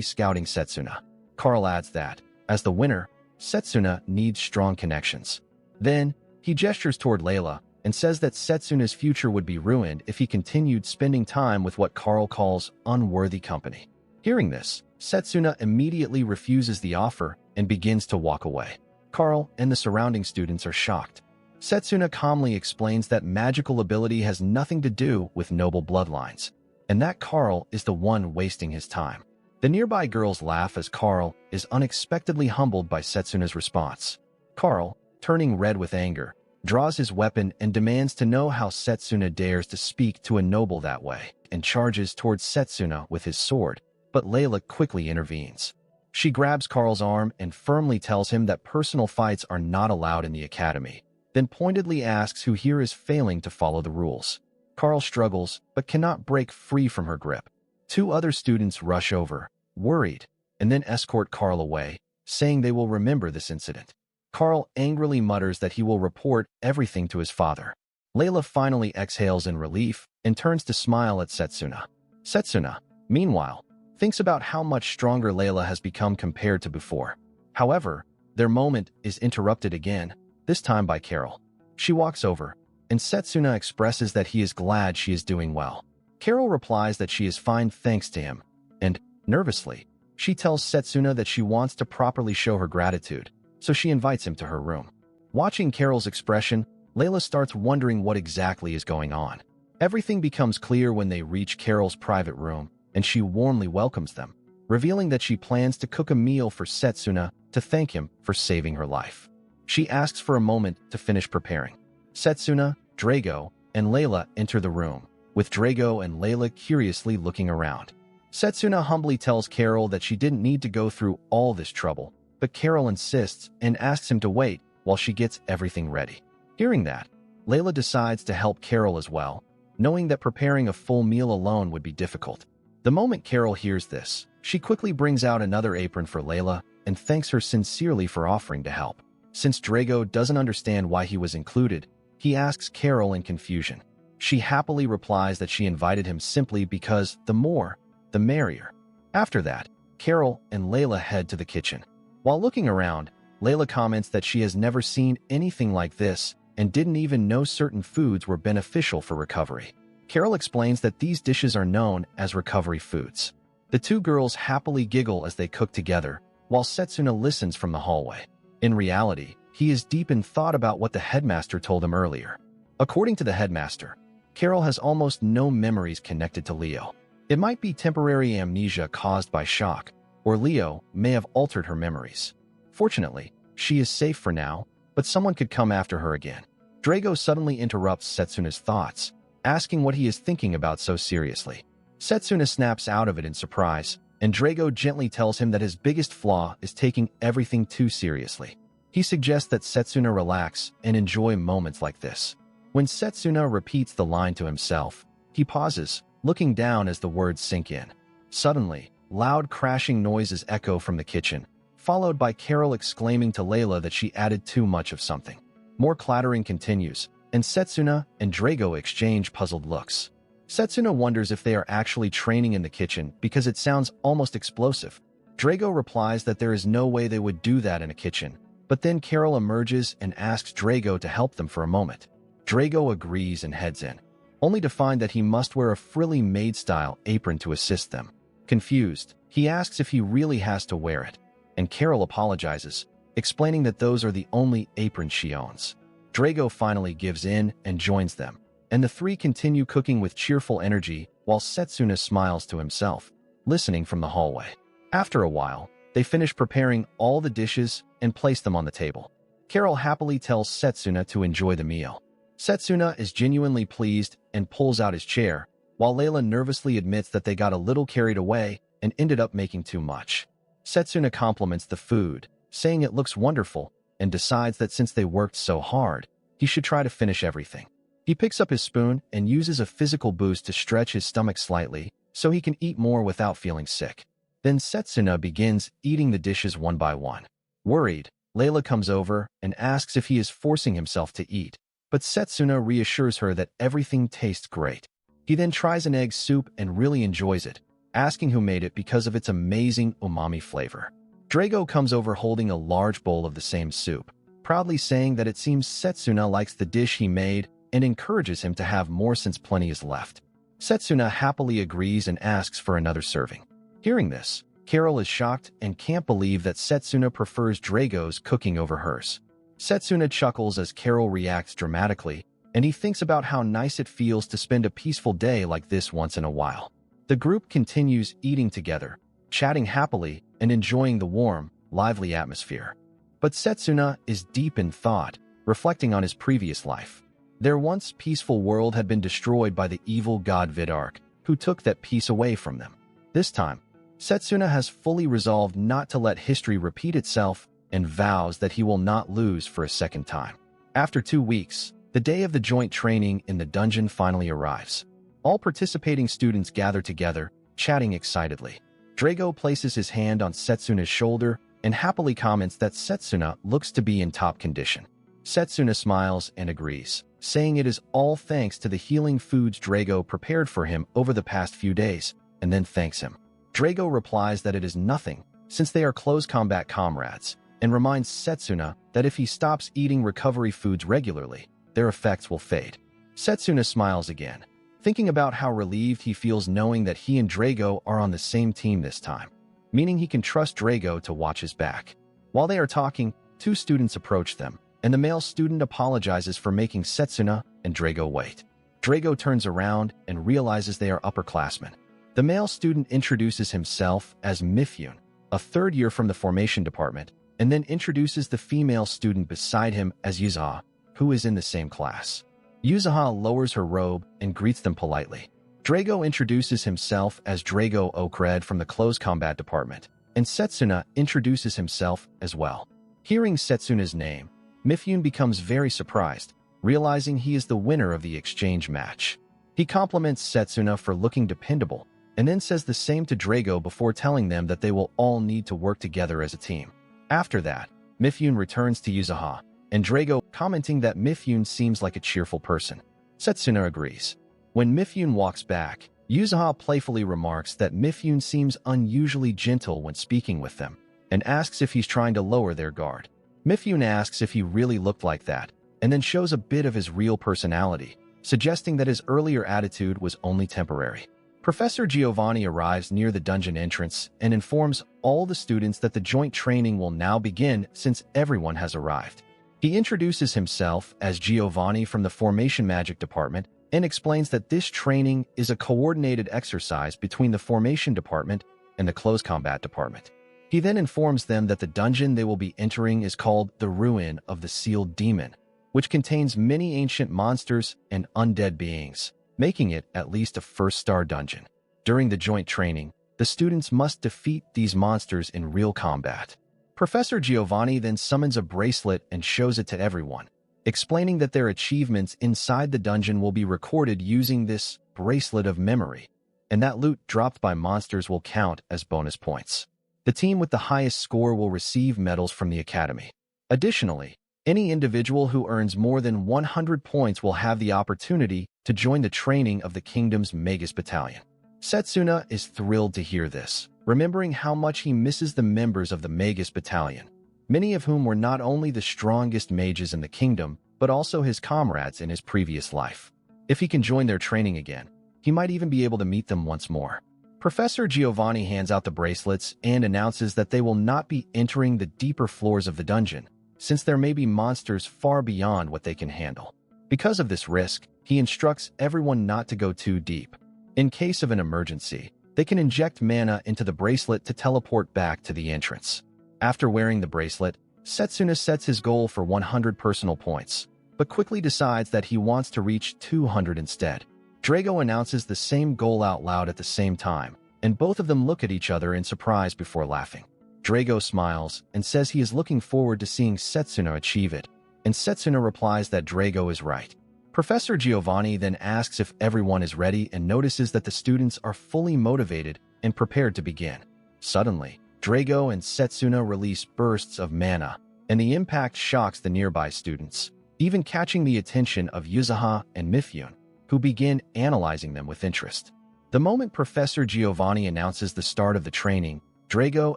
scouting Setsuna. Carl adds that, as the winner, Setsuna needs strong connections. Then, he gestures toward Layla and says that Setsuna's future would be ruined if he continued spending time with what Carl calls unworthy company. Hearing this, Setsuna immediately refuses the offer and begins to walk away. Carl and the surrounding students are shocked. Setsuna calmly explains that magical ability has nothing to do with noble bloodlines, and that Carl is the one wasting his time. The nearby girls laugh as Carl is unexpectedly humbled by Setsuna's response. Carl, turning red with anger, draws his weapon and demands to know how Setsuna dares to speak to a noble that way, and charges towards Setsuna with his sword, but Layla quickly intervenes. She grabs Carl's arm and firmly tells him that personal fights are not allowed in the academy, then pointedly asks who here is failing to follow the rules. Carl struggles, but cannot break free from her grip. Two other students rush over, worried, and then escort Carl away, saying they will remember this incident. Carl angrily mutters that he will report everything to his father. Layla finally exhales in relief and turns to smile at Setsuna. Setsuna, meanwhile, thinks about how much stronger Layla has become compared to before. However, their moment is interrupted again, this time by Carol. She walks over, and Setsuna expresses that he is glad she is doing well. Carol replies that she is fine thanks to him, and, nervously, she tells Setsuna that she wants to properly show her gratitude, so she invites him to her room. Watching Carol's expression, Layla starts wondering what exactly is going on. Everything becomes clear when they reach Carol's private room, and she warmly welcomes them, revealing that she plans to cook a meal for Setsuna to thank him for saving her life. She asks for a moment to finish preparing. Setsuna, Drago, and Layla enter the room, with Drago and Layla curiously looking around. Setsuna humbly tells Carol that she didn't need to go through all this trouble, but Carol insists and asks him to wait while she gets everything ready. Hearing that, Layla decides to help Carol as well, knowing that preparing a full meal alone would be difficult. The moment Carol hears this, she quickly brings out another apron for Layla and thanks her sincerely for offering to help. Since Drago doesn't understand why he was included, he asks Carol in confusion. She happily replies that she invited him simply because the more, the merrier. After that, Carol and Layla head to the kitchen. While looking around, Layla comments that she has never seen anything like this and didn't even know certain foods were beneficial for recovery. Carol explains that these dishes are known as recovery foods. The two girls happily giggle as they cook together, while Setsuna listens from the hallway. In reality, he is deep in thought about what the headmaster told him earlier. According to the headmaster, Carol has almost no memories connected to Leo. It might be temporary amnesia caused by shock, or Leo may have altered her memories. Fortunately, she is safe for now, but someone could come after her again. Drago suddenly interrupts Setsuna's thoughts, asking what he is thinking about so seriously. Setsuna snaps out of it in surprise, and Drago gently tells him that his biggest flaw is taking everything too seriously. He suggests that Setsuna relax and enjoy moments like this. When Setsuna repeats the line to himself, he pauses, looking down as the words sink in. Suddenly, loud crashing noises echo from the kitchen, followed by Carol exclaiming to Layla that she added too much of something. More clattering continues, and Setsuna and Drago exchange puzzled looks. Setsuna wonders if they are actually training in the kitchen because it sounds almost explosive. Drago replies that there is no way they would do that in a kitchen, but then Carol emerges and asks Drago to help them for a moment. Drago agrees and heads in, only to find that he must wear a frilly maid-style apron to assist them. Confused, he asks if he really has to wear it, and Carol apologizes, explaining that those are the only aprons she owns. Drago finally gives in and joins them, and the three continue cooking with cheerful energy while Setsuna smiles to himself, listening from the hallway. After a while, they finish preparing all the dishes and place them on the table. Carol happily tells Setsuna to enjoy the meal. Setsuna is genuinely pleased and pulls out his chair, while Layla nervously admits that they got a little carried away and ended up making too much. Setsuna compliments the food, saying it looks wonderful, and decides that since they worked so hard, he should try to finish everything. He picks up his spoon and uses a physical boost to stretch his stomach slightly so he can eat more without feeling sick. Then Setsuna begins eating the dishes one by one. Worried, Layla comes over and asks if he is forcing himself to eat, but Setsuna reassures her that everything tastes great. He then tries an egg soup and really enjoys it, asking who made it because of its amazing umami flavor. Drago comes over holding a large bowl of the same soup, proudly saying that it seems Setsuna likes the dish he made and encourages him to have more since plenty is left. Setsuna happily agrees and asks for another serving. Hearing this, Carol is shocked and can't believe that Setsuna prefers Drago's cooking over hers. Setsuna chuckles as Carol reacts dramatically, and he thinks about how nice it feels to spend a peaceful day like this once in a while. The group continues eating together, chatting happily and enjoying the warm, lively atmosphere. But Setsuna is deep in thought, reflecting on his previous life. Their once peaceful world had been destroyed by the evil god Vidark, who took that peace away from them. This time, Setsuna has fully resolved not to let history repeat itself and vows that he will not lose for a second time. After 2 weeks, the day of the joint training in the dungeon finally arrives. All participating students gather together, chatting excitedly. Drago places his hand on Setsuna's shoulder and happily comments that Setsuna looks to be in top condition. Setsuna smiles and agrees, saying it is all thanks to the healing foods Drago prepared for him over the past few days, and then thanks him. Drago replies that it is nothing, since they are close combat comrades, and reminds Setsuna that if he stops eating recovery foods regularly, their effects will fade. Setsuna smiles again, thinking about how relieved he feels knowing that he and Drago are on the same team this time, meaning he can trust Drago to watch his back. While they are talking, 2 students approach them, and the male student apologizes for making Setsuna and Drago wait. Drago turns around and realizes they are upperclassmen. The male student introduces himself as Mifyun, a 3rd year from the formation department, and then introduces the female student beside him as Yuzaha, who is in the same class. Yuzaha lowers her robe and greets them politely. Drago introduces himself as Drago Okred from the close combat department, and Setsuna introduces himself as well. Hearing Setsuna's name, Mifyun becomes very surprised, realizing he is the winner of the exchange match. He compliments Setsuna for looking dependable, and then says the same to Drago before telling them that they will all need to work together as a team. After that, Mifyun returns to Yuzaha, and Drago commenting that Mifyun seems like a cheerful person. Setsuna agrees. When Mifyun walks back, Yuzaha playfully remarks that Mifyun seems unusually gentle when speaking with them, and asks if he's trying to lower their guard. Mifyun asks if he really looked like that, and then shows a bit of his real personality, suggesting that his earlier attitude was only temporary. Professor Giovanni arrives near the dungeon entrance and informs all the students that the joint training will now begin since everyone has arrived. He introduces himself as Giovanni from the Formation Magic Department and explains that this training is a coordinated exercise between the Formation Department and the Close Combat Department. He then informs them that the dungeon they will be entering is called the Ruin of the Sealed Demon, which contains many ancient monsters and undead beings, making it at least a 1-star dungeon. During the joint training, the students must defeat these monsters in real combat. Professor Giovanni then summons a bracelet and shows it to everyone, explaining that their achievements inside the dungeon will be recorded using this bracelet of memory, and that loot dropped by monsters will count as bonus points. The team with the highest score will receive medals from the Academy. Additionally, any individual who earns more than 100 points will have the opportunity to join the training of the kingdom's Magus Battalion. Setsuna is thrilled to hear this, remembering how much he misses the members of the Magus Battalion, many of whom were not only the strongest mages in the kingdom, but also his comrades in his previous life. If he can join their training again, he might even be able to meet them once more. Professor Giovanni hands out the bracelets and announces that they will not be entering the deeper floors of the dungeon, since there may be monsters far beyond what they can handle. Because of this risk, he instructs everyone not to go too deep. In case of an emergency, they can inject mana into the bracelet to teleport back to the entrance. After wearing the bracelet, Setsuna sets his goal for 100 personal points, but quickly decides that he wants to reach 200 instead. Drago announces the same goal out loud at the same time, and both of them look at each other in surprise before laughing. Drago smiles and says he is looking forward to seeing Setsuna achieve it, and Setsuna replies that Drago is right. Professor Giovanni then asks if everyone is ready and notices that the students are fully motivated and prepared to begin. Suddenly, Drago and Setsuna release bursts of mana, and the impact shocks the nearby students, even catching the attention of Yuzuha and Mifyun, who begin analyzing them with interest. The moment Professor Giovanni announces the start of the training, Drago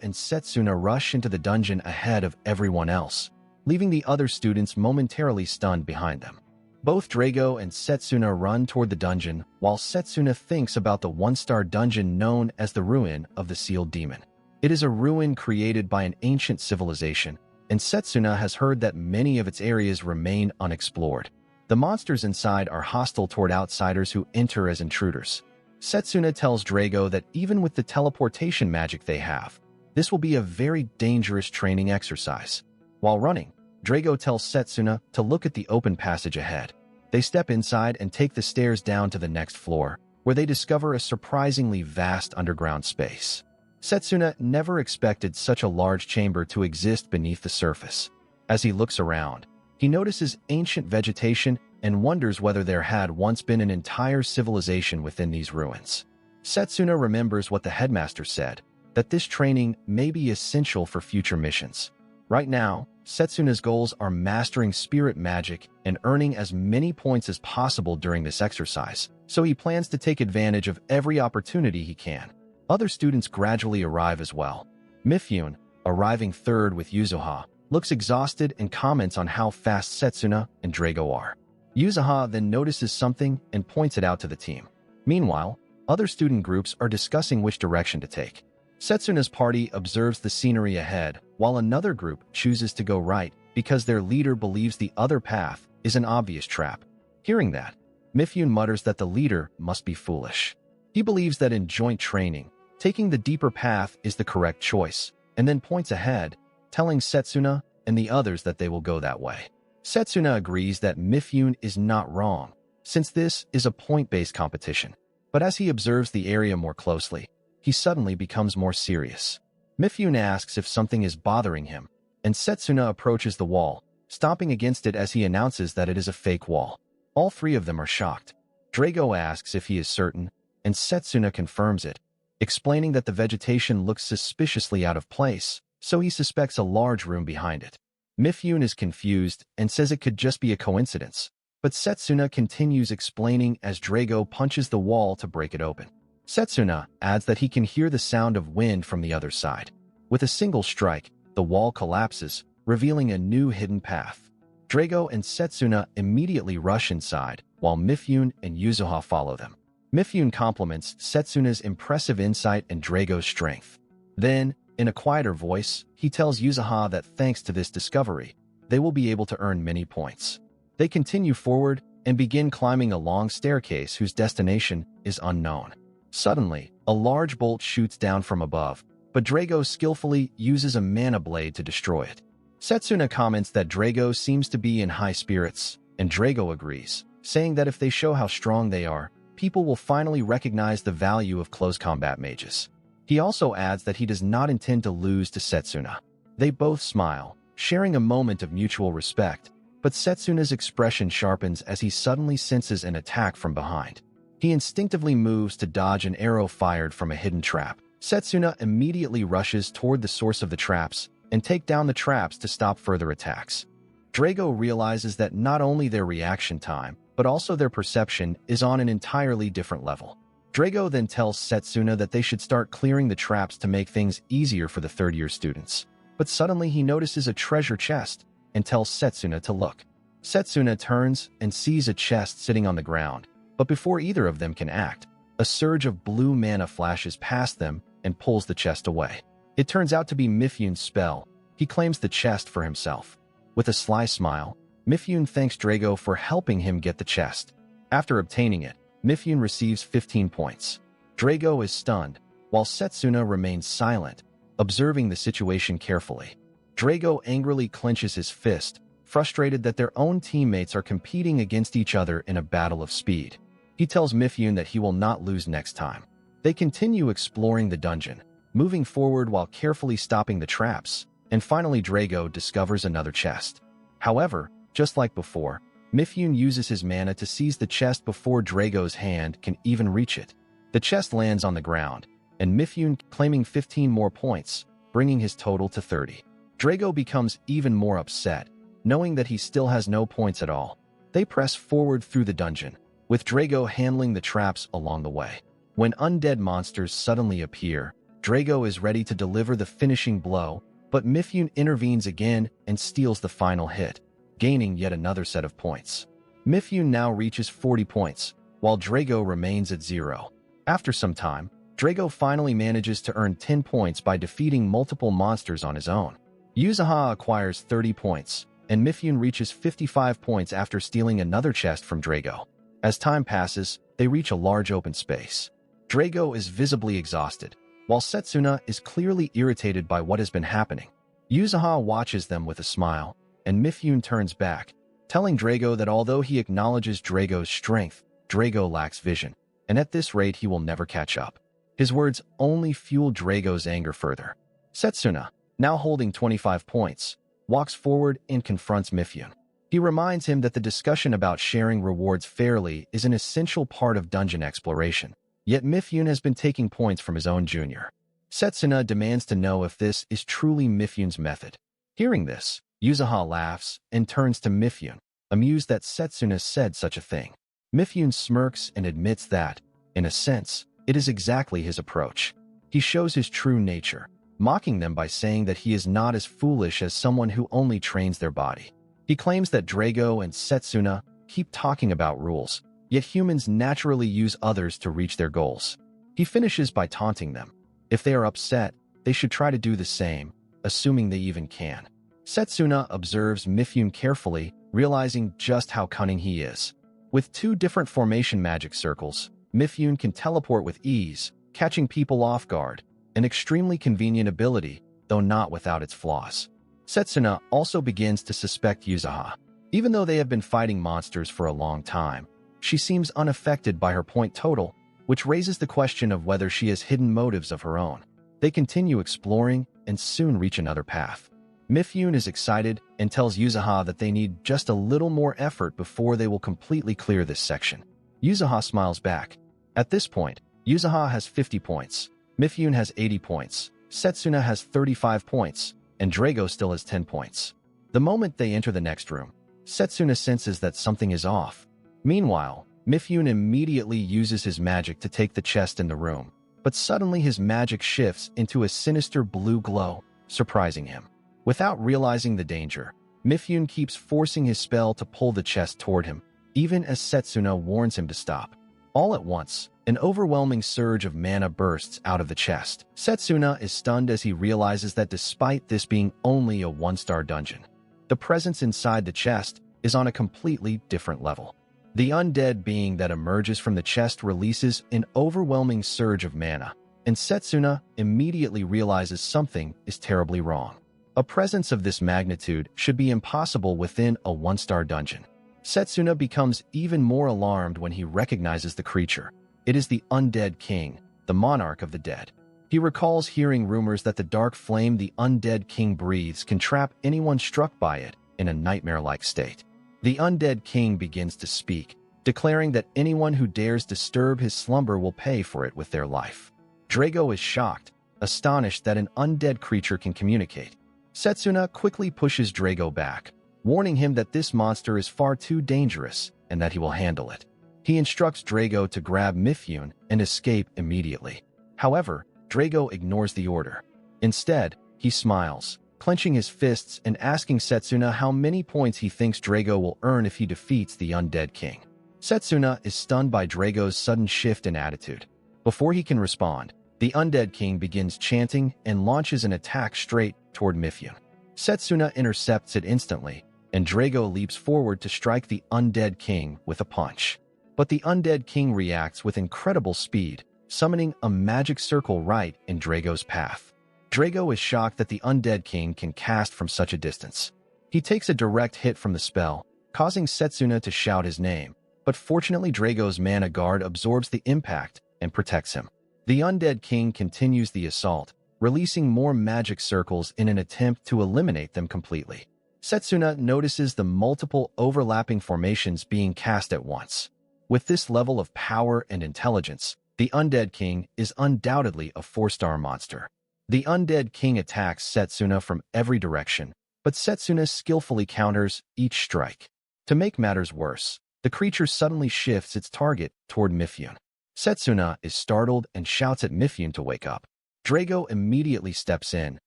and Setsuna rush into the dungeon ahead of everyone else, leaving the other students momentarily stunned behind them. Both Drago and Setsuna run toward the dungeon, while Setsuna thinks about the one-star dungeon known as the Ruin of the Sealed Demon. It is a ruin created by an ancient civilization, and Setsuna has heard that many of its areas remain unexplored. The monsters inside are hostile toward outsiders who enter as intruders. Setsuna tells Drago that even with the teleportation magic they have, this will be a very dangerous training exercise. While running, Drago tells Setsuna to look at the open passage ahead. They step inside and take the stairs down to the next floor, where they discover a surprisingly vast underground space. Setsuna never expected such a large chamber to exist beneath the surface. As he looks around, he notices ancient vegetation and wonders whether there had once been an entire civilization within these ruins. Setsuna remembers what the headmaster said, that this training may be essential for future missions. Right now, Setsuna's goals are mastering spirit magic and earning as many points as possible during this exercise, so he plans to take advantage of every opportunity he can. Other students gradually arrive as well. Mifyun, arriving third with Yuzuha, looks exhausted and comments on how fast Setsuna and Drago are. Yuzuha then notices something and points it out to the team. Meanwhile, other student groups are discussing which direction to take. Setsuna's party observes the scenery ahead, while another group chooses to go right because their leader believes the other path is an obvious trap. Hearing that, Mifyun mutters that the leader must be foolish. He believes that in joint training, taking the deeper path is the correct choice, and then points ahead, telling Setsuna and the others that they will go that way. Setsuna agrees that Mifyun is not wrong, since this is a point-based competition. But as he observes the area more closely, he suddenly becomes more serious. Mifyun asks if something is bothering him, and Setsuna approaches the wall, stomping against it as he announces that it is a fake wall. All three of them are shocked. Drago asks if he is certain, and Setsuna confirms it, explaining that the vegetation looks suspiciously out of place, so he suspects a large room behind it. Mifyun is confused and says it could just be a coincidence, but Setsuna continues explaining as Drago punches the wall to break it open. Setsuna adds that he can hear the sound of wind from the other side. With a single strike, the wall collapses, revealing a new hidden path. Drago and Setsuna immediately rush inside, while Mifyun and Yuzuha follow them. Mifyun compliments Setsuna's impressive insight and Drago's strength. Then, in a quieter voice, he tells Yuzuha that thanks to this discovery, they will be able to earn many points. They continue forward and begin climbing a long staircase whose destination is unknown. Suddenly, a large bolt shoots down from above, but Drago skillfully uses a mana blade to destroy it. Setsuna comments that Drago seems to be in high spirits, and Drago agrees, saying that if they show how strong they are, people will finally recognize the value of close combat mages. He also adds that he does not intend to lose to Setsuna. They both smile, sharing a moment of mutual respect, but Setsuna's expression sharpens as he suddenly senses an attack from behind. He instinctively moves to dodge an arrow fired from a hidden trap. Setsuna immediately rushes toward the source of the traps and take down the traps to stop further attacks. Drago realizes that not only their reaction time, but also their perception is on an entirely different level. Drago then tells Setsuna that they should start clearing the traps to make things easier for the third-year students. But suddenly he notices a treasure chest and tells Setsuna to look. Setsuna turns and sees a chest sitting on the ground, but before either of them can act, a surge of blue mana flashes past them and pulls the chest away. It turns out to be Mifyun's spell. He claims the chest for himself. With a sly smile, Mifyun thanks Drago for helping him get the chest. After obtaining it, Mifyun receives 15 points. Drago is stunned, while Setsuna remains silent, observing the situation carefully. Drago angrily clenches his fist, frustrated that their own teammates are competing against each other in a battle of speed. He tells Mifyun that he will not lose next time. They continue exploring the dungeon, moving forward while carefully stopping the traps, and finally Drago discovers another chest. However, just like before, Mifyun uses his mana to seize the chest before Drago's hand can even reach it. The chest lands on the ground, and Mifyun claiming 15 more points, bringing his total to 30. Drago becomes even more upset, knowing that he still has no points at all. They press forward through the dungeon, with Drago handling the traps along the way. When undead monsters suddenly appear, Drago is ready to deliver the finishing blow, but Mifune intervenes again and steals the final hit, gaining yet another set of points. Mifune now reaches 40 points, while Drago remains at 0. After some time, Drago finally manages to earn 10 points by defeating multiple monsters on his own. Yuzuha acquires 30 points, and Mifune reaches 55 points after stealing another chest from Drago. As time passes, they reach a large open space. Drago is visibly exhausted, while Setsuna is clearly irritated by what has been happening. Yuzuha watches them with a smile, and Mifune turns back, telling Drago that although he acknowledges Drago's strength, Drago lacks vision, and at this rate he will never catch up. His words only fuel Drago's anger further. Setsuna, now holding 25 points, walks forward and confronts Mifune. He reminds him that the discussion about sharing rewards fairly is an essential part of dungeon exploration, yet Mifune has been taking points from his own junior. Setsuna demands to know if this is truly Mifune's method. Hearing this, Yuzuha laughs and turns to Mifune, amused that Setsuna said such a thing. Mifune smirks and admits that, in a sense, it is exactly his approach. He shows his true nature, mocking them by saying that he is not as foolish as someone who only trains their body. He claims that Drago and Setsuna keep talking about rules, yet humans naturally use others to reach their goals. He finishes by taunting them. If they are upset, they should try to do the same, assuming they even can. Setsuna observes Mifune carefully, realizing just how cunning he is. With 2 different formation magic circles, Mifune can teleport with ease, catching people off guard, an extremely convenient ability, though not without its flaws. Setsuna also begins to suspect Yuzuha. Even though they have been fighting monsters for a long time, she seems unaffected by her point total, which raises the question of whether she has hidden motives of her own. They continue exploring and soon reach another path. Mifune is excited and tells Yuzuha that they need just a little more effort before they will completely clear this section. Yuzuha smiles back. At this point, Yuzuha has 50 points, Mifune has 80 points, Setsuna has 35 points, and Drago still has 10 points. The moment they enter the next room, Setsuna senses that something is off. Meanwhile, Mifune immediately uses his magic to take the chest in the room, but suddenly his magic shifts into a sinister blue glow, surprising him. Without realizing the danger, Mifune keeps forcing his spell to pull the chest toward him, even as Setsuna warns him to stop. All at once, an overwhelming surge of mana bursts out of the chest. Setsuna is stunned as he realizes that despite this being only a 1-star dungeon, the presence inside the chest is on a completely different level. The undead being that emerges from the chest releases an overwhelming surge of mana, and Setsuna immediately realizes something is terribly wrong. A presence of this magnitude should be impossible within a 1-star dungeon. Setsuna becomes even more alarmed when he recognizes the creature. It is the undead king, the monarch of the dead. He recalls hearing rumors that the dark flame the undead king breathes can trap anyone struck by it in a nightmare-like state. The undead king begins to speak, declaring that anyone who dares disturb his slumber will pay for it with their life. Drago is shocked, astonished that an undead creature can communicate. Setsuna quickly pushes Drago back, warning him that this monster is far too dangerous and that he will handle it. He instructs Drago to grab Mifune and escape immediately. However, Drago ignores the order. Instead, he smiles, clenching his fists and asking Setsuna how many points he thinks Drago will earn if he defeats the undead king. Setsuna is stunned by Drago's sudden shift in attitude. Before he can respond, the undead king begins chanting and launches an attack straight toward Mifune. Setsuna intercepts it instantly, and Drago leaps forward to strike the undead king with a punch. But the undead king reacts with incredible speed, summoning a magic circle right in Drago's path. Drago is shocked that the undead king can cast from such a distance. He takes a direct hit from the spell, causing Setsuna to shout his name, but fortunately Drago's mana guard absorbs the impact and protects him. The undead king continues the assault, releasing more magic circles in an attempt to eliminate them completely. Setsuna notices the multiple overlapping formations being cast at once. With this level of power and intelligence, the undead king is undoubtedly a 4-star monster. The undead king attacks Setsuna from every direction, but Setsuna skillfully counters each strike. To make matters worse, the creature suddenly shifts its target toward Mifune. Setsuna is startled and shouts at Mifune to wake up. Drago immediately steps in,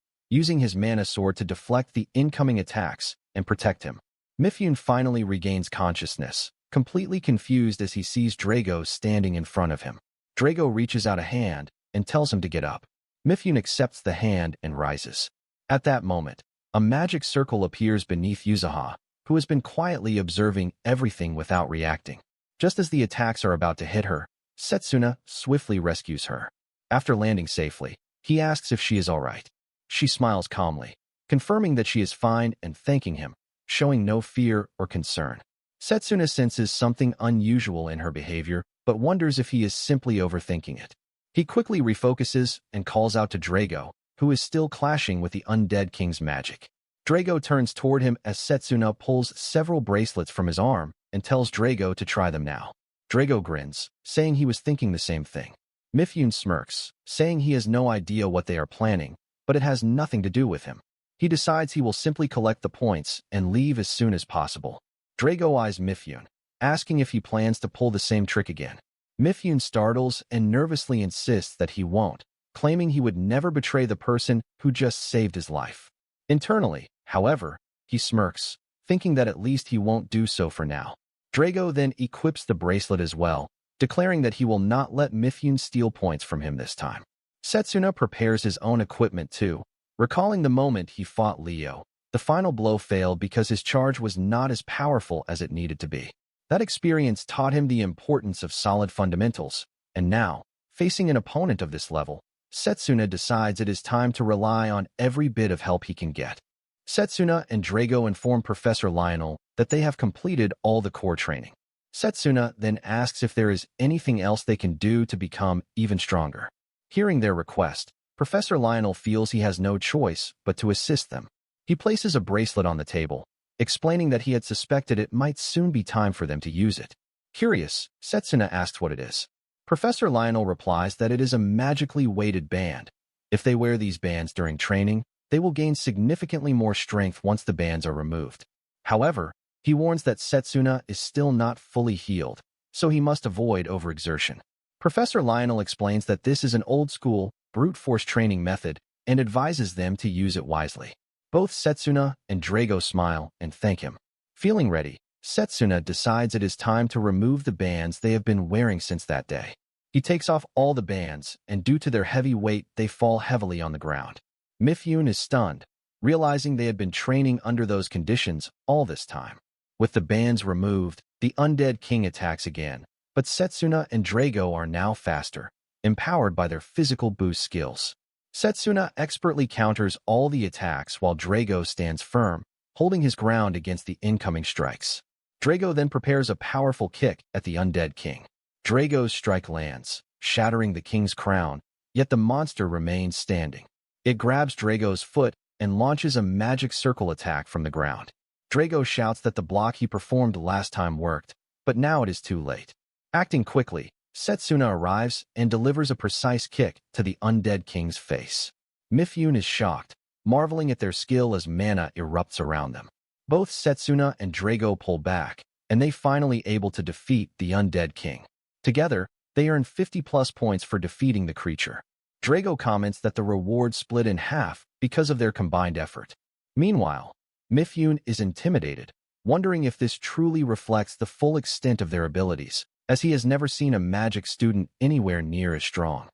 using his mana sword to deflect the incoming attacks and protect him. Mifune finally regains consciousness, completely confused as he sees Drago standing in front of him. Drago reaches out a hand and tells him to get up. Mifune accepts the hand and rises. At that moment, a magic circle appears beneath Yuzuha, who has been quietly observing everything without reacting. Just as the attacks are about to hit her, Setsuna swiftly rescues her. After landing safely, he asks if she is all right. She smiles calmly, confirming that she is fine and thanking him, showing no fear or concern. Setsuna senses something unusual in her behavior, but wonders if he is simply overthinking it. He quickly refocuses and calls out to Drago, who is still clashing with the undead king's magic. Drago turns toward him as Setsuna pulls several bracelets from his arm and tells Drago to try them now. Drago grins, saying he was thinking the same thing. Mifune smirks, saying he has no idea what they are planning, but it has nothing to do with him. He decides he will simply collect the points and leave as soon as possible. Drago eyes Mifune, asking if he plans to pull the same trick again. Mifune startles and nervously insists that he won't, claiming he would never betray the person who just saved his life. Internally, however, he smirks, thinking that at least he won't do so for now. Drago then equips the bracelet as well, declaring that he will not let Mifune steal points from him this time. Setsuna prepares his own equipment too, recalling the moment he fought Leo. The final blow failed because his charge was not as powerful as it needed to be. That experience taught him the importance of solid fundamentals, and now, facing an opponent of this level, Setsuna decides it is time to rely on every bit of help he can get. Setsuna and Drago inform Professor Lionel that they have completed all the core training. Setsuna then asks if there is anything else they can do to become even stronger. Hearing their request, Professor Lionel feels he has no choice but to assist them. He places a bracelet on the table, explaining that he had suspected it might soon be time for them to use it. Curious, Setsuna asks what it is. Professor Lionel replies that it is a magically weighted band. If they wear these bands during training, they will gain significantly more strength once the bands are removed. However, he warns that Setsuna is still not fully healed, so he must avoid overexertion. Professor Lionel explains that this is an old-school, brute force training method and advises them to use it wisely. Both Setsuna and Drago smile and thank him. Feeling ready, Setsuna decides it is time to remove the bands they have been wearing since that day. He takes off all the bands, and due to their heavy weight, they fall heavily on the ground. Mifune is stunned, realizing they had been training under those conditions all this time. With the bands removed, the undead king attacks again, but Setsuna and Drago are now faster, empowered by their physical boost skills. Setsuna expertly counters all the attacks while Drago stands firm, holding his ground against the incoming strikes. Drago then prepares a powerful kick at the undead king. Drago's strike lands, shattering the king's crown, yet the monster remains standing. It grabs Drago's foot and launches a magic circle attack from the ground. Drago shouts that the block he performed last time worked, but now it is too late. Acting quickly, Setsuna arrives and delivers a precise kick to the undead king's face. Mifune is shocked, marveling at their skill as mana erupts around them. Both Setsuna and Drago pull back, and they finally able to defeat the undead king. Together, they earn 50+ points for defeating the creature. Drago comments that the reward split in half because of their combined effort. Meanwhile, Mifune is intimidated, wondering if this truly reflects the full extent of their abilities, as he has never seen a magic student anywhere near as strong.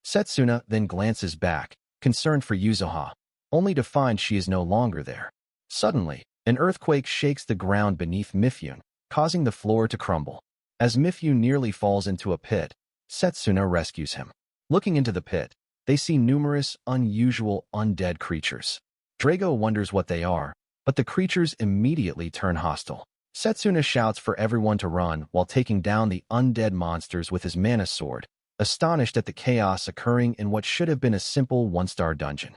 Setsuna then glances back, concerned for Yuzuha, only to find she is no longer there. Suddenly, an earthquake shakes the ground beneath Mifune, causing the floor to crumble. As Mifune nearly falls into a pit, Setsuna rescues him. Looking into the pit, they see numerous, unusual, undead creatures. Drago wonders what they are, but the creatures immediately turn hostile. Setsuna shouts for everyone to run while taking down the undead monsters with his mana sword, astonished at the chaos occurring in what should have been a simple one-star dungeon.